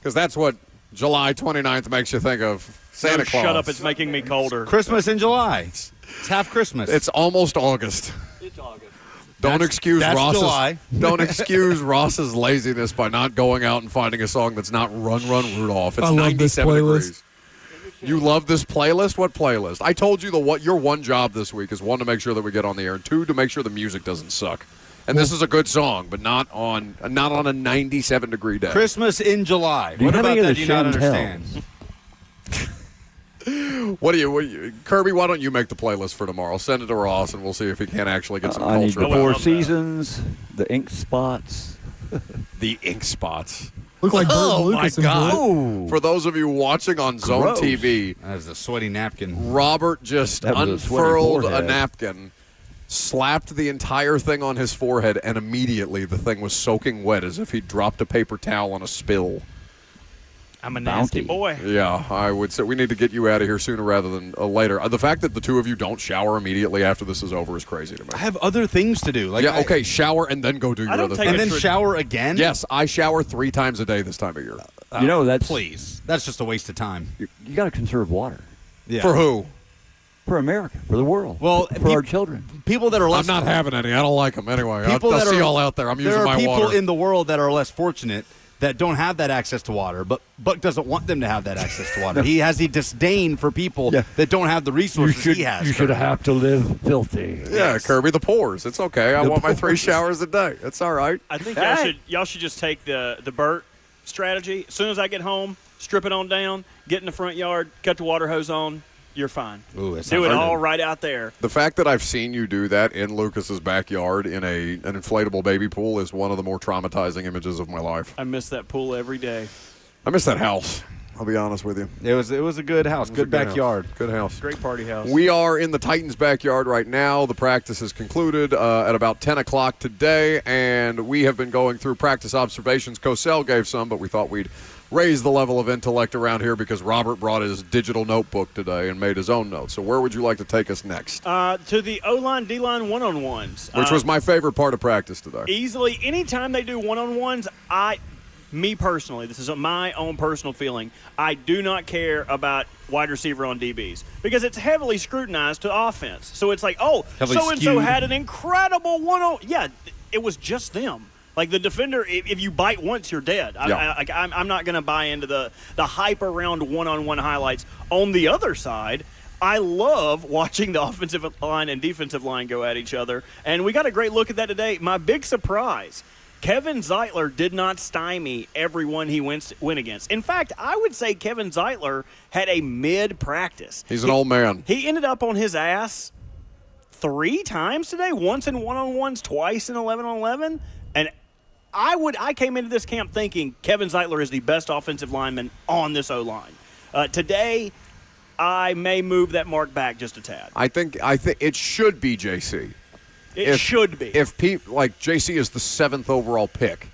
Because that's what July 29th makes you think of. Santa No, Claus. shut up, it's making me colder. Christmas in July. It's half Christmas. It's almost August. It's August. Don't excuse that's Ross's July. Don't excuse Ross's laziness by not going out and finding a song that's not Run Run Rudolph. It's I love this 97 playlist. degrees. You love this playlist? What playlist? I told you your one job this week is one, to make sure that we get on the air, and two, to make sure the music doesn't suck. And this is a good song, but not on a 97-degree day. Christmas in July. Do you What have about any of that the do you not Chantel? understand? What do you, Kirby? Why don't you make the playlist for tomorrow? Send it to Ross, and we'll see if he can't actually get some I need culture. the Four Seasons, the Ink Spots. The Ink Spots. Look like Bert Oh Lucas my and God! Bert. For those of you watching on Zone Gross. TV, That is a sweaty napkin. Robert just That was a sweaty unfurled a forehead. napkin, slapped the entire thing on his forehead, and immediately the thing was soaking wet as if he dropped a paper towel on a spill. I'm a nasty Bounty. boy. Yeah, I would say we need to get you out of here sooner rather than later. The fact that the two of you don't shower immediately after this is over is crazy to me. I have other things to do. Like Yeah, okay, shower and then go do your don't other take thing. and then shower again? Yes, I shower 3 times a day this time of year. You know, that's Please. That's just a waste of time. you got to conserve water Yeah. For who? for America, for the world, Well, for our children. People that are less I'm not having any. I don't like them anyway. people I'll that see are, y'all out there. I'm using there are my people water. in the world that are less fortunate that don't have that access to water, but Buck doesn't want them to have that access to water. He has a disdain for people that don't have the resources he has. You should have to live filthy. Yeah, Kirby, the pores. It's okay. I want my 3 showers a day. It's all right. I think Hey. y'all should just take the Bert strategy. As soon as I get home, strip it on down, get in the front yard, cut the water hose on. You're fine. Ooh, that Do sounds it good. all right out there. The fact that I've seen you do that in Lucas's backyard in an inflatable baby pool is one of the more traumatizing images of my life. I miss that pool every day. I miss that house. I'll be honest with you. It was a good house, It was a good backyard. Good house. Great party house. We are in the Titans' backyard right now. The practice is concluded at about 10 o'clock today, and we have been going through practice observations. Cosell gave some, but we thought we'd raise the level of intellect around here because Robert brought his digital notebook today and made his own notes. So where would you like to take us next? To the O-line, D-line one-on-ones. Which was my favorite part of practice today. Easily, anytime they do one-on-ones, me personally, this is my own personal feeling, I do not care about wide receiver on DBs because it's heavily scrutinized to offense. So it's like, oh, Heavily so-and-so skewed. had an incredible one-on. Yeah, it was just them. Like the defender, if you bite once, you're dead. Yeah. I'm not going to buy into the hype around one-on-one highlights. On the other side, I love watching the offensive line and defensive line go at each other, and we got a great look at that today. My big surprise, Kevin Zeitler did not stymie everyone he went against. In fact, I would say Kevin Zeitler had a mid-practice. He's an old man. He ended up on his ass 3 times today, once in one-on-ones, twice in 11-on-11, and I came into this camp thinking Kevin Zeitler is the best offensive lineman on this O-line. Today, I may move that mark back just a tad. I think it should be JC. It should be. If JC is the 7th overall pick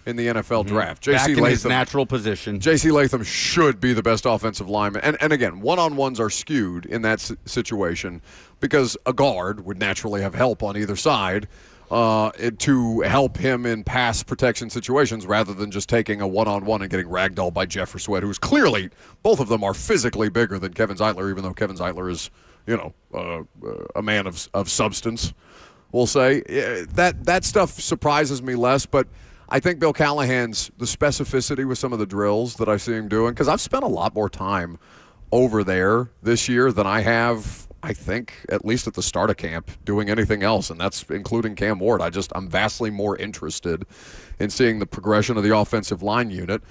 in the NFL draft. Back JC in his Latham, natural position. JC Latham should be the best offensive lineman. And again, one-on-ones are skewed in that situation because a guard would naturally have help on either side to help him in pass protection situations rather than just taking a one-on-one and getting ragdolled by Jeff or Sweat, who's clearly, both of them are physically bigger than Kevin Zeitler, even though Kevin Zeitler is, a man of substance, we'll say. That stuff surprises me less, but I think Bill Callahan's, the specificity with some of the drills that I see him doing, because I've spent a lot more time over there this year than I have, I think, at least at the start of camp, doing anything else, and that's including Cam Ward. I'm vastly more interested in seeing the progression of the offensive line unit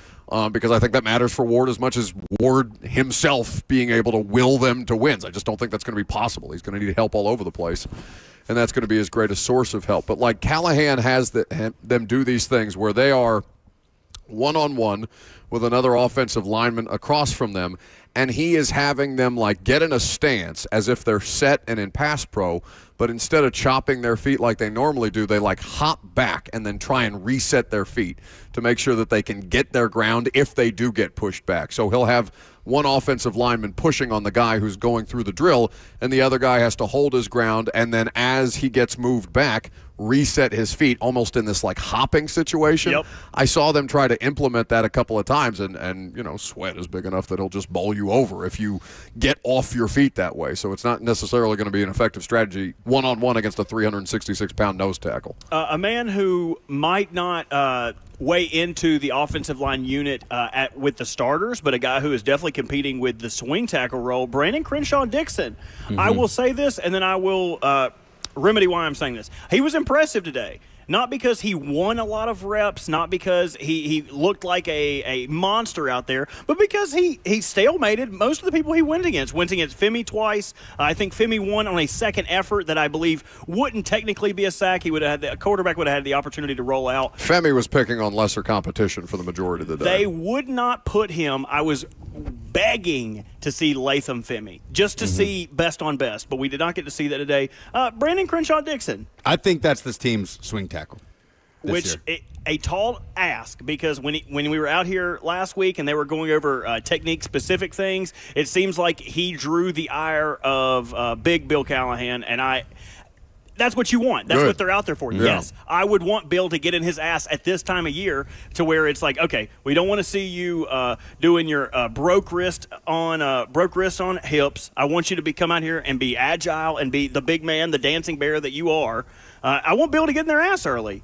because I think that matters for Ward as much as Ward himself being able to will them to wins. I just don't think that's going to be possible. He's going to need help all over the place, and that's going to be his greatest source of help. But like Callahan has them do these things where they are one-on-one with another offensive lineman across from them, and he is having them like get in a stance as if they're set and in pass pro, but instead of chopping their feet like they normally do, they like hop back and then try and reset their feet to make sure that they can get their ground if they do get pushed back. So he'll have one offensive lineman pushing on the guy who's going through the drill, and the other guy has to hold his ground, and then as he gets moved back, reset his feet almost in this like hopping situation. Yep. I saw them try to implement that a couple of times, and you know, Sweat is big enough that he'll just bowl you over if you get off your feet that way. So it's not necessarily going to be an effective strategy one-on-one against a 366-pound nose tackle. A man who might not weigh into the offensive line unit with the starters, but a guy who is definitely competing with the swing tackle role, Brandon Crenshaw-Dickson. I will say this, and then I will remedy why I'm saying this. He was impressive today. Not because he won a lot of reps, not because he looked like a monster out there, but because he stalemated most of the people he went against. Went against Femi twice. I think Femi won on a second effort that I believe wouldn't technically be a sack. He would have had the quarterback would have had the opportunity to roll out. Femi was picking on lesser competition for the majority of the day. They would not put him. I was begging to see Latham Femi, just to see best on best, but we did not get to see that today. Brandon Crenshaw-Dickson. I think that's this team's swing tackle. Which a tall ask, because when we were out here last week and they were going over technique-specific things, it seems like he drew the ire of Big Bill Callahan, and that's what you want. That's what they're out there for. Yeah. Yes, I would want Bill to get in his ass at this time of year to where it's like, okay, we don't want to see you doing your broke wrist on hips. I want you to come out here and be agile and be the big man, the dancing bear that you are. I want Bill to get in their ass early,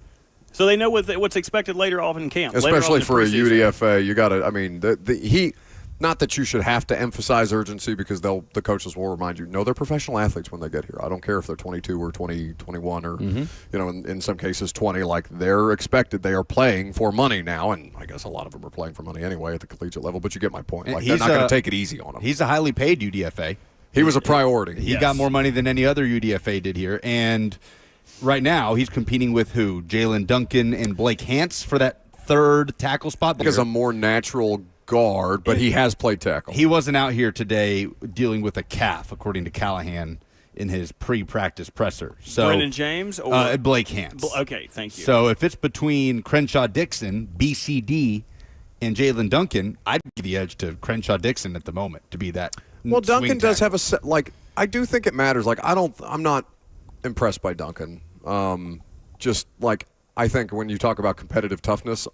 so they know what's expected later off in camp. Especially for a UDFA, you got to. I mean, not that you should have to emphasize urgency, because the coaches will remind you, no, they're professional athletes when they get here. I don't care if they're 22 or 20, 21 or, you know, in some cases 20. Like, they're expected. They are playing for money now, and I guess a lot of them are playing for money anyway at the collegiate level, but you get my point. Like, they're not going to take it easy on them. He's a highly paid UDFA. He was a priority. He got more money than any other UDFA did here, and right now he's competing with who? Jalen Duncan and Blake Hance for that third tackle spot. Because a more natural guard, but he has played tackle. He wasn't out here today dealing with a calf, according to Callahan in his pre-practice presser. So Brendan James or Blake Hance. Okay, thank you. So if it's between Crenshaw-Dickson, BCD, and Jalen Duncan, I'd give the edge to Crenshaw-Dickson at the moment to be that. Well, Duncan does have I do think it matters. Like, I'm not impressed by Duncan. Just like, I think when you talk about competitive toughness,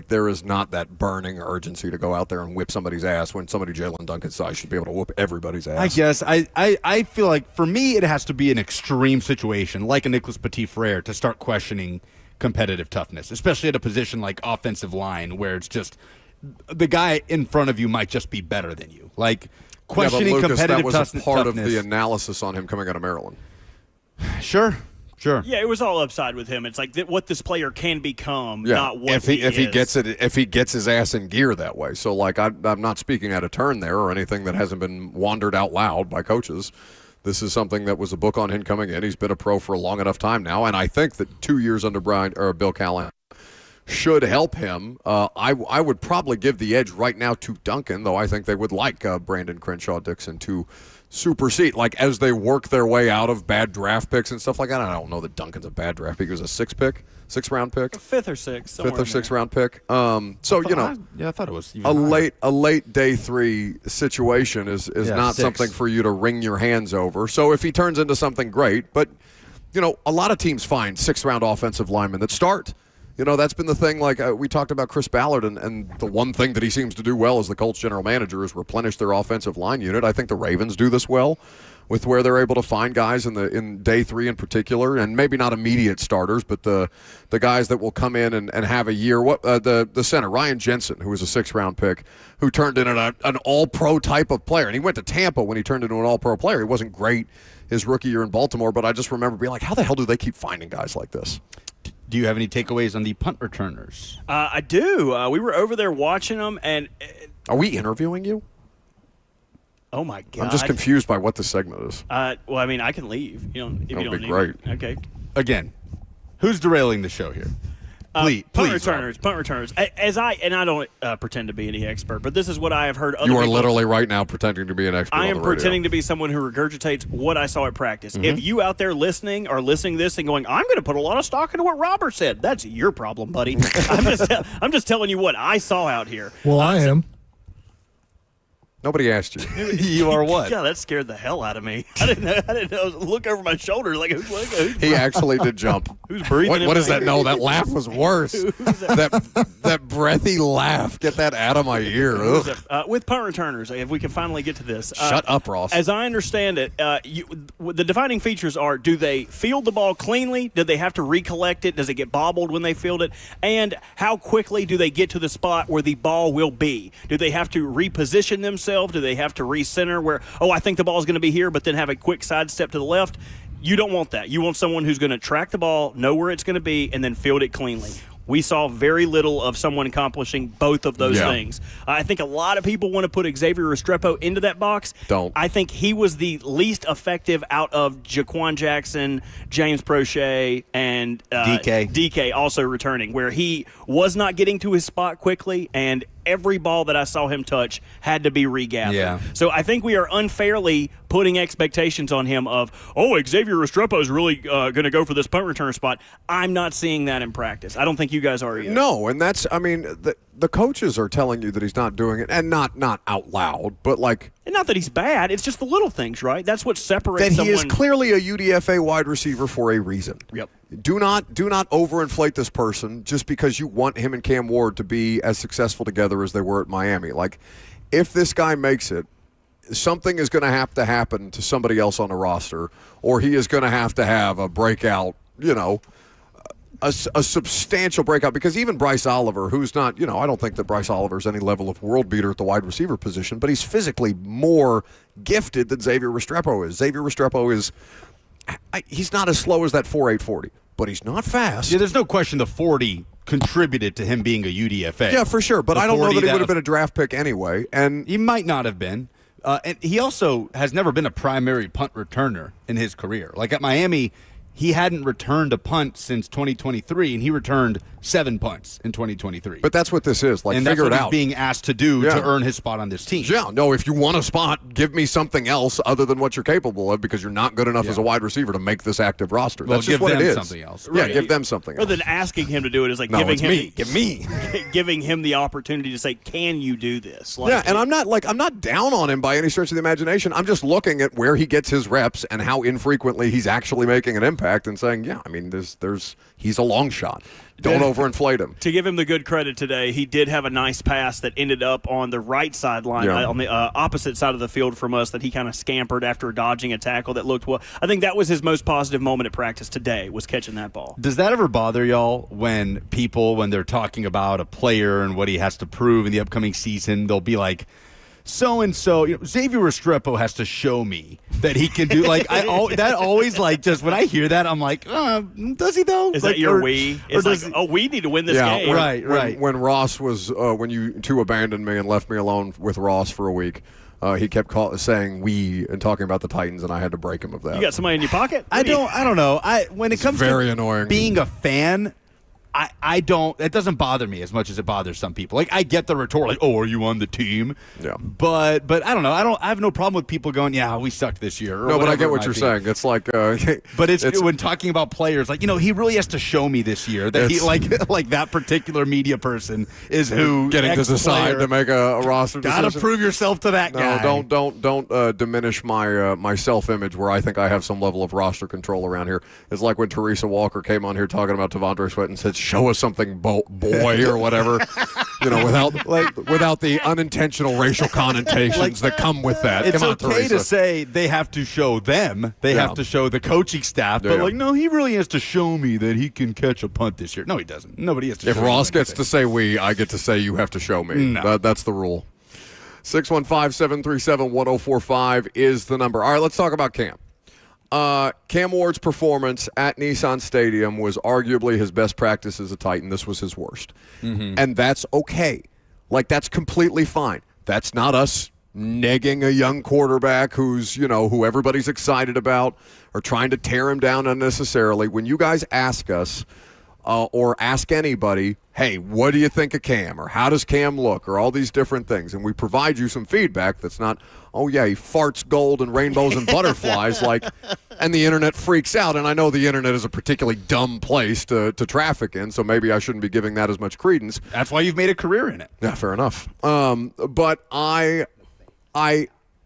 there is not that burning urgency to go out there and whip somebody's ass when somebody Jalen Duncan's size should be able to whoop everybody's ass. I guess. I feel like, for me, it has to be an extreme situation, like a Nicholas Petit-Frere, to start questioning competitive toughness, especially at a position like offensive line, where it's just the guy in front of you might just be better than you. Like, questioning Lucas, competitive toughness. That was part of toughness. the analysis on him coming out of Maryland. Sure. Yeah, it was all upside with him. It's like what this player can become, not what if he gets his ass in gear that way. So, like, I'm not speaking out of turn there or anything that hasn't been wandered out loud by coaches. This is something that was a book on him coming in. He's been a pro for a long enough time now, and I think that 2 years under Bill Callahan should help him. I would probably give the edge right now to Duncan, though I think they would like Brandon Crenshaw-Dickson to supersede, like, as they work their way out of bad draft picks and stuff like that. I don't know that Duncan's a bad draft pick. He was a six-round pick. Fifth or sixth round pick. I thought it was a late day 3 situation is not something for you to wring your hands over. So if he turns into something great, but a lot of teams find 6th-round offensive linemen that start. That's been the thing. Like, we talked about Chris Ballard, and the one thing that he seems to do well as the Colts general manager is replenish their offensive line unit. I think the Ravens do this well with where they're able to find guys in day 3 in particular, and maybe not immediate starters, but the guys that will come in and have a year. The center, Ryan Jensen, who was a 6th-round pick, who turned into an all-pro type of player. And he went to Tampa when he turned into an all-pro player. He wasn't great his rookie year in Baltimore, but I just remember being like, how the hell do they keep finding guys like this? Do you have any takeaways on the punt returners? I do. We were over there watching them, and are we interviewing you? Oh my God! I'm just confused by what the segment is. Well, I mean, I can leave. If you don't That'd need be great. me. Okay. Again, who's derailing the show here? Punt returners. I don't pretend to be any expert, but this is what I have heard. Other You are people, literally right now pretending to be an expert. I on am the radio. pretending to be someone who regurgitates what I saw at practice. Mhm. If you out there listening are listening to this and going, I'm going to put a lot of stock into what Robert said, that's your problem, buddy. I'm just telling you what I saw out here. Well, I am. Nobody asked you. You are what? Yeah, that scared the hell out of me. I didn't know. Look over my shoulder like who's He actually did jump. Who's breathing? What in is my that? ear? No, that laugh was worse. that breathy laugh. Get that out of my ear. Ugh. With punt returners, if we can finally get to this. Shut up, Ross. As I understand it, the defining features are: do they field the ball cleanly? Do they have to recollect it? Does it get bobbled when they field it? And how quickly do they get to the spot where the ball will be? Do they have to reposition themselves? Do they have to recenter where, I think the ball is going to be here, but then have a quick sidestep to the left? You don't want that. You want someone who's going to track the ball, know where it's going to be, and then field it cleanly. We saw very little of someone accomplishing both of those things. I think a lot of people want to put Xavier Restrepo into that box. Don't. I think he was the least effective out of Jaquan Jackson, James Prochet, and DK also returning, where he was not getting to his spot quickly, and every ball that I saw him touch had to be regathered. Yeah. So I think we are unfairly putting expectations on him of, Xavier Restrepo is really going to go for this punt return spot. I'm not seeing that in practice. I don't think you guys are either. No, and that's, the coaches are telling you that he's not doing it, and not out loud, but like. And not that he's bad. It's just the little things, right? That's what separates That he someone. is clearly a UDFA wide receiver for a reason. Yep. Do not overinflate this person just because you want him and Cam Ward to be as successful together as they were at Miami. Like, if this guy makes it, something is going to have to happen to somebody else on the roster, or he is going to have a breakout, a substantial breakout, because even Bryce Oliver, who's not, I don't think that Bryce Oliver is any level of world beater at the wide receiver position, but he's physically more gifted than Xavier Restrepo is. Xavier Restrepo is, he's not as slow as that 4.8 40, but he's not fast. Yeah, there's no question the 40 contributed to him being a UDFA. Yeah, for sure, but I don't know that he would have been a draft pick anyway. And he might not have been. And he also has never been a primary punt returner in his career. Like at Miami, he hadn't returned a punt since 2023, and he returned 7 punts in 2023. But that's what this is. Like, and that's figure what it he's out. being asked to do to earn his spot on this team. Yeah, no, if you want a spot, give me something else other than what you're capable of, because you're not good enough as a wide receiver to make this active roster. Well, That's just give what it them is. something else. Yeah, Right. give them something else. Rather than asking him to do it, is like No, giving it's him me. Give me. giving him the opportunity to say, "Can you do this?" Like, Yeah, and I'm not down on him by any stretch of the imagination. I'm just looking at where he gets his reps and how infrequently he's actually making an impact, and saying, he's a long shot. Don't overinflate him. To give him the good credit today, he did have a nice pass that ended up on the right sideline, Yeah. on the opposite side of the field from us, that he kind of scampered after dodging a tackle that looked well. I think that was his most positive moment at practice today, was catching that ball. Does that ever bother y'all when they're talking about a player and what he has to prove in the upcoming season, they'll be like, so-and-so, Xavier Restrepo has to show me that he can do, like, that always, like, just when I hear that, I'm like, does he though? Is like, that your or- we? or It's does like, we need to win this game. When Ross was, when you two abandoned me and left me alone with Ross for a week, he kept saying "we" and talking about the Titans, and I had to break him of that. You got somebody in your pocket? I don't know. When it comes very to annoying. being a fan, I don't. It doesn't bother me as much as it bothers some people. Like, I get the retort, like, "Oh, are you on the team?" Yeah. But I don't know. I have no problem with people going, "Yeah, we sucked this year." Or No, but I whatever get it what might you're be. saying. It's like, But it's when talking about players, like, he really has to show me this year that he like that particular media person is who getting to X decide player, to make a roster decision. Gotta prove yourself to that guy. No, don't diminish my self-image where I think I have some level of roster control around here. It's like when Teresa Walker came on here talking about Tavondre Sweat and said, "Show us something, boy," or whatever. Without the unintentional racial connotations that come with that. It's Come on, okay Teresa. to say they have to show them. They have to show the coaching staff. But, no, he really has to show me that he can catch a punt this year. No, he doesn't. Nobody has to If show Ross him gets to say "we," I get to say "you have to show me." No. That's the rule. 615-737-1045 is the number. All right, let's talk about Cam. Cam Ward's performance at Nissan Stadium was arguably his best practice as a Titan. This was his worst. Mm-hmm. And that's okay. Like, that's completely fine. That's not us negging a young quarterback who's, who everybody's excited about or trying to tear him down unnecessarily. When you guys ask us, or ask anybody, hey, what do you think of Cam? Or how does Cam look? Or all these different things. And we provide you some feedback that's not, oh, yeah, he farts gold and rainbows and butterflies, and the internet freaks out. And I know the internet is a particularly dumb place to traffic in, so maybe I shouldn't be giving that as much credence. That's why you've made a career in it. Yeah, fair enough. But I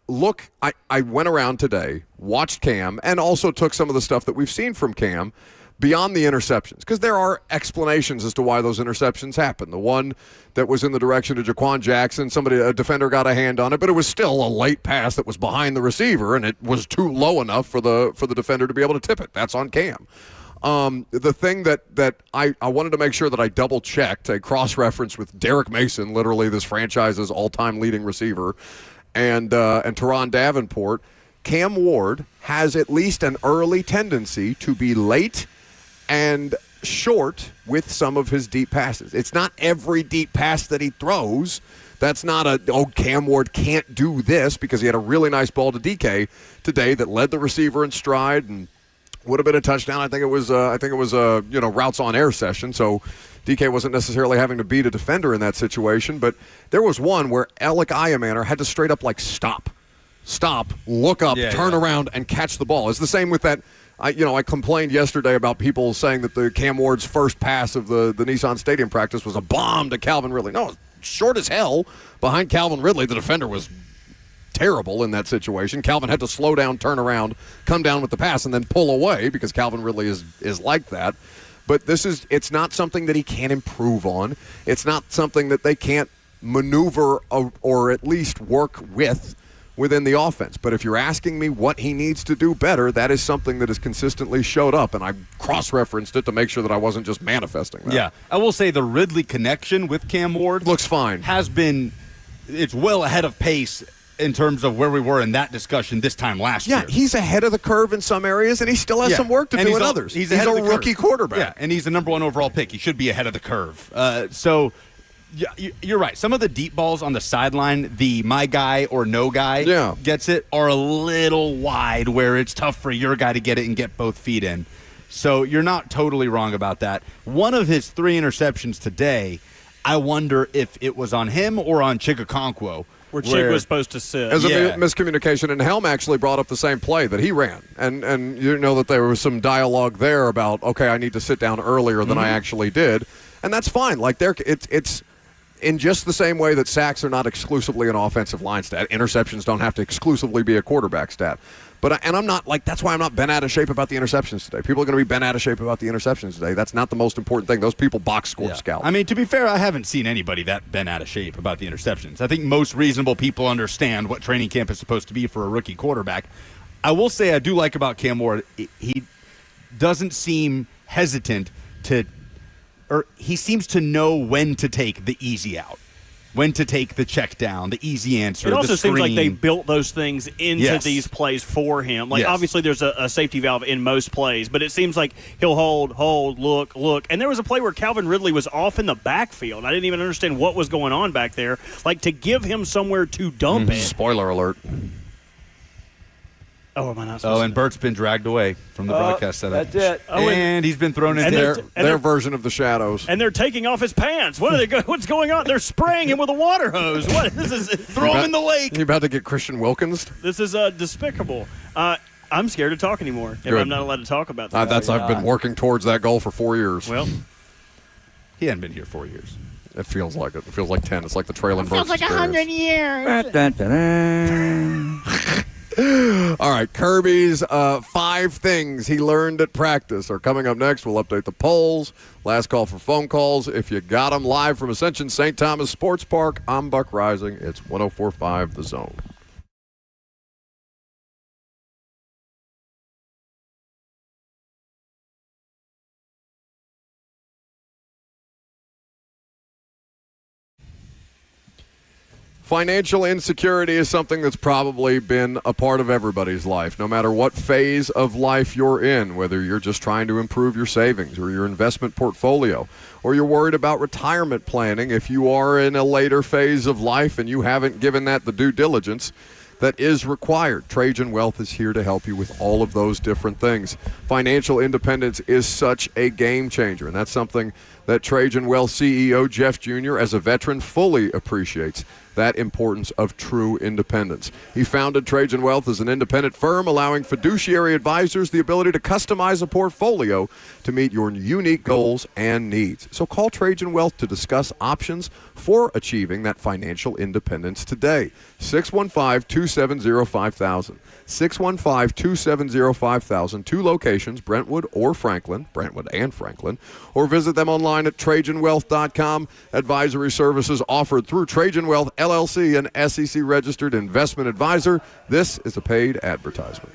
went around today, watched Cam, and also took some of the stuff that we've seen from Cam beyond the interceptions, because there are explanations as to why those interceptions happen. The one that was in the direction of Jaquan Jackson, a defender got a hand on it, but it was still a late pass that was behind the receiver, and it was too low enough for the defender to be able to tip it. That's on Cam. The thing that I wanted to make sure that I double-checked, a cross-reference with Derek Mason, literally this franchise's all-time leading receiver, and Teron Davenport, Cam Ward has at least an early tendency to be late and short with some of his deep passes. It's not every deep pass that he throws. That's not Cam Ward can't do this, because he had a really nice ball to DK today that led the receiver in stride and would have been a touchdown. I think it was a routes on air session. So DK wasn't necessarily having to beat a defender in that situation. But there was one where Alec Iamaner had to straight up stop, look up, turn around, and catch the ball. It's the same with that. I complained yesterday about people saying that the Cam Ward's first pass of the Nissan Stadium practice was a bomb to Calvin Ridley. No, it was short as hell behind Calvin Ridley. The defender was terrible in that situation. Calvin had to slow down, turn around, come down with the pass, and then pull away, because Calvin Ridley is like that. But it's not something that he can't improve on. It's not something that they can't maneuver or at least work within the offense. But if you're asking me what he needs to do better, that is something that has consistently showed up, and I cross-referenced it to make sure that I wasn't just manifesting that. Yeah, I will say the Ridley connection with Cam Ward looks fine. It's well ahead of pace in terms of where we were in that discussion this time last year. Yeah, he's ahead of the curve in some areas, and he still has some work to do in others. He's a rookie quarterback. Yeah, and he's the number 1 overall pick. He should be ahead of the curve. Yeah, you're right. Some of the deep balls on the sideline, the my guy or no guy gets it, are a little wide, where it's tough for your guy to get it and get both feet in. So you're not totally wrong about that. One of his 3 interceptions today, I wonder if it was on him or on Chikakonkwo. Where Chick was supposed to sit. As a miscommunication, and Helm actually brought up the same play that he ran. And you know that there was some dialogue there about, okay, I need to sit down earlier than I actually did. And that's fine. It's in just the same way that sacks are not exclusively an offensive line stat, interceptions don't have to exclusively be a quarterback stat. And I'm not that's why I'm not bent out of shape about the interceptions today. People are going to be bent out of shape about the interceptions today. That's not the most important thing. Those people box score scout. I mean, to be fair, I haven't seen anybody that bent out of shape about the interceptions. I think most reasonable people understand what training camp is supposed to be for a rookie quarterback. I will say I do like about Cam Ward, he doesn't seem hesitant he seems to know when to take the easy out, when to take the check down, the easy answer. It also the seems like screen. they built those things into these plays for him. Obviously there's a safety valve in most plays, but it seems like he'll hold, look. And there was a play where Calvin Ridley was off in the backfield. I didn't even understand what was going on back there. To give him somewhere to dump it. Spoiler alert. Oh, am I not supposed to? And Bert's been dragged away from the broadcast setup. That's it. And he's been thrown in their version of the shadows. And they're taking off his pants. What's going on? They're spraying him with a water hose. What? This is throw him in the lake. You about to get Christian Wilkins? This is despicable. I'm scared to talk anymore. If I'm not allowed to talk about that. I've been working towards that goal for 4 years. Well, he hadn't been here 4 years. It feels like it. It feels like 10. It's like the Traylon Burks. Feels like 100 years. All right, Kirby's 5 things he learned at practice are coming up next. We'll update the polls. Last call for phone calls. If you got them, live from Ascension St. Thomas Sports Park, I'm Buck Rising. It's 104.5 The Zone. Financial insecurity is something that's probably been a part of everybody's life, no matter what phase of life you're in, whether you're just trying to improve your savings or your investment portfolio, or you're worried about retirement planning. If you are in a later phase of life and you haven't given that the due diligence, that is required. Trajan Wealth is here to help you with all of those different things. Financial independence is such a game changer, and that's something that Trajan Wealth CEO Jeff Jr., as a veteran, fully appreciates, that importance of true independence. He founded Trajan Wealth as an independent firm, allowing fiduciary advisors the ability to customize a portfolio to meet your unique goals and needs. So call Trajan Wealth to discuss options for achieving that financial independence today. 615-270-5000. 615-270-5000. 2 locations, Brentwood or Franklin, Brentwood and Franklin, or visit them online at TrajanWealth.com. Advisory services offered through Trajan Wealth LLC, an SEC-registered investment advisor. This is a paid advertisement.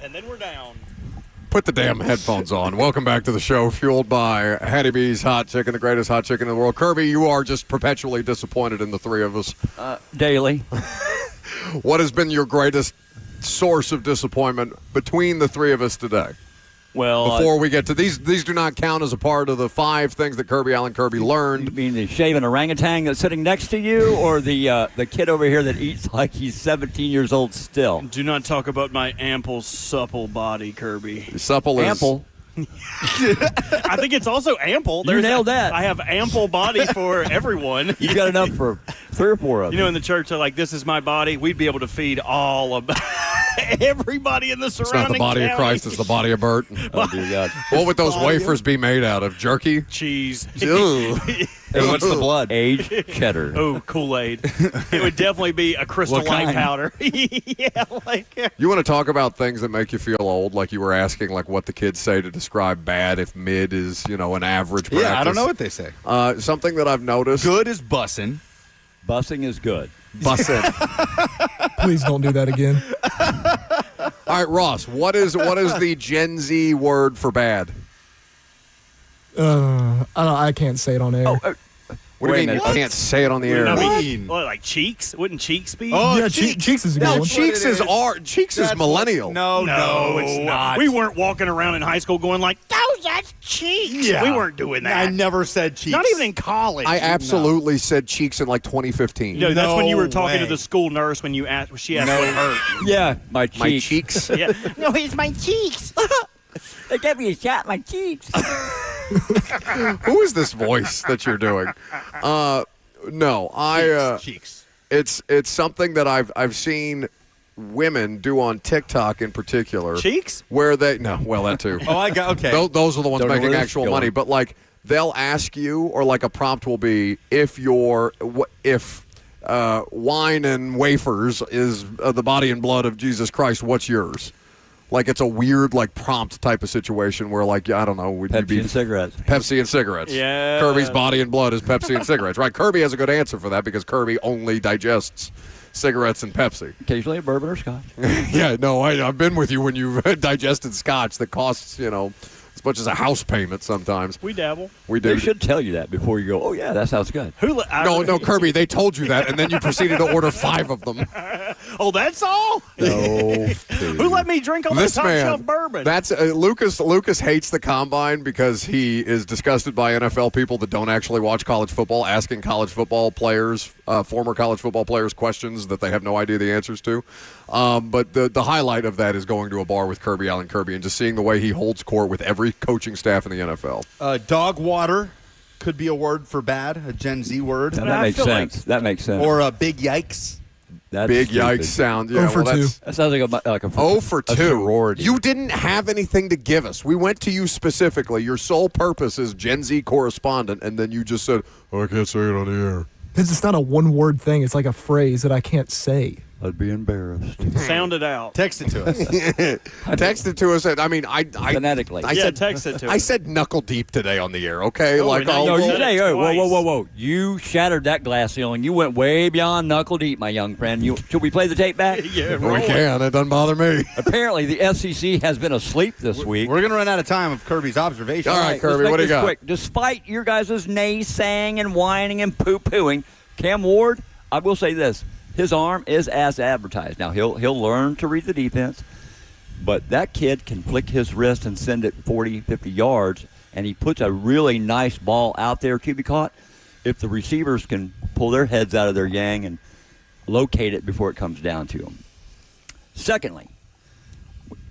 And then we're down. Put the damn headphones on. Welcome back to the show, fueled by Hattie B's Hot Chicken, the greatest hot chicken in the world. Kirby, you are just perpetually disappointed in the three of us. Daily. What has been your greatest source of disappointment between the three of us today? Well, before we get to these do not count as a part of the 5 things that Kirby Allen Kirby learned. You mean the shaving orangutan that's sitting next to you, or the kid over here that eats like he's 17 years old still? Do not talk about my ample, supple body, Kirby. Supple is ample. I think it's also ample. You nailed that. I have ample body for everyone. You got enough for 3 or 4 of them. You know, in the church, they're like, "This is my body." We'd be able to feed all of everybody in the It's not surrounding the body of county. Christ, it's the body of Bert. Oh, dear God. What would those wafers be made out of? Jerky? Cheese. Ew. And what's the blood? Aged cheddar. Oh, Kool-Aid. It would definitely be a Crystal What Light kind? powder. Yeah, like You want to talk about things that make you feel old, like you were asking, like what the kids say to describe bad if mid is, an average practice? Yeah, I don't know what they say. Something that I've noticed. Good is bussin'. Bussing is good. Bussin'. Please don't do that again. All right, Ross, what is the Gen Z word for bad? I can't say it on air. What do Wait you a mean you minute. can't say it on the air? what, like cheeks? Wouldn't cheeks be? yeah, Cheeks is a good No, one. Cheeks is millennial. No, it's not. We weren't walking around in high school going like, that's cheeks. Yeah. We weren't doing that. I never said cheeks. Not even in college. I absolutely said Cheeks in like 2015. No, that's when you were No talking to way. the school nurse when she asked what hurt. Yeah, my cheeks. My cheeks. Yeah. No, it's my cheeks. They gave me a shot in my cheeks. Who is this voice that you're doing? No, Cheeks. It's something that I've seen women do on TikTok in particular. Cheeks? Where that too. Oh, I got okay. Those are the ones Don't know making where this actual is going. money. But like they'll ask you, or like a prompt will be, if wine and wafers is the body and blood of Jesus Christ, what's yours? Like it's a weird like prompt type of situation where like I don't know, would you Pepsi be and cigarettes. Pepsi and cigarettes? Yeah. Kirby's body and blood is Pepsi and cigarettes, right? Kirby has a good answer for that because Kirby only digests cigarettes and Pepsi. Occasionally a bourbon or scotch. Yeah, no, I've been with you when you've digested scotch that costs, as much as a house payment sometimes. We dabble. We do. They should tell you that before you go, oh, yeah, that sounds good. No, Kirby, they told you that, and then you proceeded to order 5 of them. Oh, that's all? No. Who let me drink all that This top man, shelf bourbon? that's Lucas. Lucas hates the combine because he is disgusted by NFL people that don't actually watch college football, asking college football players, former college football players, questions that they have no idea the answers to. But the highlight of that is going to a bar with Kirby Allen Kirby and just seeing the way he holds court with every coaching staff in the NFL. Dog water could be a word for bad, a Gen Z word. Now, that makes sense. That makes sense. Or a big yikes. That's Big stupid. yikes sound. Yeah, 0 for 2. That sounds like a 0 for 2. sorority. You didn't have anything to give us. We went to you specifically. Your sole purpose is Gen Z correspondent, and then you just said, I can't say it on the air. Because it's not a one-word thing. It's like a phrase that I can't say. I'd be embarrassed. Sound it out. Text it to us. Text it to us. I mean, I Phonetically. Text it to us. I said knuckle deep today on the air, okay? Oh, like, now No, you you said say, it hey, whoa, twice. whoa. You shattered that glass ceiling. You went way beyond knuckle deep, my young friend. Should we play the tape back? Yeah, we roll it. can. It doesn't bother me. Apparently, the SEC has been asleep this week. We're going to run out of time of Kirby's observation. All right, Let's Kirby, make what do you this got? quick. Despite your guys' naysaying and whining and poo-pooing, Cam Ward, I will say this. His arm is as advertised. Now, he'll learn to read the defense, but that kid can flick his wrist and send it 40, 50 yards, and he puts a really nice ball out there to be caught. If the receivers can pull their heads out of their yang and locate it before it comes down to them. Secondly,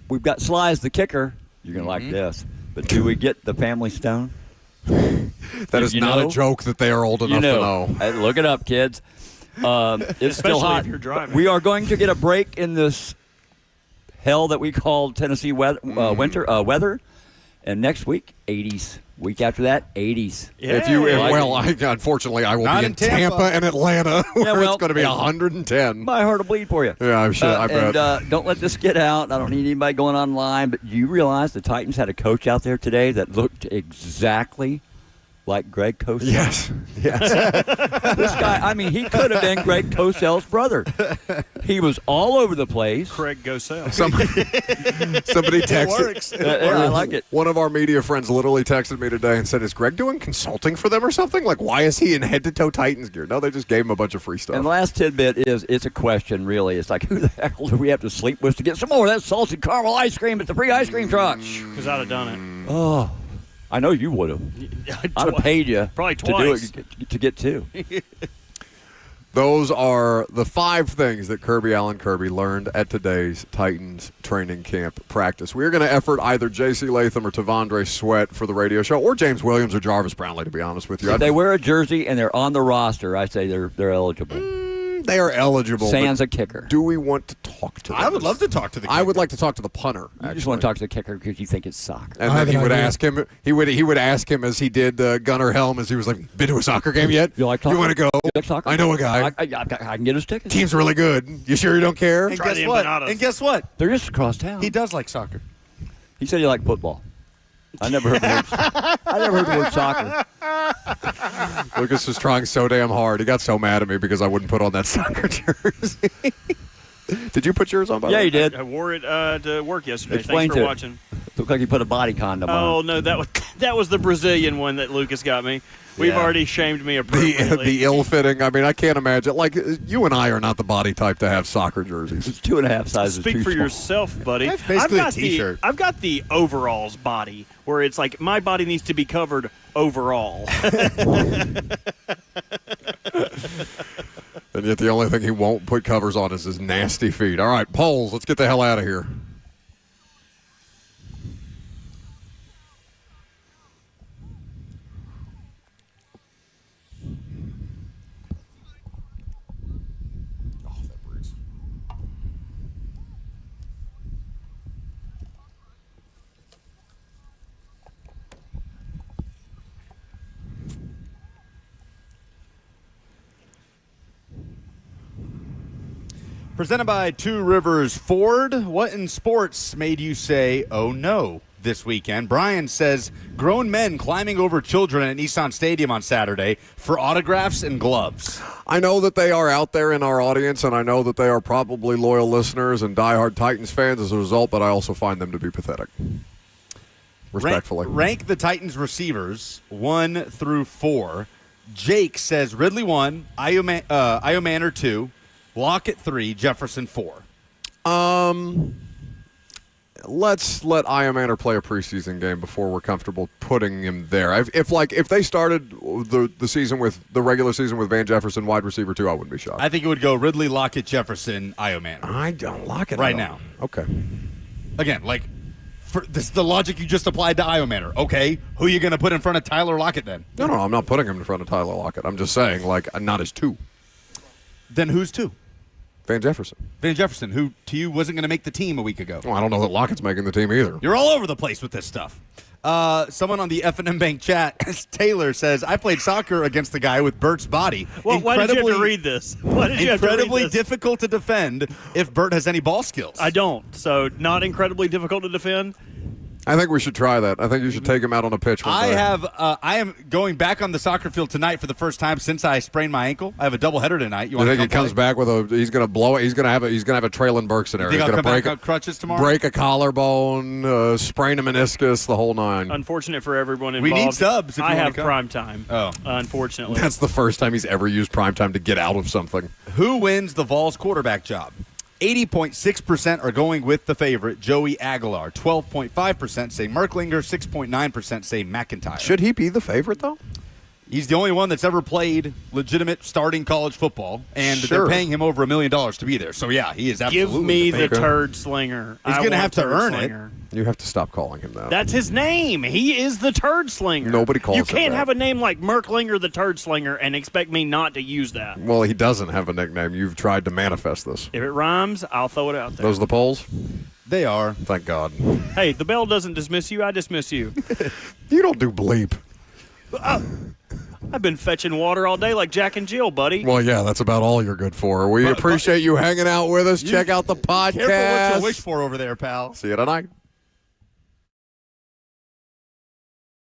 we've got Slice the kicker. You're going to like this. But do we get the family stone? That is not a joke that they are old enough to know. Hey, look it up, kids. It's still Especially hot. if you're driving. We are going to get a break in this hell that we call Tennessee winter weather. And next week, 80s. Week after that, 80s. Unfortunately, I will Not be in in Tampa and Atlanta, where it's going to be 110. My heart will bleed for you. Yeah, I'm sure. I bet. And don't let this get out. I don't need anybody going online. But you realize the Titans had a coach out there today that looked exactly like Greg Cosell. Yes. This guy, I mean, he could have been Greg Cosell's brother. He was all over the place. Craig Cosell. Somebody texted. I like it. One of our media friends literally texted me today and said, "Is Greg doing consulting for them or something? Like, why is he in head-to-toe Titans gear?" No, they just gave him a bunch of free stuff. And the last tidbit is, it's a question, really. It's like, who the hell do we have to sleep with to get some more of that salted caramel ice cream at the free ice cream truck? Because I'd have done it. Oh, I know you would have. I'd have paid you Probably to do twice. it, to get two. Those are the 5 things that Kirby Allen Kirby learned at today's Titans training camp practice. We're going to effort either J.C. Latham or Tavondre Sweat for the radio show, or James Williams or Jarvis Brownlee, to be honest with you. If they wear a jersey and they're on the roster, I say they're eligible. They are eligible. Sans but a kicker. Do we want to talk to them? I would love to talk to the kicker. I would like to talk to the punter. You just want to talk to the kicker because you think it's soccer. And then he would ask him. He would ask him as he did Gunnar Helm, as he was like, "Been to a soccer game yet? You like You want to go? You like soccer? I know a guy. I can get his tickets. Team's really good. You sure you don't care?" And guess what? And guess what? They're just across town. He does like soccer. He said he liked football. I never heard the word soccer. Lucas was trying so damn hard. He got so mad at me because I wouldn't put on that soccer jersey. Did you put yours on? By the way? You did. I wore it to work yesterday. Explain Thanks for to watching. Looked like you put a body condom on. Oh no, that was the Brazilian one that Lucas got me. We've already shamed me appropriately. The ill-fitting. I mean, I can't imagine. Like, you and I are not the body type to have soccer jerseys. It's 2.5 sizes Speak too for small. yourself, buddy. That's basically a T-shirt. I've got the overalls body, where it's like my body needs to be covered overall. And yet the only thing he won't put covers on is his nasty feet. All right, polls. Let's get the hell out of here. Presented by Two Rivers Ford. What in sports made you say, "Oh no," this weekend? Brian says grown men climbing over children at Nissan Stadium on Saturday for autographs and gloves. I know that they are out there in our audience, and I know that they are probably loyal listeners and diehard Titans fans as a result, but I also find them to be pathetic. Respectfully. Rank the Titans receivers 1 through 4. Jake says Ridley 1, Iomanner 2, Lockett 3, Jefferson 4. Let's let Iomanner play a preseason game before we're comfortable putting him there. If they started the season with the regular season with Van Jefferson wide receiver 2, I wouldn't be shocked. I think it would go Ridley, Lockett, Jefferson, Iomanner. I don't like it right now. Okay. Again, this is the logic you just applied to Iomanner. Okay, who are you going to put in front of Tyler Lockett then? No, I'm not putting him in front of Tyler Lockett. I'm just saying, not as 2. Then who's 2? Van Jefferson. Van Jefferson, who to you wasn't going to make the team a week ago. Well, I don't know that Lockett's making the team either. You're all over the place with this stuff. Someone on the F&M Bank chat, Taylor, says, I played soccer against the guy with Bert's body. Well, why did you have to read this? Why did you have to read Incredibly this? difficult to defend if Bert has any ball skills. I don't. So not incredibly difficult to defend. I think we should try that. I think you should take him out on a pitch one day. I am going back on the soccer field tonight for the first time since I sprained my ankle. I have a doubleheader tonight. You think he comes back with he's going to blow it? He's going to have a Traylon Burke scenario. You think He's I'll going to come back on crutches tomorrow? break a collarbone, sprain a meniscus, the whole 9. Unfortunate for everyone involved. We need subs if I you wanna have come. prime time. Oh. Unfortunately. That's the first time he's ever used primetime to get out of something. Who wins the Vols quarterback job? 80.6% are going with the favorite, Joey Aguilar. 12.5% say Merklinger. 6.9% say McIntyre. Should he be the favorite, though? He's the only one that's ever played legitimate starting college football, and they're paying him over $1 million to be there. So, yeah, he is absolutely Give me the the favorite. turd slinger. He's going to have to earn it. You have to stop calling him that. That's his name. He is the turd slinger. Nobody calls You him can't that. have a name like Merklinger the turd slinger and expect me not to use that. Well, he doesn't have a nickname. You've tried to manifest this. If it rhymes, I'll throw it out there. Those are the polls? They are. Thank God. Hey, the bell doesn't dismiss you. I dismiss you. You don't do bleep. I've been fetching water all day like Jack and Jill, buddy. Well, yeah, that's about all you're good for. We appreciate you hanging out with us. Check out the podcast. Careful what you wish for over there, pal. See you tonight.